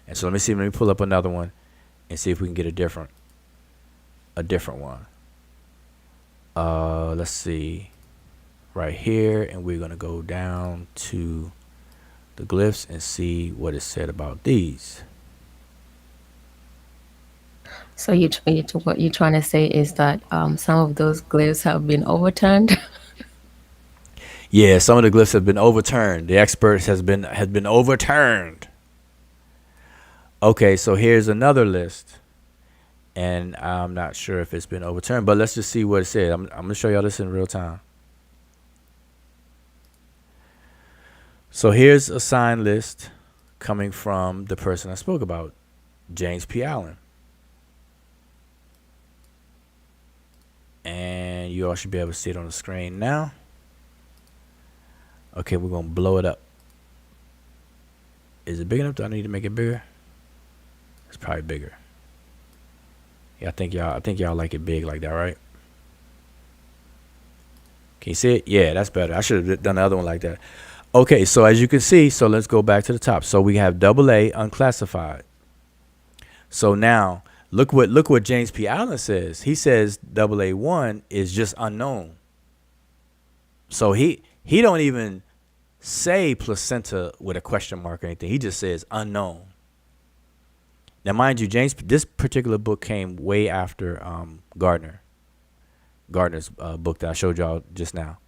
And so let me pull up another one and see if we can get a different one. Let's see, right here, and we're gonna go down to the glyphs and see what is said about these. So what you're trying to say is that some of those glyphs have been overturned. Yeah, some of the glyphs have been overturned. The experts has been overturned. Okay, so here's another list, and I'm not sure if it's been overturned, but let's just see what it says. I'm gonna show y'all this in real time. So here's a sign list coming from the person I spoke about, James P. Allen. And you all should be able to see it on the screen now. Okay, we're going to blow it up. Is it big enough? Do I need to make it bigger? It's probably bigger. Yeah, I think y'all like it big like that, right? Can you see it? Yeah, that's better. I should have done the other one like that. Okay, so as you can see, so let's go back to the top. So we have double A unclassified. So now look what James P. Allen says. He says double A1 is just unknown. So he don't even say placenta with a question mark or anything. He just says unknown. Now, mind you, this particular book came way after Gardner's book that I showed y'all just now.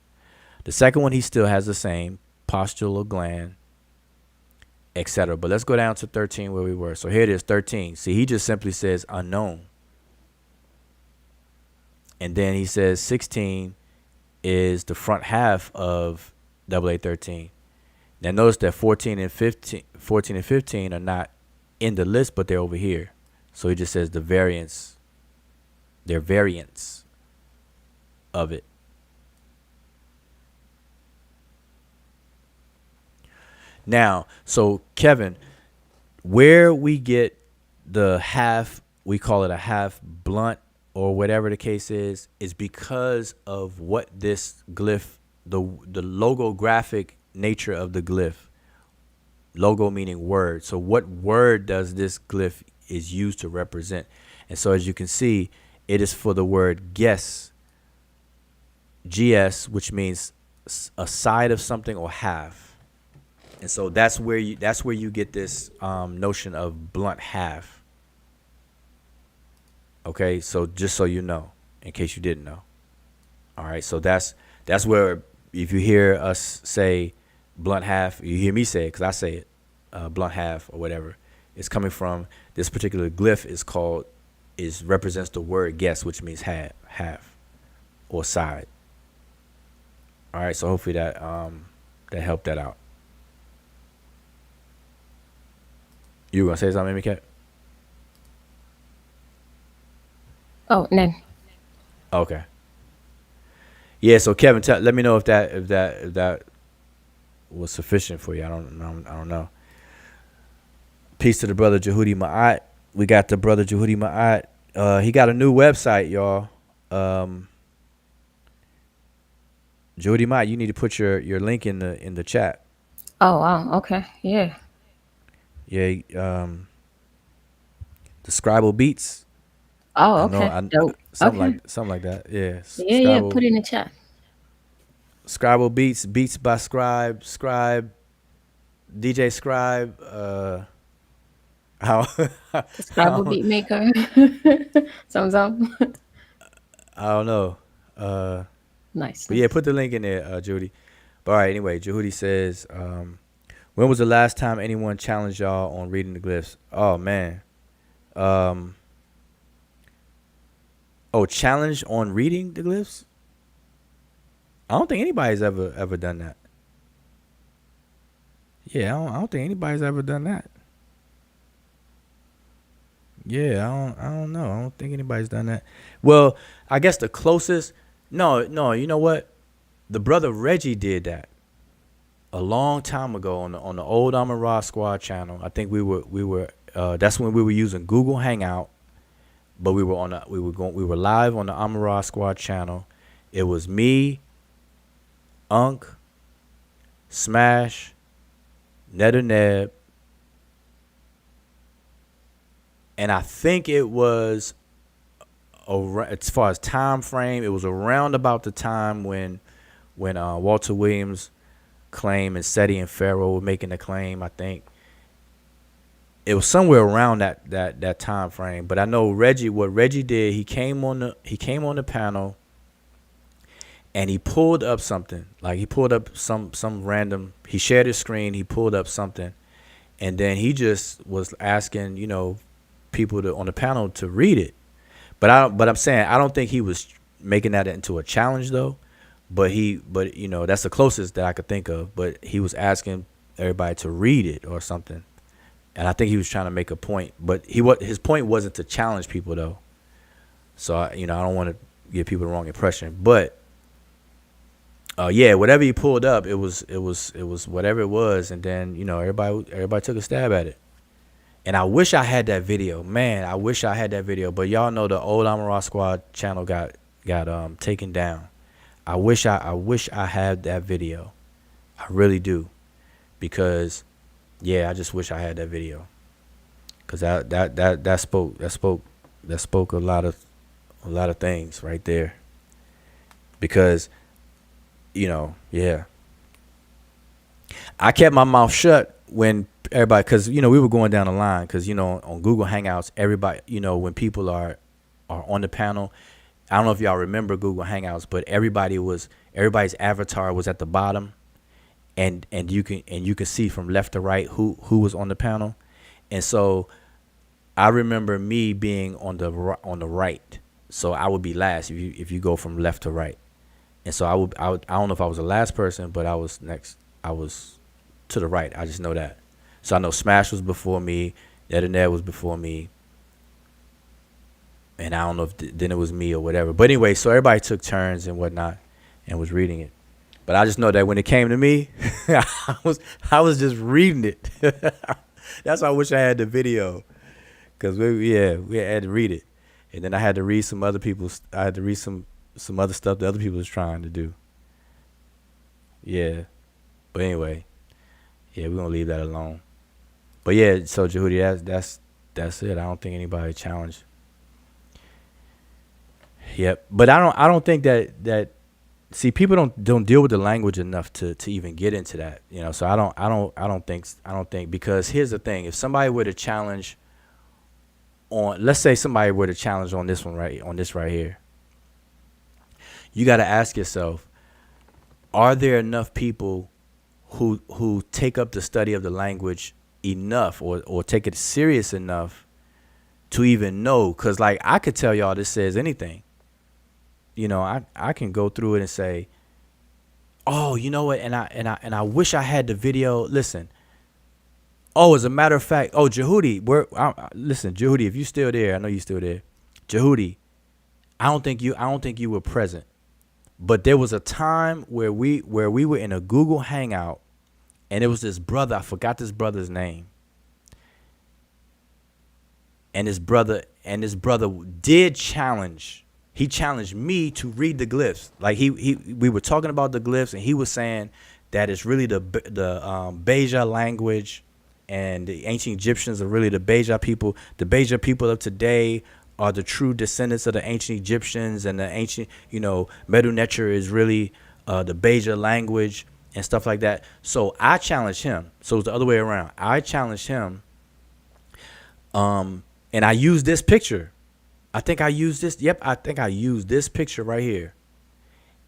The second one, he still has the same postular gland, etc. But let's go down to 13 where we were. So here it is, 13. See, he just simply says unknown. And then he says 16 is the front half of double A13. Now notice that 14 and 15 are not in the list, but they're over here. So he just says they're variants of it. Now, so Kevin, where we get the half, we call it a half blunt or whatever the case is because of what this glyph, the logographic nature of the glyph. Logo meaning word. So what word does this glyph is used to represent? And so as you can see, it is for the word guess, GS, which means a side of something or half. And so that's where you get this notion of blunt half. Okay, so just so you know, in case you didn't know. All right, so that's where if you hear us say blunt half. You hear me say it because I say it, blunt half or whatever. It's coming from this particular glyph represents the word guess, which means half or side. All right, so hopefully that helped that out. You were gonna say something, Cat? Oh, then. Okay. Yeah. So Kevin, let me know if that was sufficient for you. I don't know. Peace to the brother Jehudi Ma'at. We got the brother Jehudi Ma'at. He got a new website, y'all. Jehudi Ma'at, you need to put your link in the chat. Oh, wow. Okay. Yeah. Yeah. The Scribble Beats. Oh, I know. okay. Dope. Okay. Something like that. Yeah. Yeah. Put it in the chat. Scribble Beats by Scribe, DJ Scribe. How? The Scribble beat maker. Some. I don't know. Nice. But yeah, put the link in there, Judy. But all right, anyway, Jehudi says, when was the last time anyone challenged y'all on reading the glyphs? Oh man. Challenge on reading the glyphs? I don't think anybody's ever done that. Yeah, I don't think anybody's ever done that. Yeah, I don't know. I don't think anybody's done that. Well, I guess the closest. No, you know what? The brother Reggie did that a long time ago on the old Amara Squad channel. I think we were that's when we were using Google Hangout, but we were live on the Amara Squad channel. It was me, Unk, Smash, Ned, and I think it was as far as time frame, it was around about the time when Walter Williams claim and Seti and Pharaoh were making the claim. I think it was somewhere around that time frame. But I know what Reggie did, he came on the panel and he pulled up something. Like he pulled up some random, he shared his screen, he pulled up something, and then he just was asking, people on the panel to read it. But I'm saying I don't think he was making that into a challenge though. But that's the closest that I could think of. But he was asking everybody to read it or something, and I think he was trying to make a point. But his point wasn't to challenge people though. So I don't want to give people the wrong impression. But whatever he pulled up, it was whatever it was, and then everybody took a stab at it. And I wish I had that video, man. I wish I had that video. But y'all know the old Amara Squad channel got taken down. I wish I had that video. I really do, because I just wish I had that video, because that spoke a lot of things right there. Because I kept my mouth shut when everybody, because we were going down the line, because on Google Hangouts, everybody, when people are on the panel, I don't know if y'all remember Google Hangouts, but everybody's avatar was at the bottom, and you can see from left to right who was on the panel. And so I remember me being on the right, so I would be last if you go from left to right. And so I don't know if I was the last person, but I was next. I was to the right. I just know that. So I know Smash was before me, Ned was before me, and I don't know if then it was me or whatever. But anyway, so everybody took turns and whatnot and was reading it. But I just know that when it came to me, I was just reading it. That's why I wish I had the video, because we had to read it, and then I had to read some other people's. I had to read some other stuff that other people was trying to do. Yeah, but anyway, we're gonna leave that alone. But so Jehudi, that's it. I don't think anybody challenged. Yep, but I don't think that. See, people don't deal with the language enough to even get into that, So I don't think, because here's the thing: if somebody were to challenge let's say somebody were to challenge on this right here, you got to ask yourself: are there enough people who take up the study of the language enough or take it serious enough to even know. Because like I could tell y'all this says anything. You know, I can go through it and say, oh, you know what, and I wish I had the video. Listen. Oh, as a matter of fact, oh, Jehudi, listen, Jehudi, if you still there, I know you still there. Jehudi, I don't think you were present. But there was a time where we were in a Google Hangout, and it was this brother. I forgot this brother's name. And his brother did challenge. He challenged me to read the glyphs. Like we were talking about the glyphs, and he was saying that it's really the Beja language, and the ancient Egyptians are really the Beja people. The Beja people of today are the true descendants of the ancient Egyptians, and the ancient, Medew Netcher is really the Beja language and stuff like that. So I challenged him. So it's the other way around. I challenged him, and I used this picture. I think I used this. Yep, I think I used this picture right here.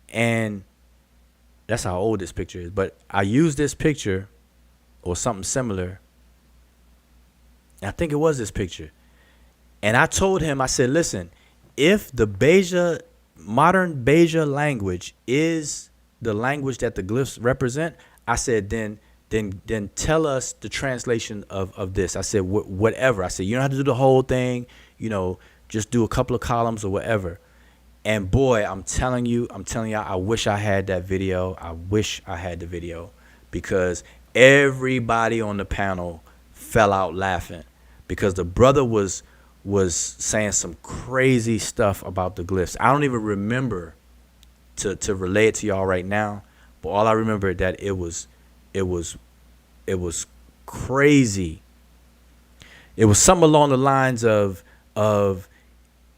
And that's how old this picture is. But I used this picture or something similar. I think it was this picture. And I told him, I said, listen, if the modern Beja language is the language that the glyphs represent, I said, then tell us the translation of this. I said, whatever. I said, you don't have to do the whole thing, just do a couple of columns or whatever. And boy, I'm telling y'all, I wish I had that video. I wish I had the video, because everybody on the panel fell out laughing, because the brother was saying some crazy stuff about the glyphs. I don't even remember to relay it to y'all right now, but all I remember that it was crazy. It was something along the lines of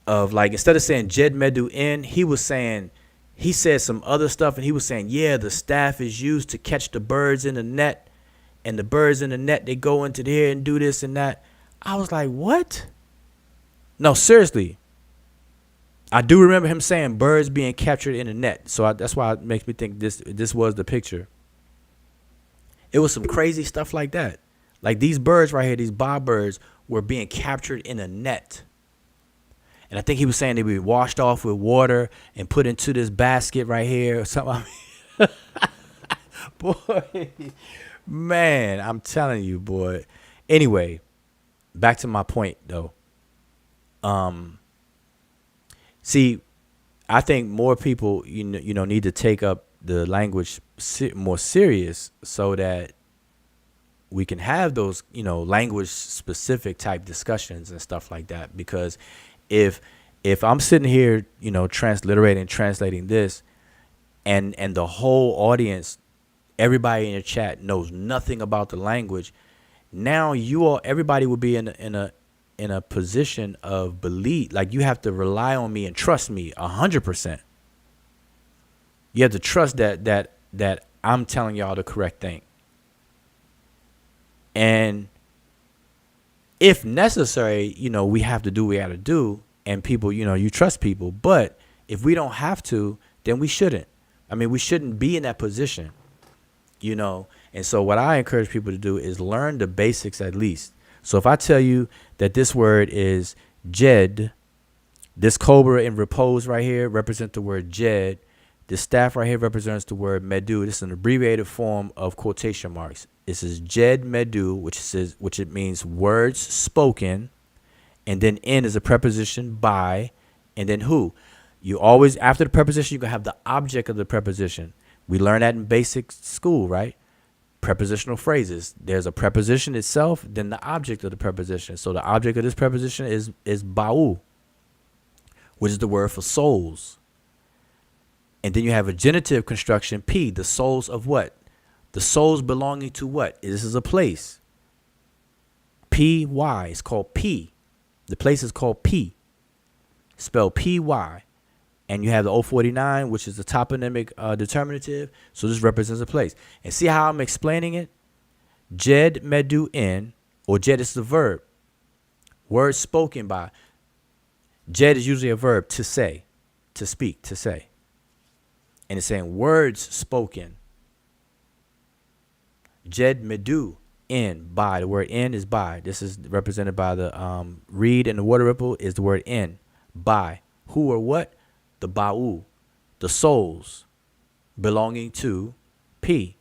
like, instead of saying Jed Medew in, he said some other stuff, and he was saying, yeah, the staff is used to catch the birds in the net, and the birds in the net, they go into there and do this and that. I was like, what? No, seriously. I do remember him saying birds being captured in the net. So that's why it makes me think this was the picture. It was some crazy stuff like that. Like these birds right here, these bob birds, were being captured in a net. And I think he was saying they be washed off with water and put into this basket right here or something. Boy, man, I'm telling you, boy. Anyway, back to my point though. See, I think more people, need to take up the language more serious, so that we can have those, language specific type discussions and stuff like that. Because if I'm sitting here, translating this, and the whole audience, everybody in the chat knows nothing about the language, now everybody would be in a position of belief. Like, you have to rely on me and trust me 100%. You have to trust that I'm telling y'all the correct thing. And if necessary, we have to do what we got to do. And people, you trust people. But if we don't have to, then we shouldn't. I mean, we shouldn't be in that position, And so what I encourage people to do is learn the basics at least. So if I tell you that this word is Jed, this cobra in repose right here represents the word Jed. This staff right here represents the word Medew. This is an abbreviated form of quotation marks. This is Jed Medew, which it means words spoken, and then in is a preposition by, and then who. You always, after the preposition, you're gonna have the object of the preposition. We learned that in basic school, right? Prepositional phrases. There's a preposition itself, then the object of the preposition. So the object of this preposition is ba'u, which is the word for souls. And then you have a genitive construction, P, the souls of what? The souls belonging to what? This is a place. P-Y. It's called P. The place is called P. Spelled P-Y. And you have the 049, which is the toponymic determinative. So this represents a place. And see how I'm explaining it? Jed Medew in, or Jed is the verb. Words spoken by. Jed is usually a verb, to say, to speak, to say. And it's saying words spoken. Jed Medew in by. The word in is by. This is represented by the reed and the water ripple is the word in by. Who or what? The Ba'u, the souls belonging to P.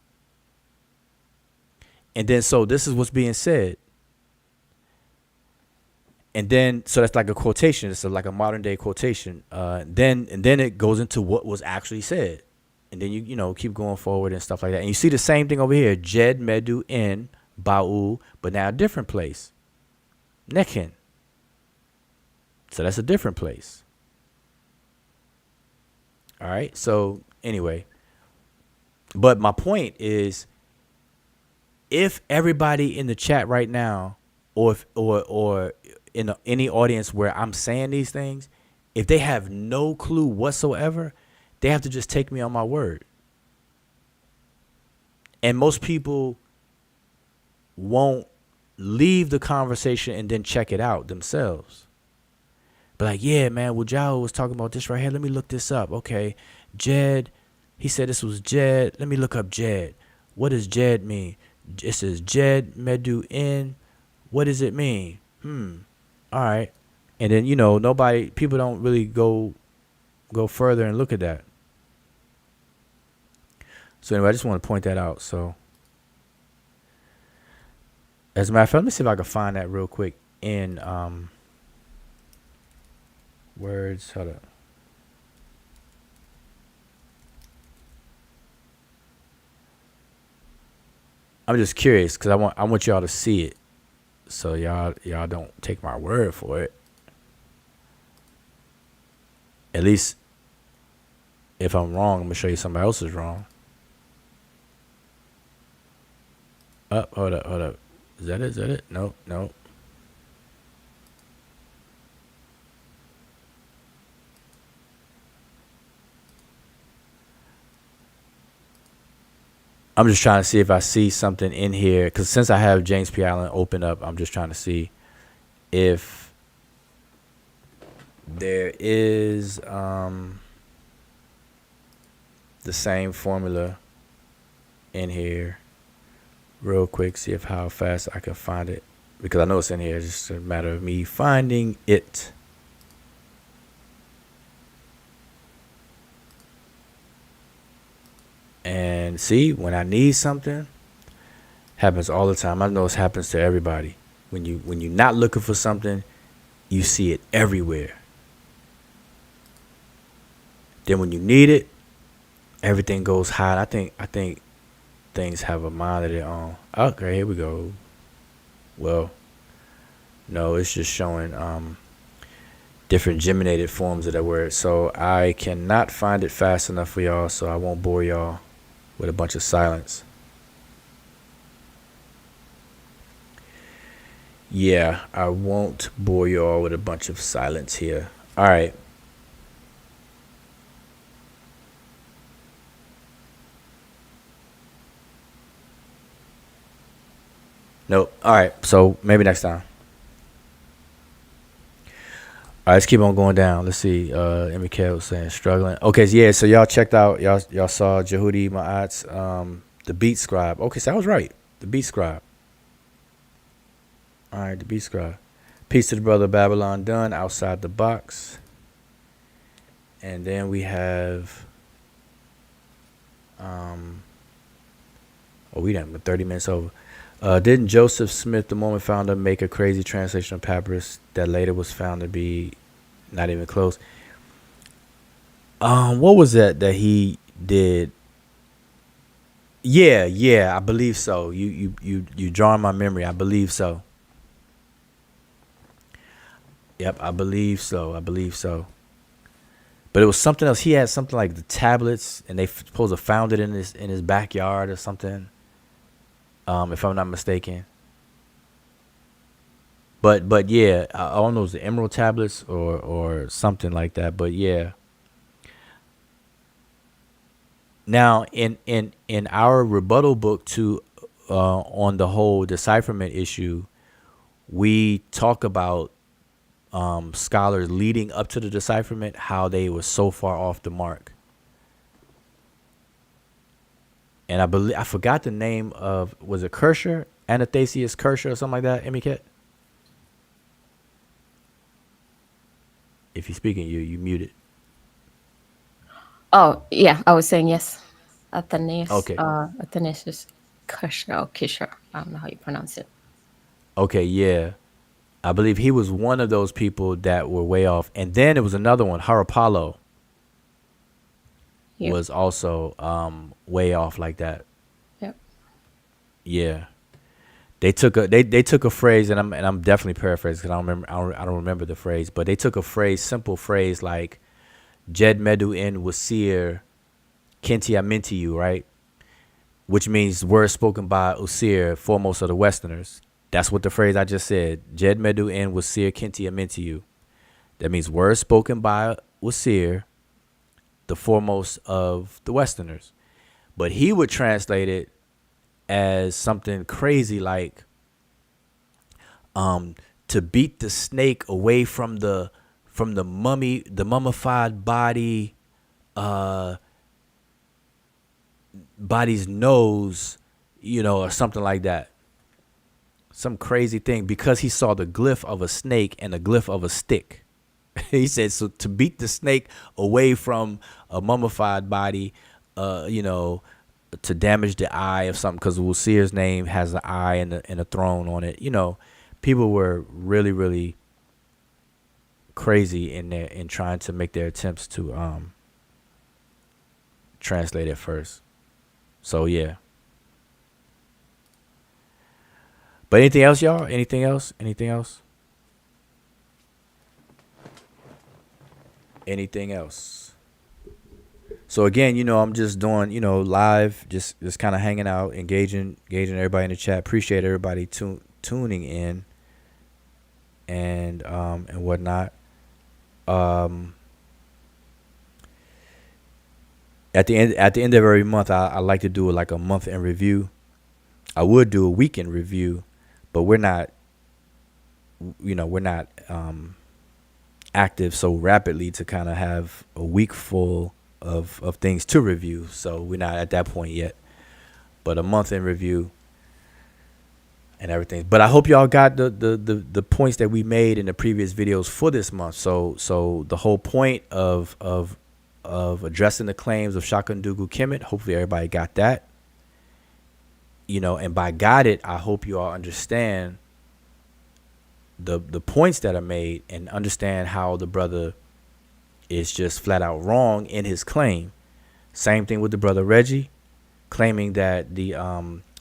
And then so this is what's being said. And then so that's like a quotation. It's like a modern day quotation. Then it goes into what was actually said. And then you know keep going forward and stuff like that. And you see the same thing over here. Jed Medew in Ba'u, but now a different place. Nekin. So that's a different place. All right. So anyway, but my point is, if everybody in the chat right now, or in any audience where I'm saying these things, if they have no clue whatsoever, they have to just take me on my word. And most people won't leave the conversation and then check it out themselves. But like, yeah, man, well, Jao was talking about this right here. Let me look this up. Okay, Jed, he said this was Jed. Let me look up Jed. What does Jed mean? It says Jed Medew in. What does it mean? All right. And then, you know, people don't really go further and look at that. So anyway, I just want to point that out. So as a matter of fact, let me see if I can find that real quick in words. Hold up. I'm just curious because I want y'all to see it. So y'all don't take my word for it. At least if I'm wrong, I'm gonna show you somebody else is wrong. Hold up. Is that it? No. I'm just trying to see if I see something in here, because since I have James P. Allen open up, I'm just trying to see if there is the same formula in here real quick, see if how fast I can find it, because I know it's in here. It's just a matter of me finding it. And see, when I need something, happens all the time. I know it happens to everybody. When you're not looking for something, you see it everywhere. Then when you need it, everything goes hot. I think things have a mind of their own. Okay, here we go. Well, no, it's just showing different geminated forms of that word. So I cannot find it fast enough for y'all, so I won't bore y'all with a bunch of silence. Yeah, I won't bore y'all with a bunch of silence here. All right. Nope. All right. So maybe next time. All right, let's keep on going down. Let's see. MK was saying struggling. Okay, so yeah. So y'all checked out. Y'all saw Jehudi Ma'at's the Beat Scribe. Okay, so I was right. The Beat Scribe. All right, the Beat Scribe. Peace to the brother Babylon Done, Outside the Box. And then we have we done been 30 minutes over. Didn't Joseph Smith, the Mormon founder, make a crazy translation of papyrus that later was found to be not even close? What was that he did? Yeah, I believe so. You drawing my memory. I believe so. Yep, I believe so. But it was something else. He had something like the tablets, and they supposed to found it in his backyard or something. If I'm not mistaken. But yeah, I don't know, it was the Emerald tablets or something like that. But yeah. Now in our rebuttal book to on the whole decipherment issue, we talk about scholars leading up to the decipherment, how they were so far off the mark. And I forgot the name of, was it Kirscher? Anathasius Kirscher or something like that, Emiket? If you're speaking, you muted. Oh, yeah, I was saying yes. Okay. Athanasius Kisher, or Kisher. I don't know how you pronounce it. Okay, yeah. I believe he was one of those people that were way off. And then it was another one, Harapalo, Yep. was also way off like that. Yep. Yeah. They took a phrase, and I'm definitely paraphrasing because I don't remember the phrase, but they took a simple phrase like Jed Medu in Wasir Kenti Amintiu, right? Which means words spoken by Usir, foremost of the Westerners. That's what the phrase I just said. Jed Medu in Wasir Kenti Amintiu. That means words spoken by Wasir, the foremost of the Westerners. But he would translate it as something crazy like to beat the snake away from the mummified body's nose, or something like that. Some crazy thing because he saw the glyph of a snake and the glyph of a stick. He said, so to beat the snake away from a mummified body, to damage the eye of something, because Wusir's name has an eye and a throne on it. People were really, really crazy in trying to make their attempts to translate it first. So yeah. But anything else, y'all? Anything else? Anything else? Anything else? So again, I'm just doing, live, just kind of hanging out, engaging everybody in the chat. Appreciate everybody tuning in and whatnot. At the end of every month, I like to do like a month in review. I would do a weekend review, but we're not active so rapidly to kind of have a week full of things to review. So we're not at that point yet, but a month in review and everything. But I hope y'all got the points that we made in the previous videos for this month. So the whole point of addressing the claims of Shakundugu Kemet, hopefully everybody got that. And by got it, I hope you all understand the points that are made and understand how the brother is just flat out wrong in his claim. Same thing with the brother Reggie, claiming that the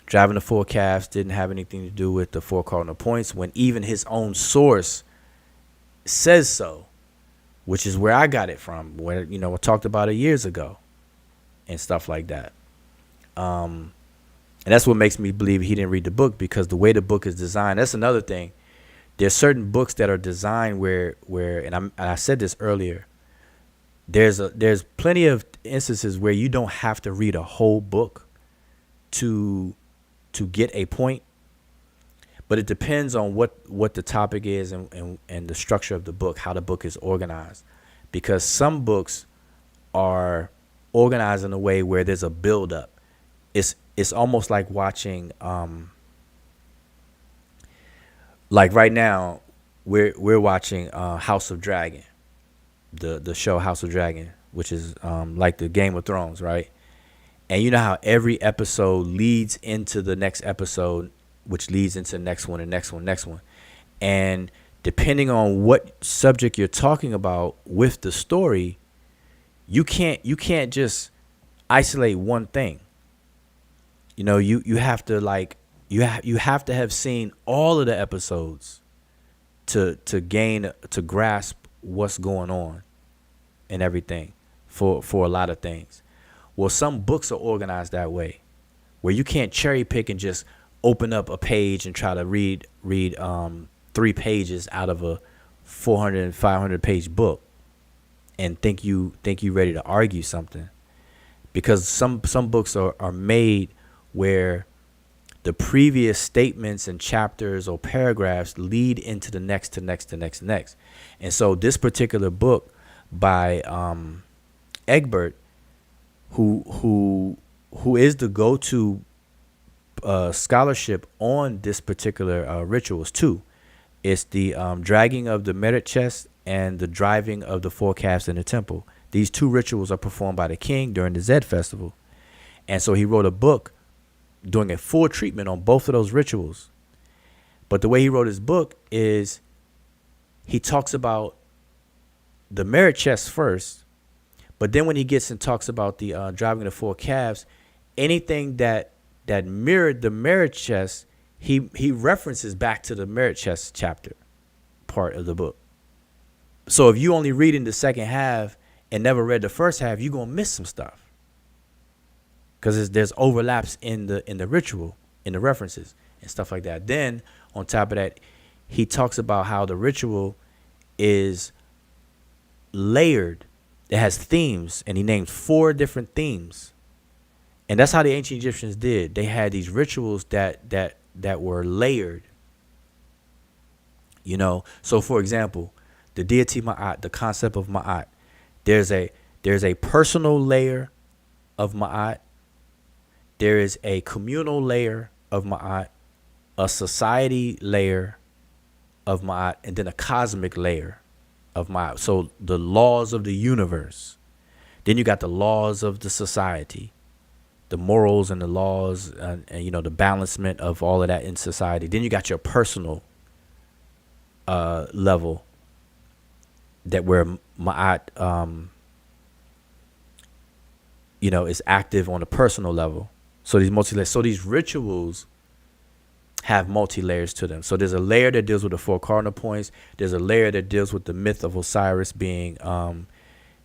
driving the four calves didn't have anything to do with the 4 cardinal points, when even his own source says so, which is where I got it from, where I talked about it years ago and stuff like that. And that's what makes me believe he didn't read the book, because the way the book is designed, that's another thing. There's certain books that are designed where and I said this earlier, there's plenty of instances where you don't have to read a whole book to get a point, but it depends on what the topic is and the structure of the book, how the book is organized, because some books are organized in a way where there's a build up. It's almost like watching like right now we're watching House of Dragon, the show House of Dragon, which is like the Game of Thrones, right? And you know how every episode leads into the next episode, which leads into the next one and next one. And depending on what subject you're talking about with the story, you can't just isolate one thing. You have to you have to have seen all of the episodes to grasp what's going on and everything for a lot of things. Well, some books are organized that way, where you can't cherry pick and just open up a page and try to read 3 pages out of a 400 and 500 page book and think you ready to argue something, because some books are made where the previous statements and chapters or paragraphs lead into the next. And so this particular book by Egbert, who who is the go-to scholarship on this particular rituals too. It's the dragging of the merit chest and the driving of the four calves in the temple. These two rituals are performed by the king during the Zed festival. And so he wrote a book doing a full treatment on both of those rituals. But the way he wrote his book is he talks about the merit chest first, but then when he gets and talks about the driving the four calves, anything that mirrored the merit chest, he references back to the merit chest chapter part of the book. So if you only read in the second half and never read the first half, you're gonna miss some stuff because there's overlaps in the ritual, in the references and stuff like that. Then on top of that, he talks about how the ritual is layered. It has themes, and he named 4 different themes. And that's how the ancient Egyptians did. They had these rituals that were layered. You know, so for example, the deity Ma'at, the concept of Ma'at, there's a personal layer of Ma'at, there is a communal layer of Ma'at, a society layer of Ma'at, and then a cosmic layer of Ma'at. So the laws of the universe. Then you got the laws of the society, the morals and the laws, and you know, the balancement of all of that in society. Then you got your personal level, that where Ma'at, you know, is active on a personal level. So these rituals have multi-layers to them. So there's a layer that deals with the 4 cardinal points. There's a layer that deals with the myth of Osiris being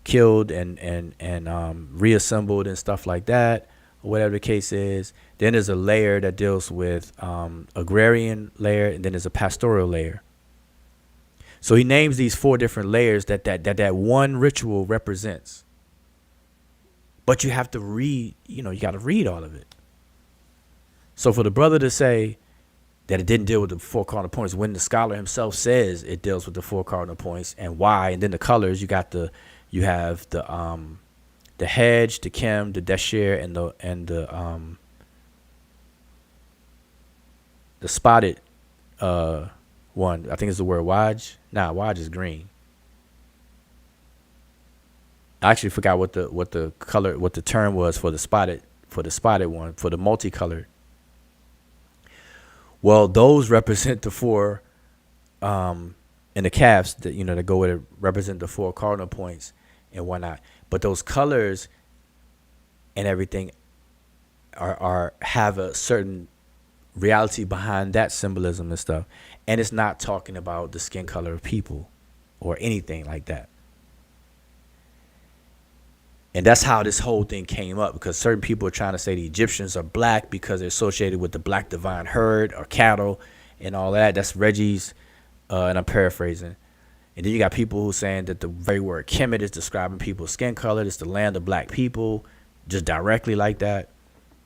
killed and reassembled and stuff like that, or whatever the case is. Then there's a layer that deals with agrarian layer, and then there's a pastoral layer. So he names these 4 different layers that one ritual represents. But you have to read, you know, you got to read all of it. So for the brother to say that it didn't deal with the 4 cardinal points, when the scholar himself says it deals with the 4 cardinal points and why, and then the colors, you have the hedge, the kem, the desher, and the spotted one. I think it's the word waj. Nah, waj is green. I actually forgot what the color, what the term was for the spotted one, for the multicolored. Well, those represent the 4 and the calves that, you know, that go with it, represent the 4 cardinal points and whatnot. But those colors and everything are have a certain reality behind that symbolism and stuff. And it's not talking about the skin color of people or anything like that. And that's how this whole thing came up, because certain people are trying to say the Egyptians are black because they're associated with the black divine herd or cattle and all that. That's Reggie's, and I'm paraphrasing. And then you got people who are saying that the very word Kemet is describing people's skin color. It's the land of black people, just directly like that.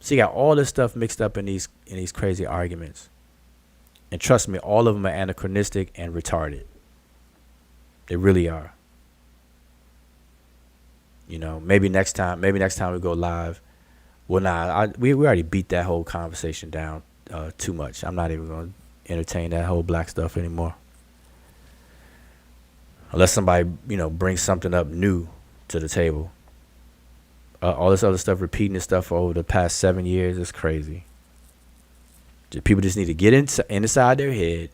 So you got all this stuff mixed up in these crazy arguments. And trust me, all of them are anachronistic and retarded. They really are. You know, maybe next time we go live. Well, we already beat that whole conversation down too much. I'm not even going to entertain that whole black stuff anymore. Unless somebody, you know, brings something up new to the table. All this other stuff, repeating this stuff over the past 7 years is crazy. People just need to get inside their head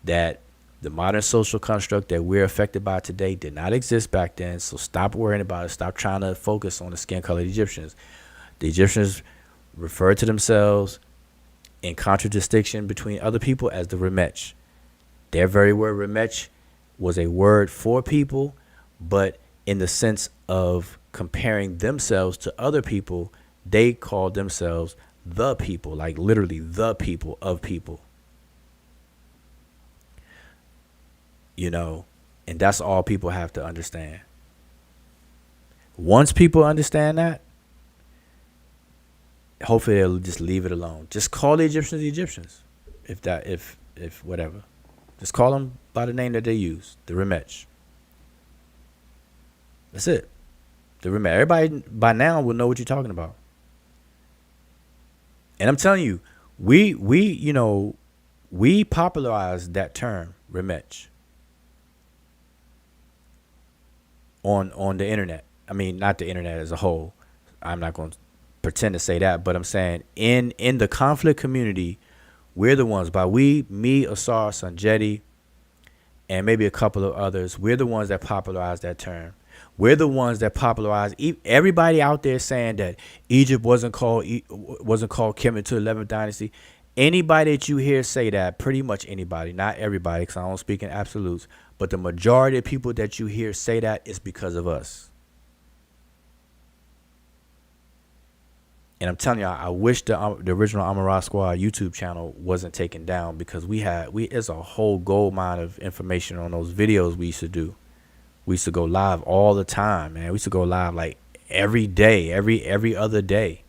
that the modern social construct that we're affected by today did not exist back then. So stop worrying about it. Stop trying to focus on the skin colored Egyptians. The Egyptians referred to themselves in contradistinction between other people as the Remech. Their very word Remech was a word for people, but in the sense of comparing themselves to other people, they called themselves the people, like literally the people of people. You know, and that's all people have to understand. Once people understand that, hopefully they'll just leave it alone. Just call the Egyptians, if whatever. Just call them by the name that they use, the Remech. That's it. The Remech. Everybody by now will know what you're talking about. And I'm telling you, we popularized that term, remech, on the internet. I mean, not the internet as a whole. I'm not going to pretend to say that, but I'm saying in the conflict community, we're the ones, by we, me, Asar, Sanjeti, and maybe a couple of others, we're the ones that popularized that term. We're the ones that popularized everybody out there saying that Egypt wasn't called Kemet to the 11th dynasty. Anybody that you hear say that, pretty much anybody, not everybody, because I don't speak in absolutes, but the majority of people that you hear say that is because of us. And I'm telling you, I wish the original Amara Squad YouTube channel wasn't taken down, because it's a whole gold mine of information on those videos we used to do. We used to go live all the time, man. We used to go live like every day, every other day.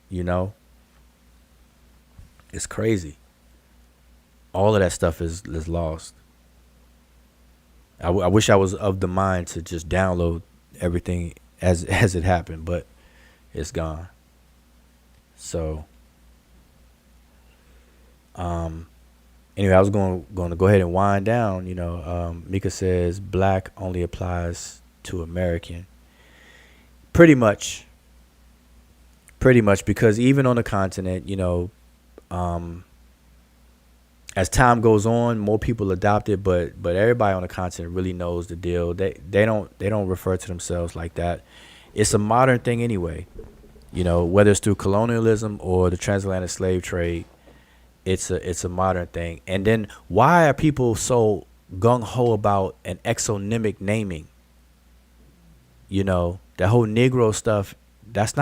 You know, it's crazy. All of that stuff is lost. I wish I was of the mind to just download everything as it happened, but it's gone. So, anyway, I was going to go ahead and wind down. You know, Mika says black only applies to American. Pretty much, because even on the continent, you know, as time goes on, more people adopt it, but everybody on the continent really knows the deal. They don't refer to themselves like that. It's a modern thing anyway. You know, whether it's through colonialism or the transatlantic slave trade, it's a modern thing. And then why are people so gung ho about an exonymic naming? You know, that whole Negro stuff, that's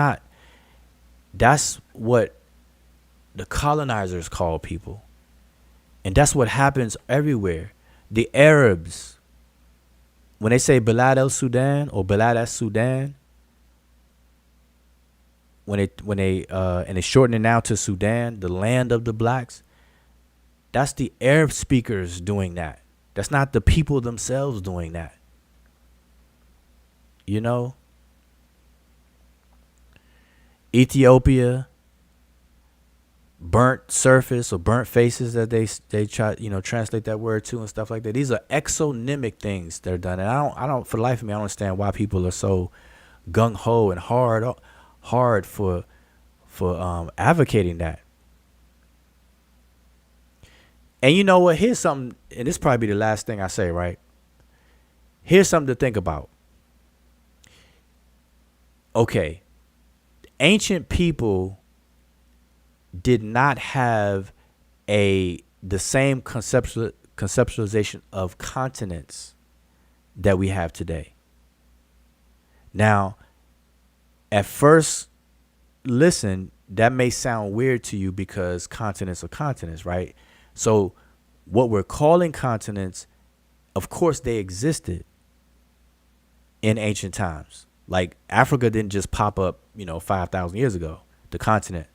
what the colonizers call people. And that's what happens everywhere. The Arabs, when they say Balad el Sudan or Balad al Sudan, when they shorten it now to Sudan, the land of the blacks, that's the Arab speakers doing that. That's not the people themselves doing that. You know? Ethiopia, burnt surface or burnt faces that they try, you know, translate that word to and stuff like that. These are exonymic things that are done. And I don't for the life of me, I don't understand why people are so gung ho and hard for advocating that. And you know what? Here's something, and this probably be the last thing I say, right? Here's something to think about. Okay, ancient people did not have the same conceptualization of continents that we have today. Now, at first listen, that may sound weird to you because continents are continents, right? So what we're calling continents, of course they existed in ancient times. Like Africa didn't just pop up, 5,000 years ago, the continent.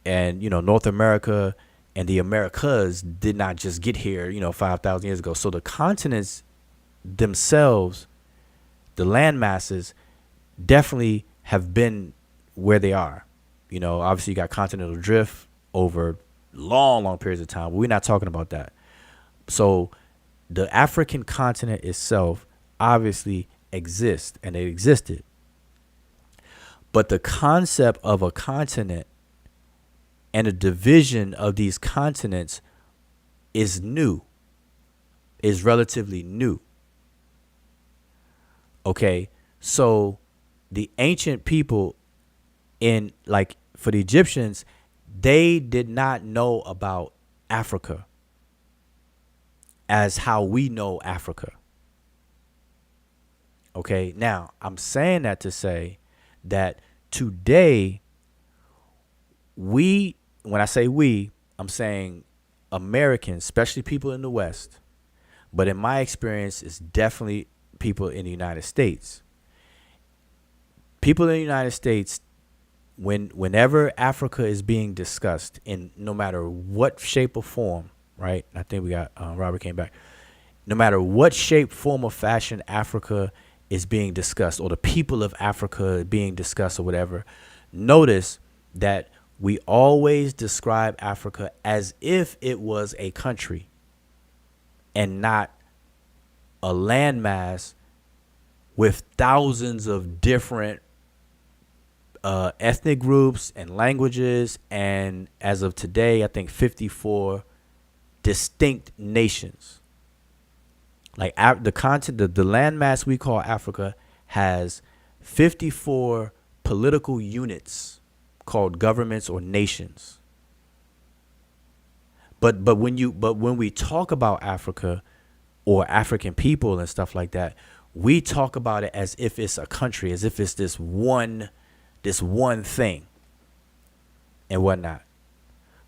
And, North America and the Americas did not just get here, 5,000 years ago. So the continents themselves, the land masses, definitely have been where they are. Obviously you got continental drift over long periods of time. But we're not talking about that. So the African continent itself obviously exists, and it existed. But the concept of a continent and a division of these continents is relatively new. Okay, so the ancient people for the Egyptians, they did not know about Africa as how we know Africa. Okay, now I'm saying that to say that today when I say we, I'm saying Americans, especially people in the West, but in my experience, it's definitely people in the United States. People in the United States, whenever Africa is being discussed in no matter what shape or form, right? I think we got Robert came back. No matter what shape, form, or fashion Africa is being discussed, or the people of Africa being discussed, or whatever, notice that we always describe Africa as if it was a country and not a landmass with thousands of different ethnic groups and languages, and as of today, I think 54 distinct nations. Like the landmass we call Africa has 54 political units called governments or nations. But when we talk about Africa or African people and stuff like that, we talk about it as if it's a country, as if it's this one thing and whatnot.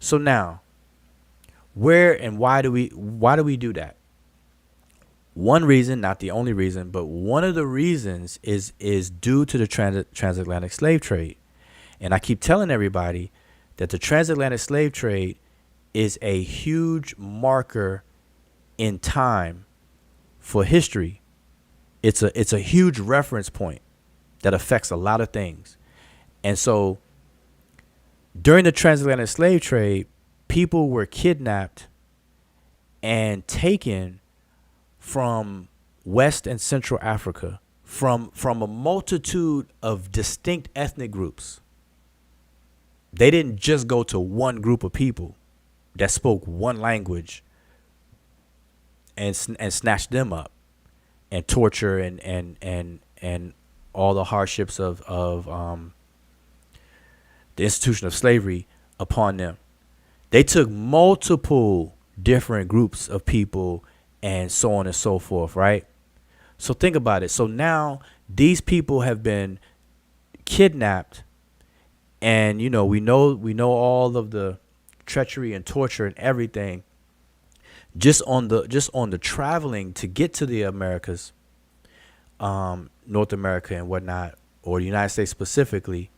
So now, where and why do we do that? One reason, not the only reason, but one of the reasons is due to the transatlantic slave trade. And I keep telling everybody that the transatlantic slave trade is a huge marker in time for history. It's a huge reference point that affects a lot of things. And so during the transatlantic slave trade, people were kidnapped and taken from West and Central Africa from a multitude of distinct ethnic groups. They didn't just go to one group of people that spoke one language and snatch them up and torture and all the hardships of the institution of slavery upon them. They took multiple different groups of people and so on and so forth, right? So think about it. So now these people have been kidnapped, and we know all of the treachery and torture and everything just on the traveling to get to the Americas, North America and whatnot, or the United States specifically,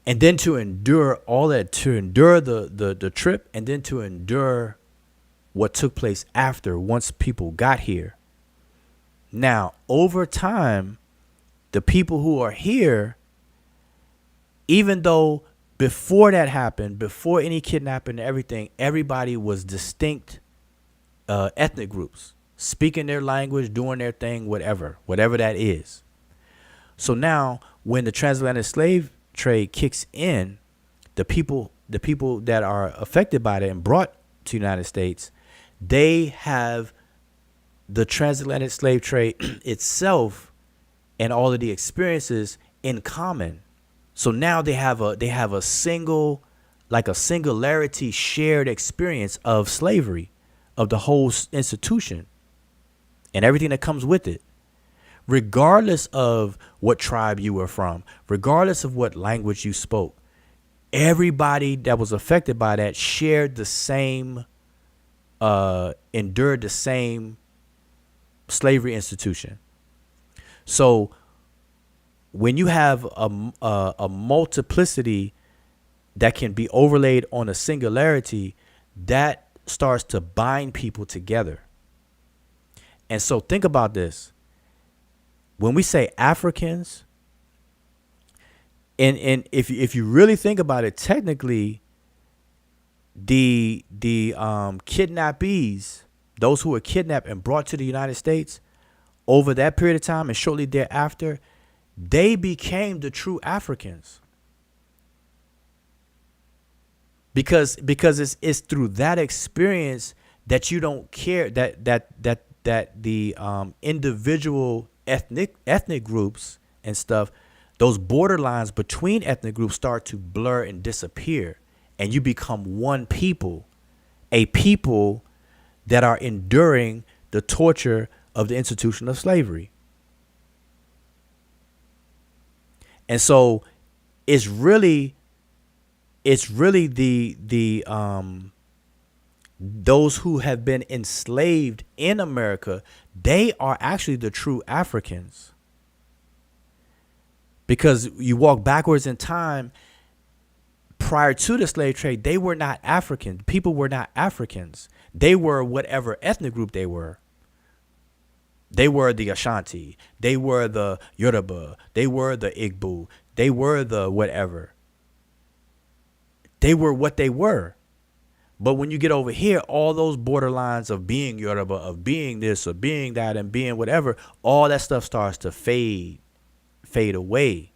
and then to endure all that, to endure the trip, and then to endure what took place after once people got here. Now, over time, the people who are here, even though before that happened, before any kidnapping and everything, everybody was distinct ethnic groups, speaking their language, doing their thing, whatever that is. So now when the transatlantic slave trade kicks in, the people that are affected by it and brought to the United States, they have the transatlantic slave trade itself and all of the experiences in common. So now they have a singularity shared experience of slavery, of the whole institution and everything that comes with it, regardless of what tribe you were from, regardless of what language you spoke. Everybody that was affected by that shared the same, endured the same slavery institution. So when you have a multiplicity that can be overlaid on a singularity, that starts to bind people together. And so think about this. When we say Africans, and if you really think about it, technically, the kidnappees, those who were kidnapped and brought to the United States over that period of time and shortly thereafter, they became the true Africans. Because it's through that experience that you don't care that the individual ethnic groups and stuff, those borderlines between ethnic groups start to blur and disappear, and you become one people, a people that are enduring the torture of the institution of slavery. And so it's really the those who have been enslaved in America, they are actually the true Africans. Because you walk backwards in time, prior to the slave trade, they were not African. People were not Africans. They were whatever ethnic group they were. They were the Ashanti. They were the Yoruba. They were the Igbo. They were the whatever. they were what they were. But when you get over here, all those borderlines of being Yoruba, of being this or being that and being whatever, all that stuff starts to fade away.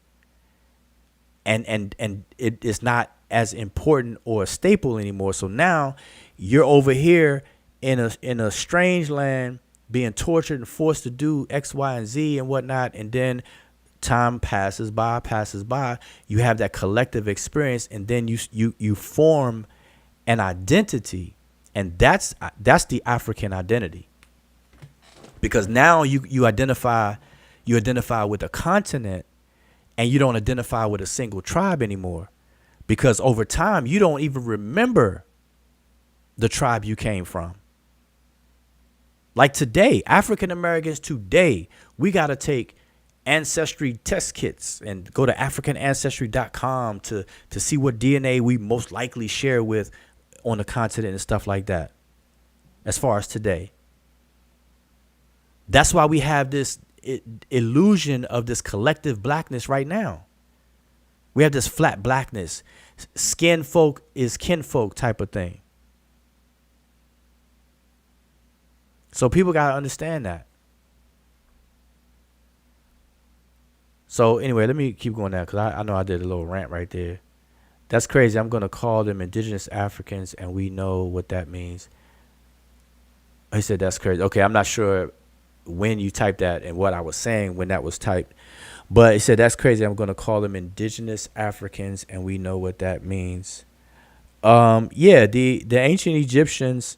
And it is not as important or a staple anymore. So now you're over here in a strange land being tortured and forced to do X, Y, and Z and whatnot, and then time passes by, you have that collective experience, and then you form an identity, and that's the African identity. Because now you identify with a continent, and you don't identify with a single tribe anymore, because over time you don't even remember the tribe you came from. Like today, African Americans today, we got to take ancestry test kits and go to africanancestry.com to see what DNA we most likely share with on the continent and stuff like that. As far as today, that's why we have this illusion of this collective blackness right now. We have this flat blackness, skin folk is kinfolk type of thing. So people got to understand that. So anyway, let me keep going now, because I know I did a little rant right there. That's crazy. I'm going to call them indigenous Africans, and we know what that means. He said that's crazy. Okay, I'm not sure when you typed that and what I was saying when that was typed. But he said that's crazy. I'm going to call them indigenous Africans, and we know what that means. Yeah, the ancient Egyptians,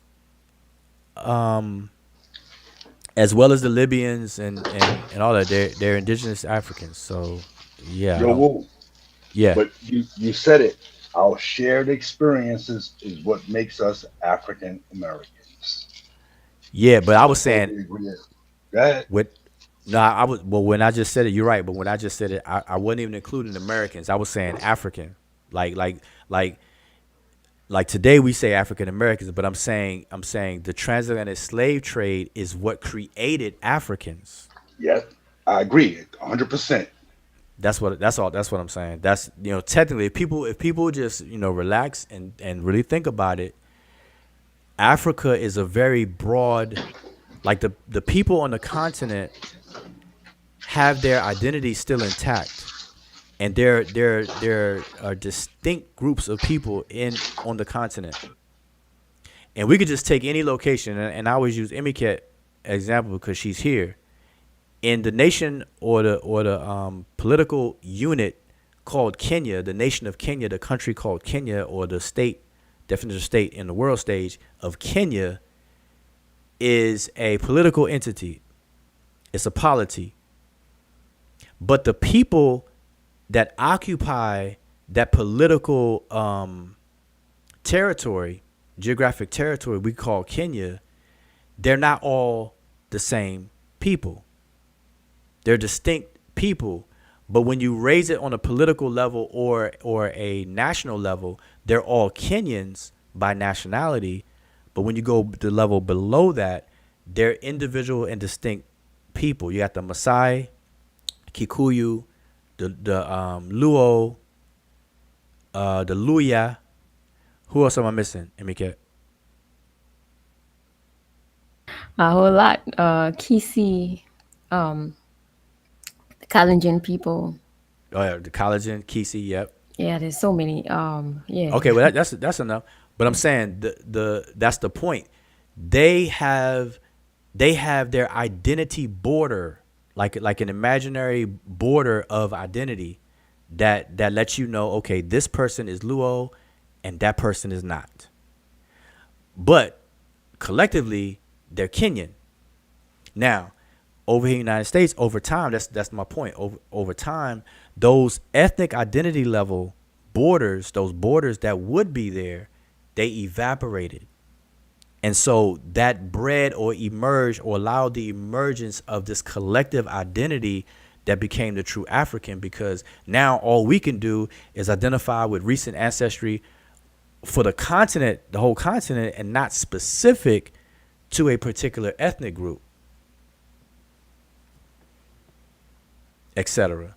as well as the Libyans and all that, they're indigenous Africans. So yeah, Whoa. yeah. But you said it. Our shared experiences is what makes us African Americans. Yeah, but I was Totally saying agree. Go ahead. when I just said it, you're right. But when I just said it, I wasn't even including Americans. I was saying African. Like today we say African Americans, but I'm saying the transatlantic slave trade is what created Africans. Yeah, I agree, 100%. That's what I'm saying. That's, technically, if people just, relax and really think about it, Africa is a very broad, like the people on the continent have their identity still intact, and there are distinct groups of people on the continent. And we could just take any location, and I always use Emiket example because she's here. In the nation or the political unit called Kenya, the nation of Kenya, the country called Kenya, or the state, definition of state in the world stage of Kenya, is a political entity. It's a polity. But the people that occupy that political territory, geographic territory we call Kenya, they're not all the same people. They're distinct people, but when you raise it on a political level or a national level, they're all Kenyans by nationality. But when you go the level below that, they're individual and distinct people. You got the Maasai, Kikuyu, the Luo, the Luya. Who else am I missing, Emike? A whole lot. Kisi, the Kalenjin people. Oh yeah, the Collagen, Kisi. Yep. Yeah, there's so many. Yeah. Okay, well that's enough. But I'm saying that's the point. They have their identity border, like an imaginary border of identity that lets you know, okay, this person is Luo and that person is not. But collectively, they're Kenyan. Now, over here in the United States, over time, that's my point. Over time, those ethnic identity level borders, those borders that would be there, they evaporated. And so that bred or emerged or allowed the emergence of this collective identity that became the true African, because now all we can do is identify with recent ancestry for the continent, the whole continent, and not specific to a particular ethnic group, etc.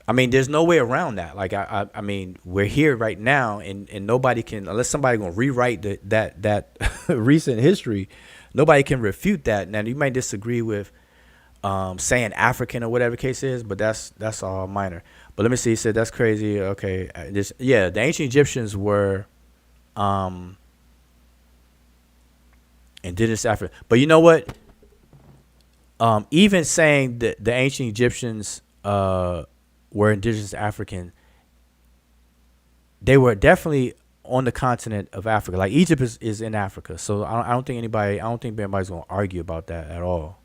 I mean, there's no way around that. Like, I mean, we're here right now, and nobody can, unless somebody gonna rewrite that recent history, nobody can refute that. Now, you might disagree with saying African or whatever the case is, but that's all minor. But let me see. He said that's crazy. Okay, the ancient Egyptians were indigenous Africa. But you know what? Even saying that the ancient Egyptians were indigenous African, they were definitely on the continent of Africa. Like Egypt is in Africa, so I don't think anybody's gonna argue about that at all,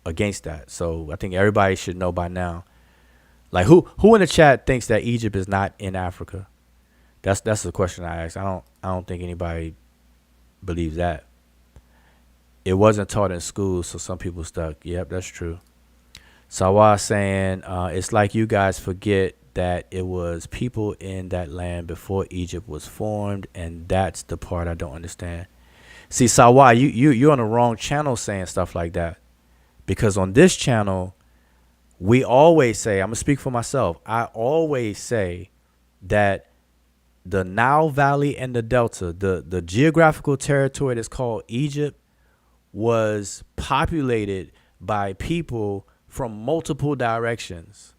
against that. So I think everybody should know by now. Like who in the chat thinks that Egypt is not in Africa? That's the question I asked. I don't think anybody believes that. It wasn't taught in school, so some people stuck. Yep, that's true. Sawa saying, it's like you guys forget that it was people in that land before Egypt was formed, and that's the part I don't understand. See, Sawa, you're on the wrong channel saying stuff like that. Because on this channel, we always say, I'm going to speak for myself, I always say that the Nile Valley and the Delta, the geographical territory that's called Egypt, was populated by people from multiple directions.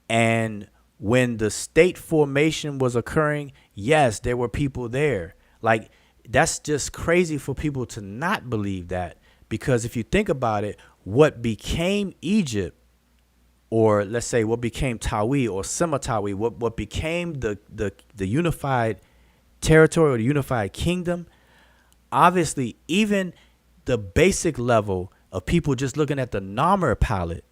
And when the state formation was occurring, yes, there were people there. Like, that's just crazy for people to not believe that. Because if you think about it, what became Egypt, or let's say what became Tawi or Sema-Tawi, what became the unified territory or the unified kingdom, obviously, even the basic level of people just looking at the Narmer palette,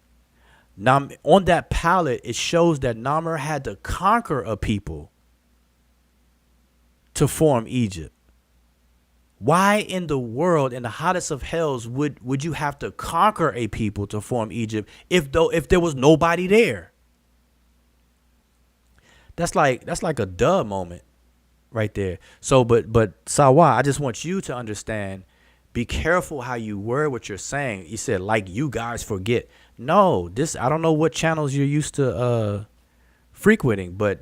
on that palette, it shows that Narmer had to conquer a people to form Egypt. Why in the world, in the hottest of hells, would you have to conquer a people to form Egypt if there was nobody there? That's like a duh moment right there. So, but Sawa, I just want you to understand. Be careful how you word what you're saying. You said like you guys forget. No, I don't know what channels you're used to frequenting, but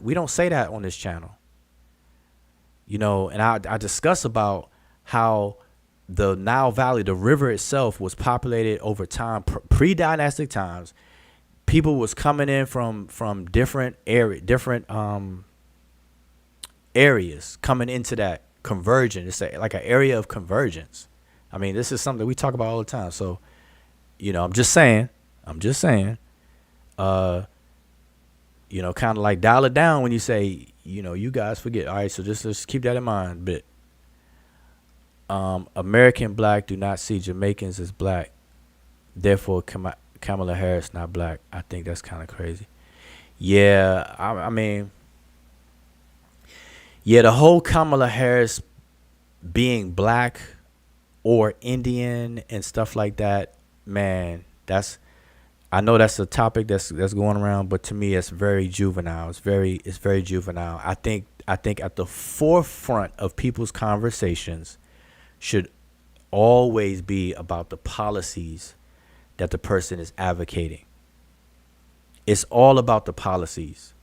we don't say that on this channel. You know, and I discuss about how the Nile Valley, the river itself, was populated over time, pre-dynastic times. People was coming in from different areas coming into that convergence. It's like an area of convergence. I mean, this is something we talk about all the time. So, you know, I'm just saying, you know, kind of like dial it down when you say, you know, you guys forget. All right, so just keep that in mind. But American black do not see Jamaicans as black. Therefore, Kamala Harris not black. I think that's kind of crazy. Yeah, I mean, yeah, the whole Kamala Harris being black or Indian and stuff like that, man, I know that's a topic that's going around, but to me, it's very juvenile. It's very juvenile. I think at the forefront of people's conversations should always be about the policies that the person is advocating. It's all about the policies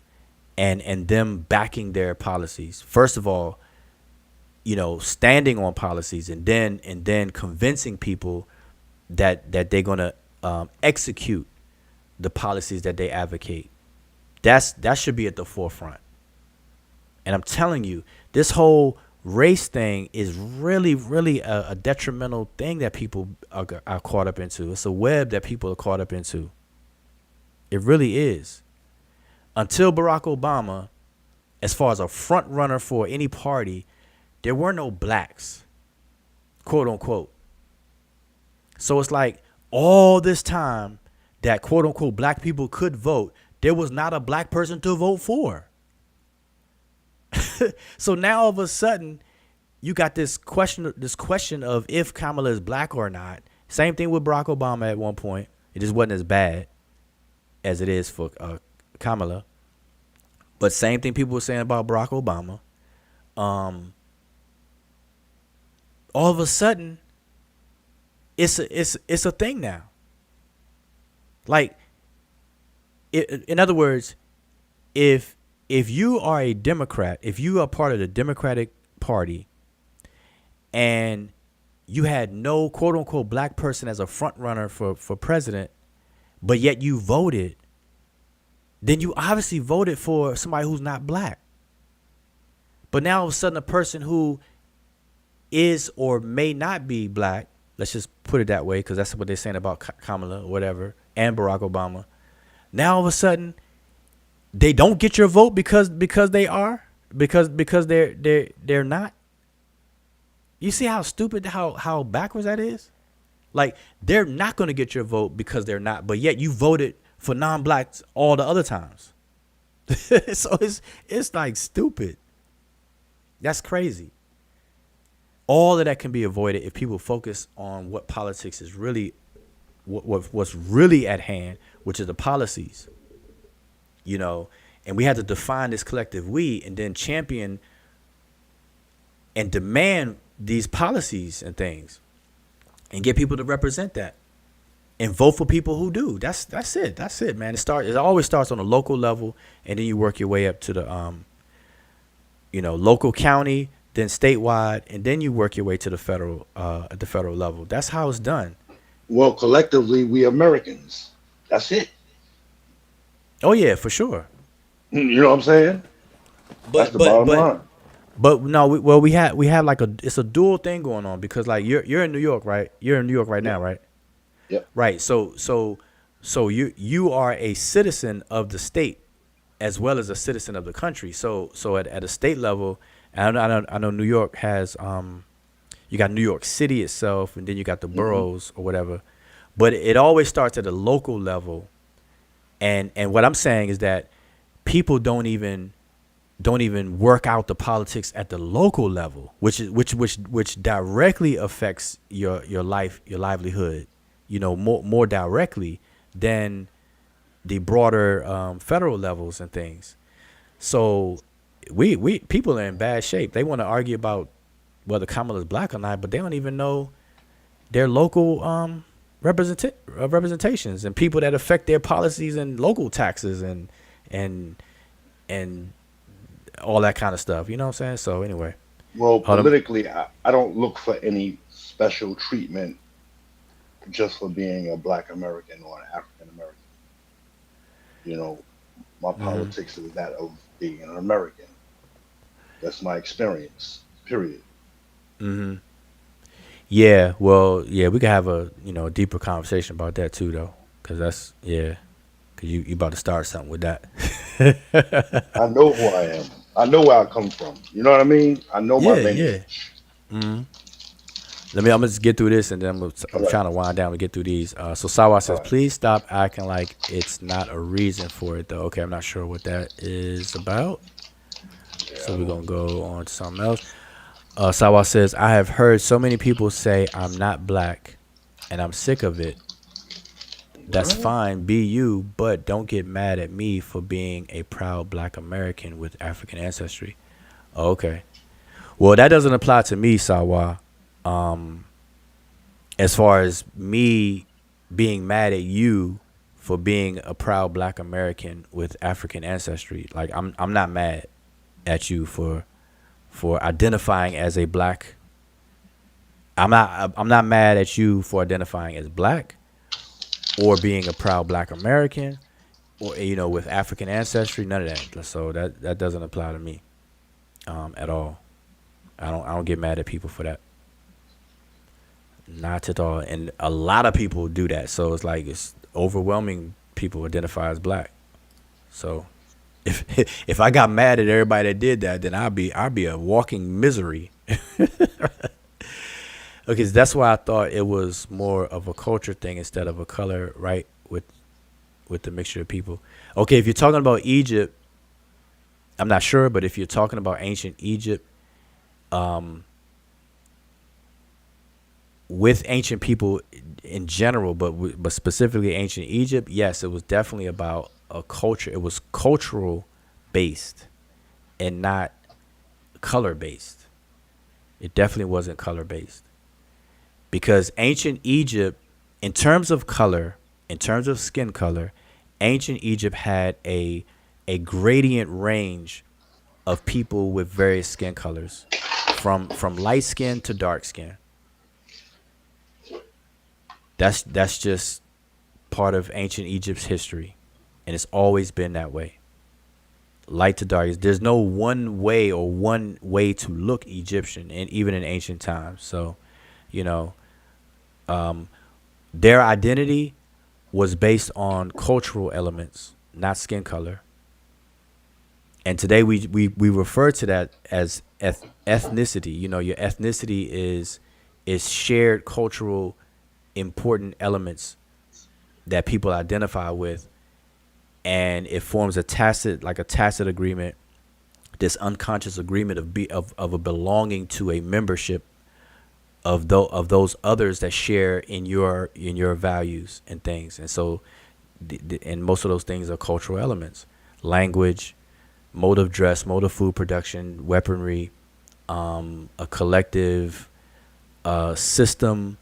and them backing their policies. First of all, you know, standing on policies and then convincing people that they're going to execute the policies that they advocate. That should be at the forefront. And I'm telling you, this whole race thing is really, really a detrimental thing that people are caught up into. It's a web that people are caught up into. It really is. Until Barack Obama, as far as a front runner for any party, there were no blacks, quote unquote. So it's like all this time that quote unquote black people could vote, there was not a black person to vote for. So now all of a sudden you got this question of if Kamala is black or not. Same thing with Barack Obama at one point. It just wasn't as bad as it is for Kamala. But same thing people were saying about Barack Obama. All of a sudden, it's a thing now. Like, in other words, if you are a Democrat, if you are part of the Democratic Party, and you had no quote unquote black person as a front runner for president, but yet you voted, then you obviously voted for somebody who's not black. But now all of a sudden, a person who is or may not be black, let's just put it that way, because that's what they're saying about Kamala or whatever, and Barack Obama. Now all of a sudden, they don't get your vote because they are because they're not. You see how stupid, how backwards that is? Like, they're not going to get your vote because they're not, but yet you voted for non-blacks all the other times. So it's like stupid. That's crazy. All of that can be avoided if people focus on what politics is really, what's really at hand, which is the policies. And we had to define this collective we, and then champion and demand these policies and things, and get people to represent that, and vote for people who do. That's it, man. It always starts on a local level, and then you work your way up to the local, county, then statewide, and then you work your way to the federal at the federal level. That's how it's done. Well, collectively, we Americans. That's it. Oh yeah, for sure. You know what I'm saying? That's the bottom line. But no, we have like it's a dual thing going on, because like you're in New York, right? You're in New York right now, right? Yep. Right. So you are a citizen of the state as well as a citizen of the country. So at a state level, and I know New York has you got New York City itself, and then you got the boroughs or whatever. But it always starts at a local level, and what I'm saying is that people don't even work out the politics at the local level, which directly affects your life, your livelihood, more directly than the broader federal levels and things. So we people are in bad shape. They want to argue about whether Kamala's black or not, but they don't even know their local representations and people that affect their policies and local taxes and all that kind of stuff. You know what I'm saying? So anyway. Well, politically, I don't look for any special treatment just for being a black American or an African American. My politics is that of being an American. That's my experience, period. Mm-hmm. Yeah, well, yeah, we could have a deeper conversation about that too, though, because you about to start something with that. I know who I am. I know where I come from. You know what I mean? I know my lineage. Yeah. Mm-hmm. I'm gonna just get through this, and then I'm trying to wind down and get through these. So Sawa says, please stop acting like it's not a reason for it, though. Okay, I'm not sure what that is about. Yeah. So we're gonna go on to something else. Sawa says, I have heard so many people say I'm not black, and I'm sick of it. That's fine, be you, but don't get mad at me for being a proud black American with African ancestry. Oh, okay. Well, that doesn't apply to me, Sawa. As far as me being mad at you for being a proud black American with African ancestry, like I'm not mad at you for identifying as a black. I'm not mad at you for identifying as black, or being a proud black American, or with African ancestry. None of that. So that doesn't apply to me at all. I don't get mad at people for that. Not at all. And a lot of people do that. So it's like it's overwhelming people identify as black. So if I got mad at everybody that did that, then I'd be a walking misery. Okay, so that's why I thought it was more of a culture thing instead of a color, right? With the mixture of people. Okay, if you're talking about Egypt, I'm not sure, but if you're talking about ancient Egypt, with ancient people in general, but specifically ancient Egypt, yes, it was definitely about a culture. It was cultural based and not color based. It definitely wasn't color based. Because ancient Egypt, in terms of color, in terms of skin color, ancient Egypt had a gradient range of people with various skin colors, from light skin to dark skin. That's just part of ancient Egypt's history, and it's always been that way. Light to dark. There's no one way to look Egyptian, and even in ancient times. So, you know, their identity was based on cultural elements, not skin color. And today we refer to that as ethnicity. You know, your ethnicity is shared cultural important elements that people identify with, and it forms a tacit agreement, this unconscious agreement of a belonging to a membership of those others that share in your values and things. And so and most of those things are cultural elements: language, mode of dress, mode of food production, weaponry, a collective system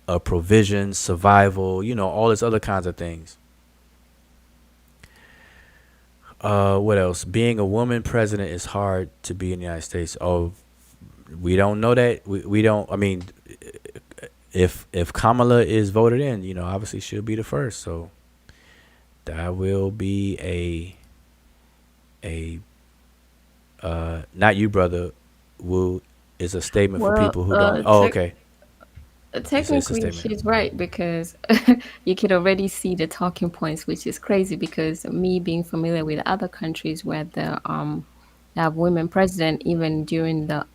of provision, survival, all this other kinds of things. What else? Being a woman president is hard to be in the United States. Oh, we don't know that. We don't. I mean, if Kamala is voted in, obviously she'll be the first. So that will be a not you, brother. Will is a statement for Well, people who don't. Oh, okay. It's a technically, statement. she's right because you could already see the talking points, which is crazy because me being familiar with other countries where they have women president, even during the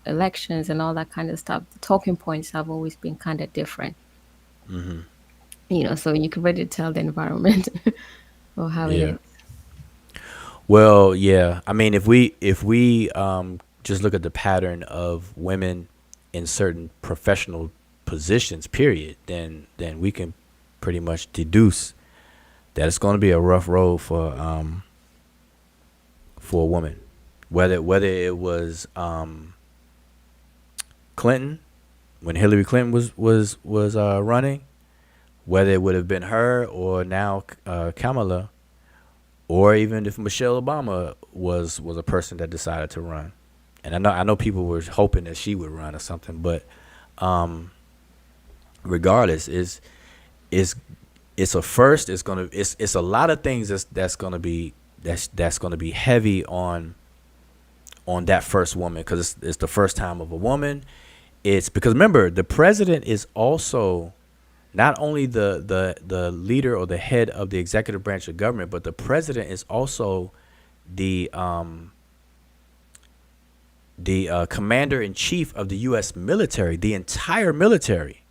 elections and all that kind of stuff, the talking points have always been kind of different. So you can really tell the environment or how it Yeah. is. Well, yeah. I mean, if we just look at the pattern of women in certain professional positions, period, then we can pretty much deduce that it's going to be a rough road for a woman, whether it was Clinton when Hillary Clinton was running, whether it would have been her or now Kamala, or even if Michelle Obama was a person that decided to run. And I know people were hoping that she would run or something, but regardless, it's a first. It's a lot of things that's gonna be heavy on that first woman, because it's the first time of a woman. It's because, remember, the president is also not only the leader or the head of the executive branch of government, but the president is also the commander in chief of the U.S. military, the entire military.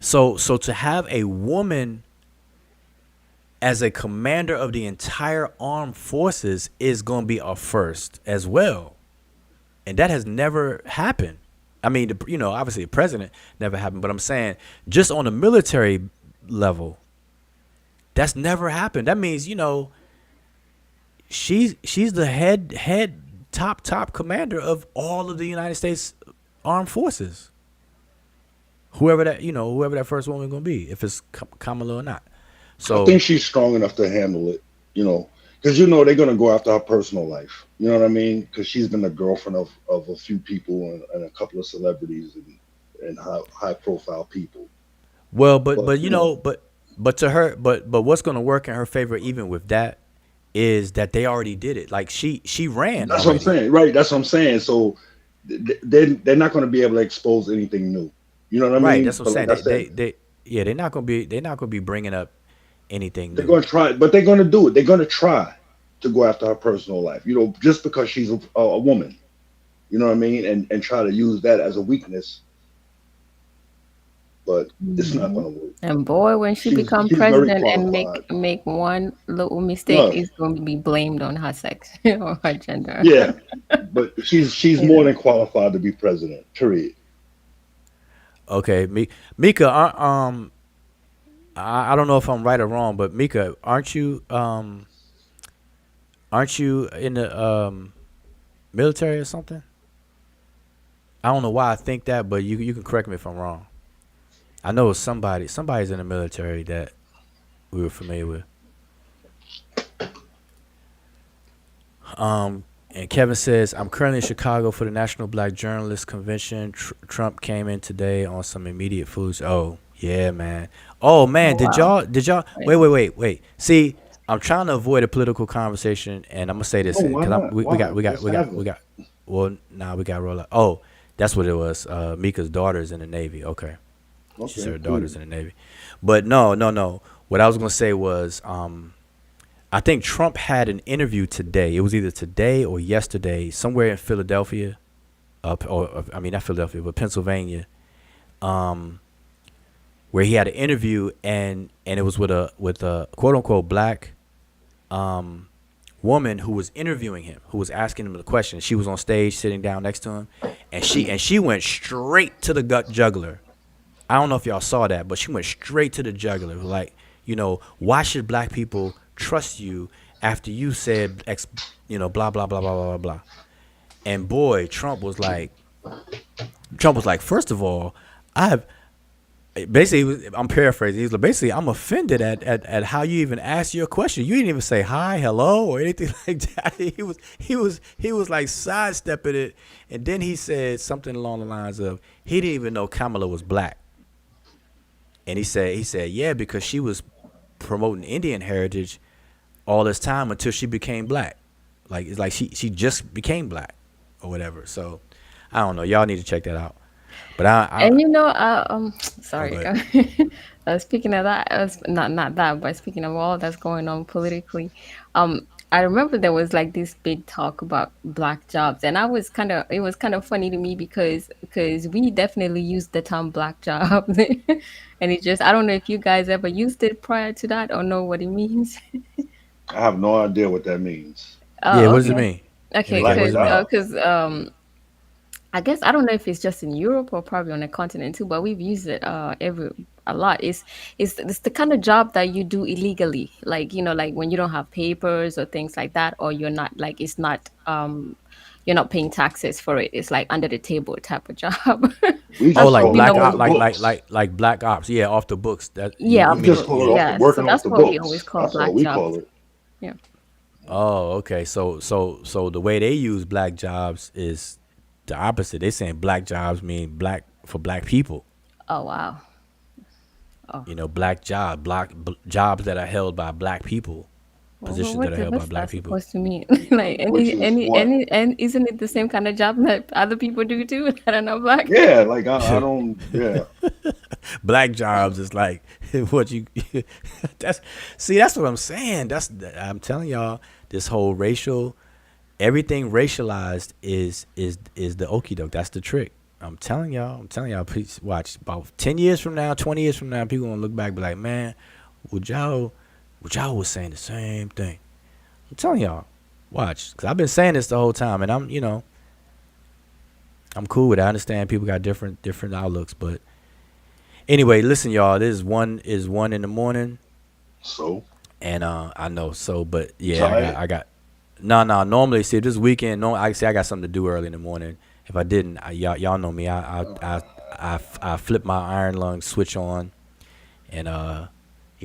So to have a woman as a commander of the entire armed forces is going to be a first as well, and that has never happened. I mean, obviously the president never happened, but I'm saying just on the military level, that's never happened. That means, she's the head top commander of all of the United States armed forces. Whoever that first woman gonna be, if it's Kamala or not. I So think she's strong enough to handle it, because they're gonna go after her personal life. You know what I mean? Because she's been the girlfriend of a few people and a couple of celebrities and high profile people. well, but But but but to her, but what's gonna work in her favor even with that is that they already did it. Like she ran that's what I'm already. saying, right? That's what I'm saying. So they're not going to be able to expose anything new. You know what I Right. mean? That's what I'm But saying. like I said, Yeah, they're not gonna be bringing up anything they're new. going to try, but they're going to do it. They're going to try to go after her personal life. Just because she's a woman. You know what I mean? And try to use that as a weakness, but it's not Mhm. going to work. And boy, when she become She's very president and qualified. make one little mistake, No, it's going to be blamed on her sex or her gender. yeah, but she's You more know. than qualified to be president. Period. Okay, Mika, I don't know if I'm right or wrong, but Mika, aren't you in the military or something? I don't know why I think that, but you can correct me if I'm wrong. I know somebody's in the military that we were familiar with. And Kevin says, I'm currently in Chicago for the National Black Journalists Convention. Trump came in today on some immediate foods. Oh, yeah, man. Oh, man. Oh wow. Did y'all, Right. wait. See, I'm trying to avoid a political conversation, and I'm going to say No, this why because not? Why? Let's have we it. got, well, nah, we got to roll up. Oh, that's what it was. Mika's daughter is in the Navy. Okay. She said Okay, her daughter's cool. in the Navy. But no. What I was going to say was, I think Trump had an interview today. It was either today or yesterday, somewhere in Philadelphia, or I mean not Philadelphia, but Pennsylvania, um, where he had an interview and it was with a quote unquote black um, woman who was interviewing him, who was asking him the question. She was on stage, sitting down next to him, and she went straight to the gut jugular. I don't know if y'all saw that, but she went straight to the jugular. Like, why should black people trust you after you said X, blah, blah, blah, blah, blah, blah, blah. And boy, Trump was like, first of all, I have basically, I'm paraphrasing. He's like, basically, I'm offended at how you even asked your question. You didn't even say hi, hello, or anything like that. He was like sidestepping it, and then he said something along the lines of he didn't even know Kamala was black. And he said, yeah, because she was promoting Indian heritage all this time until she became black. Like it's like she just became black or whatever. So I don't know. Y'all need to check that out. But And oh sorry. good. Speaking of that, not that, but speaking of all that's going on politically, I remember there was like this big talk about black jobs, and it was kind of funny to me because we definitely used the term black job, and it just I don't know if you guys ever used it prior to that or know what it means. I have no idea what that means. Yeah, Oh, what does it okay, mean? okay, MK, what Black does because it mean? job. I guess I don't know if it's just in Europe or probably on the continent too, but we've used it every a lot. It's the kind of job that you do illegally, like like when you don't have papers or things like that, or you're not like it's not you're not paying taxes for it. It's like under the table type of job. We Oh, That's just what like call we it black off op, the normally. books. like black ops. Yeah, off the books. That Yeah, you We off the just mean? books. call it Yeah. off Yeah, so working off that's the what we always books. call That's all black we jobs. call it. Yeah. Oh, okay. So the way they use black jobs is the opposite. They saying black jobs mean black for black people. Oh wow. Oh. Black jobs that are held by black people, Well, positions that are held by what's black that people. supposed to mean? Like Which is what? and isn't it the same kind of job that other people do too that are not black? Yeah, like I don't. Yeah, Black jobs is like what you. That's that's what I'm saying. I'm telling y'all this whole racial everything racialized is the okie doke. That's the trick. I'm telling y'all. Please watch. About 10 years from now, 20 years from now, people gonna look back and be like, man, would y'all was saying the same thing. I'm telling y'all. Watch, because I've been saying this the whole time, and I'm cool with it. I understand people got different outlooks, but anyway, listen, y'all. This is one in the morning, so and I know. So, but you yeah, I got tired? I got no. Normally, see this weekend. No, I say I got something to do early in the morning. If I didn't, y'all know me. I flip my iron lung switch on, and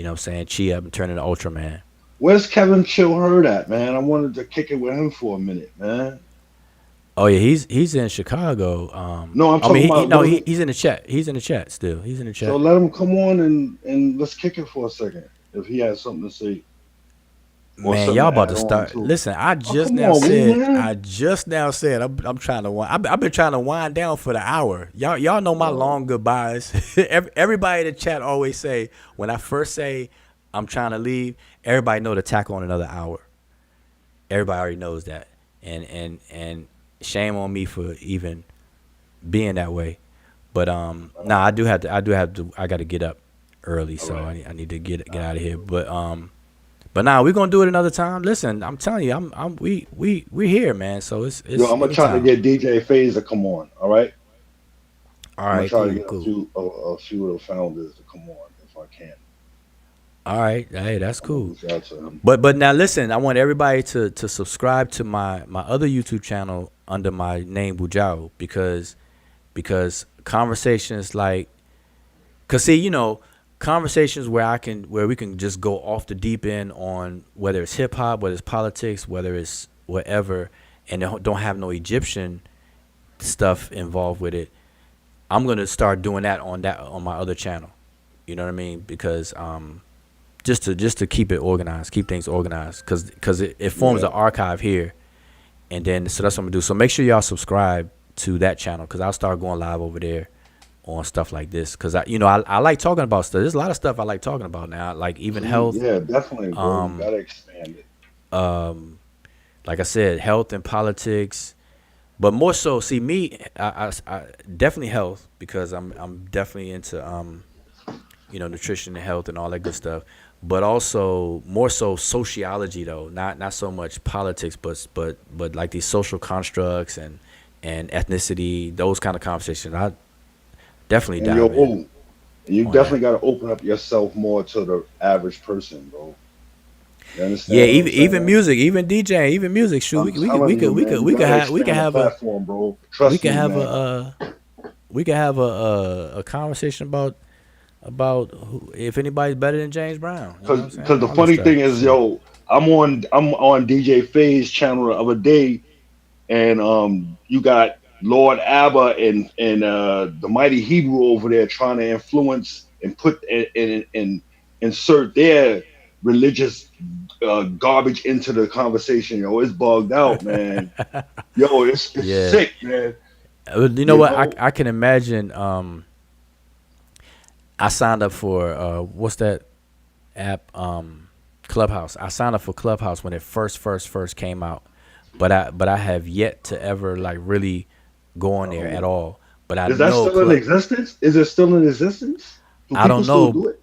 what I'm saying, chi up and turn into Ultraman. Where's Kevin Chill Herd at, man? I wanted to kick it with him for a minute, man. Oh yeah, he's in Chicago. No, I'm I talking mean, about let him. he's in the chat. He's in the chat still. He's in the So chat. let him come on and let's kick it for a second if he has something to say or Man, something y'all to about add to on start. to. Listen, I Oh, just come now on, Wu, said. man. I'm trying to wind. I've been trying to wind down for the hour. Y'all know my Uh, long goodbyes. Everybody in the chat always say when I first say I'm trying to leave. Everybody know to tack on another hour. Everybody already knows that, and shame on me for even being that way. But nah, I got to get up early, all so right, I need to get all out of right. here. But nah, we're gonna do it another time. Listen, I'm telling you, we're here, man. So Yo, it's I'm gonna try to anytime. get DJ Phase to come on. All right, All I'm gonna right, try to cool, get cool. a few of the founders to come on if I can. All right, hey, that's I'm gonna cool. reach out to him. But now listen, I want everybody to subscribe to my other YouTube channel under my name Bujao because conversations like, cause see, conversations where we can just go off the deep end on whether it's hip hop, whether it's politics, whether it's whatever, and don't have no Egyptian stuff involved with it. I'm gonna start doing that on my other channel. You know what I mean? Because just to keep it organized, keep things organized, because it forms an Yeah. archive here, and then so that's what I'm gonna do. So make sure y'all subscribe to that channel because I'll start going live over there on stuff like this because I like talking about stuff. There's a lot of stuff I like talking about now, like even health. Yeah, definitely, bro. You Um, gotta expand it. like I said, health and politics, but more so, see me, I definitely health because I'm definitely into nutrition and health and all that good stuff. But also more so sociology though, not so much politics, but like these social constructs and ethnicity, those kind of conversations. I definitely And you're dive in old. And you on that. definitely gotta open up yourself more to the average person, bro. You Yeah, understand what I'm even saying? music, even DJ, even music. Shoot, I'm telling you, man, you gotta we could expand the have a platform, bro. we Trust could me, have man. a conversation about if anybody's better than James Brown. You know what I'm saying? Cause the All that funny stuff. thing is, So yo, I'm on DJ Faye's channel the other day, and you got Lord Abba and the Mighty Hebrew over there trying to influence and put and insert their religious garbage into the conversation. Yo, it's bugged out, man. Yo, it's yeah, sick, man. you know You what? know, I can imagine. I signed up for what's that app? Clubhouse. I signed up for Clubhouse when it first came out, but I have yet to ever like really go on there at um, all. But I is that know still in Club. existence? Is it still in existence? Do I people don't still know. do it?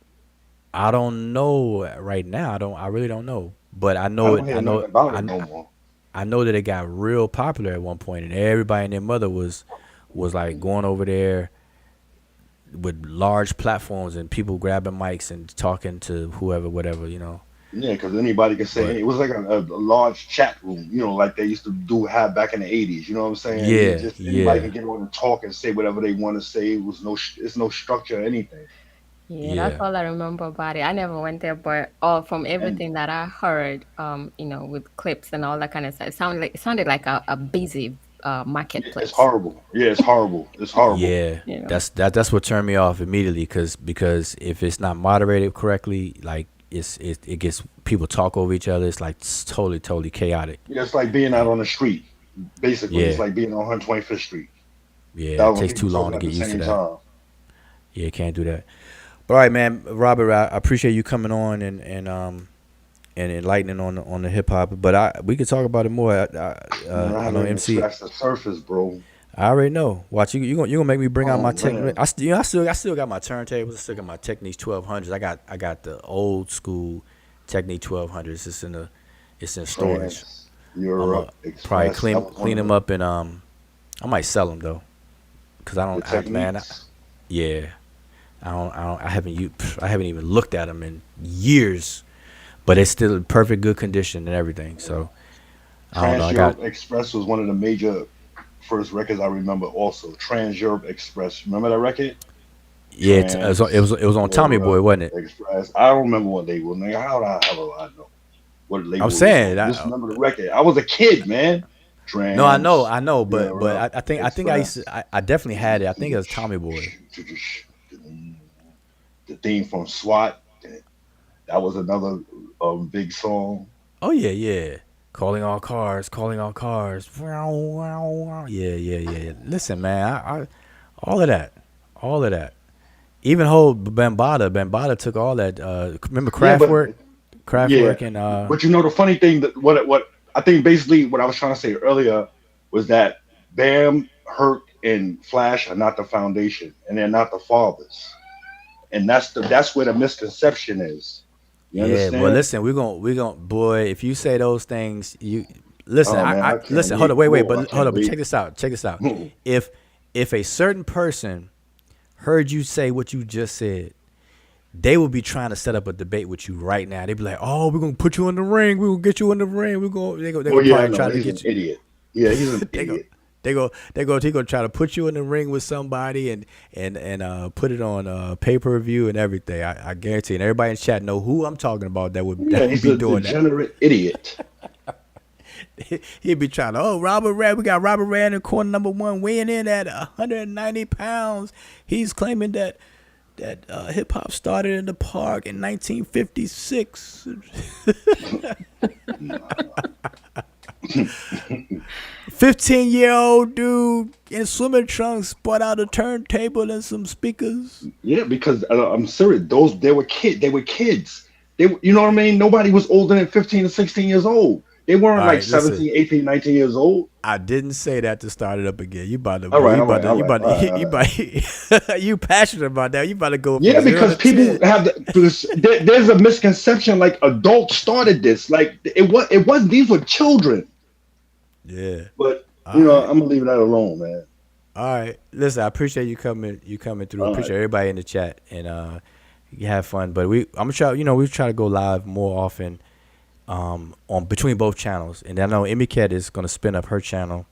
I don't know right now. I don't. I really don't know. But I I know don't it. hear nothing about it no more. I know that it got real popular at one point, and everybody and their mother was like going over there with large platforms and people grabbing mics and talking to whoever, whatever, you know. Yeah, because anybody can say But it was like a large chat room, like they used to have back in the '80s. You know what I'm saying? You yeah, just anybody yeah, can get on and talk and say whatever they want to say. It was it's no structure or anything. Yeah, that's yeah. all I remember about it. I never went there, but all from And everything that I heard, with clips and all that kind of stuff, it sounded like a busy yeah, it's marketplace. horrible. Yeah, it's horrible. It's horrible. Yeah, You know. that's what turned me off immediately because if it's not moderated correctly, like it gets people talk over each other. It's like it's totally chaotic. Yeah, it's like being out And on the street. Basically, it's yeah, like being on 125th Street. yeah, it Thousand takes too people long talking to at get the used to same that. time. Yeah, can't do that. But all right, man, Robert, I appreciate you coming on and enlightening on the hip hop. But we could talk about it more. Man, I I know haven't even MC. scratched the surface, bro. I already know. Watch you gonna make me bring out my Oh tech. man, I still got my turntables. I still got my Technics 1200s. I got the old school Technique 1200s. It's in storage. France, I'm a Europe, probably Express. That clean was one clean of them up and I might sell them though, cause I the don't techniques. yeah I haven't even looked at them in years, but it's still in perfect good condition and everything. So I don't know. Trans I got Europe Express was one of the major first records I remember. Also, Trans Europe Express. Remember that record? yeah. Trans It was on Tommy Boy, Europe wasn't it? Express. I don't remember what label. Nigga, how do I know what I'm label it was saying on? Just remember the record. I was a kid, man. no, Trans I know, but Europe I think I used to, Express. I definitely had it. I think it was Tommy Boy. The theme from SWAT. That was another big song. Oh yeah, yeah. Calling all cars. Yeah. Listen, man, I all of that, all of that. Even whole Bambada took all that. Remember Yeah, but yeah, Kraftwerk, and but the funny thing that what I think basically what I was trying to say earlier was that Bam, Herc, and Flash are not the foundation, and they're not the fathers, and that's where the misconception is. You yeah. Well, understand? listen, we gonna boy. If you say those things, you listen. Oh man, I I can't listen. Hold wait. on, wait, Oh, I but hold can't on. But wait. check this out. Check this out. If if a certain person heard you say what you just said, they will be trying to set up a debate with you right now. They'd be like, "Oh, we're gonna put you in the ring. We're gonna get you in the ring. We're gonna they Oh gonna yeah, I probably know. try to He's an get you. idiot. Yeah, he's an they gonna idiot. he gonna try to put you in the ring with somebody and put it on pay-per-view and everything. I guarantee. And everybody in chat know who I'm talking about Yeah, that would he's be a doing that. degenerate idiot. He'd be trying to, Robert Red, we got Robert Red in corner number one weighing in at 190 pounds. He's claiming that hip hop started in the park in 1956. 15-year-old dude in swimming trunks brought out a turntable and some speakers. Yeah, because I'm serious. They were kids. They were kids. You know what I mean? Nobody was older than 15 or 16 years old. They All weren't like right, listen. 17, 18, 19 years old. I didn't say that to start it up again. You about to All go. right, You all about right, to. all You right, about all right, to. all You right. about. You passionate about that. You about to go from Yeah, zero because to people 10. have there's a misconception like adults started this. Like it was these were children. Yeah. But All right. I'm gonna leave that alone, man. All right. Listen, I appreciate you coming. You coming through. I All right. appreciate everybody in the chat and you have fun. But I'm gonna try. We try to go live more often. On between both channels, and I know Emiket is gonna spin up her channel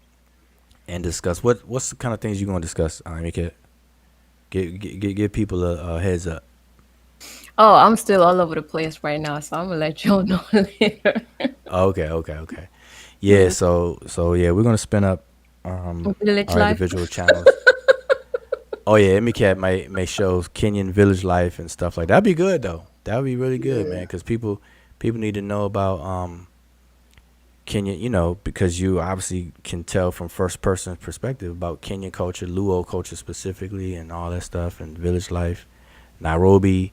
and discuss what's the kind of things you're gonna discuss. Emiket, give people a heads up. Oh, I'm still all over the place right now, so I'm gonna let y'all know later. Oh, okay. Yeah, so yeah, we're gonna spin up Village our life. individual channels. Oh yeah, Emiket may show Kenyan village life and stuff like that. That'd be good though. That would be really good, man, Yeah. because people need to know about Kenya, because you obviously can tell from first person perspective about Kenyan culture, Luo culture specifically, and all that stuff, and village life, Nairobi,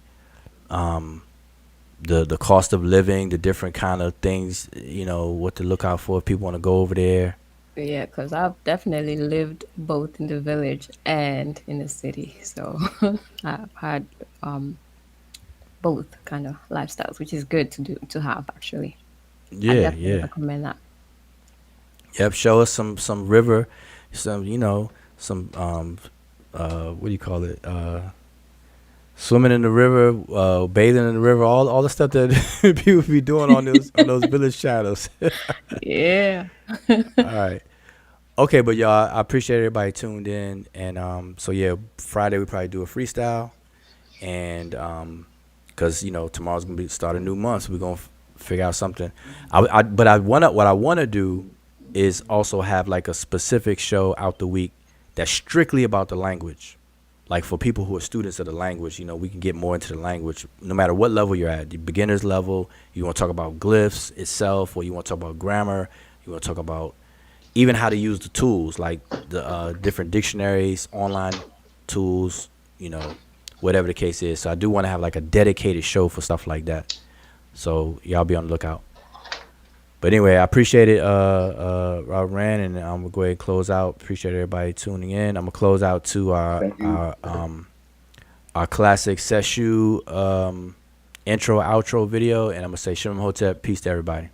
the cost of living, the different kind of things, what to look out for if people want to go over there. Yeah, because I've definitely lived both in the village and in the city, so I've had both kind of lifestyles, which is good to have actually. I Yeah, definitely yeah. recommend that. Yep. Show us some river, some what do you call it? Swimming in the river, bathing in the river, all the stuff that people be doing on those village channels. Yeah. All right. Okay, but y'all, I appreciate everybody tuned in, and so yeah, Friday we probably do a freestyle, and because tomorrow's gonna be start a new month, so we're gonna figure out something. But what I wanna do is also have like a specific show out the week that's strictly about the language. Like for people who are students of the language, we can get more into the language, no matter what level you're at. The beginner's level, you want to talk about glyphs itself, or you want to talk about grammar, you want to talk about even how to use the tools, like the different dictionaries, online tools, whatever the case is. So I do want to have like a dedicated show for stuff like that. So y'all be on the lookout. But anyway, I appreciate it, Rob Rand, and I'm gonna go ahead and close out. Appreciate everybody tuning in. I'm gonna close out to Thank you. our classic Seshu intro outro video, and I'm gonna say Shalom Hotep, peace to everybody.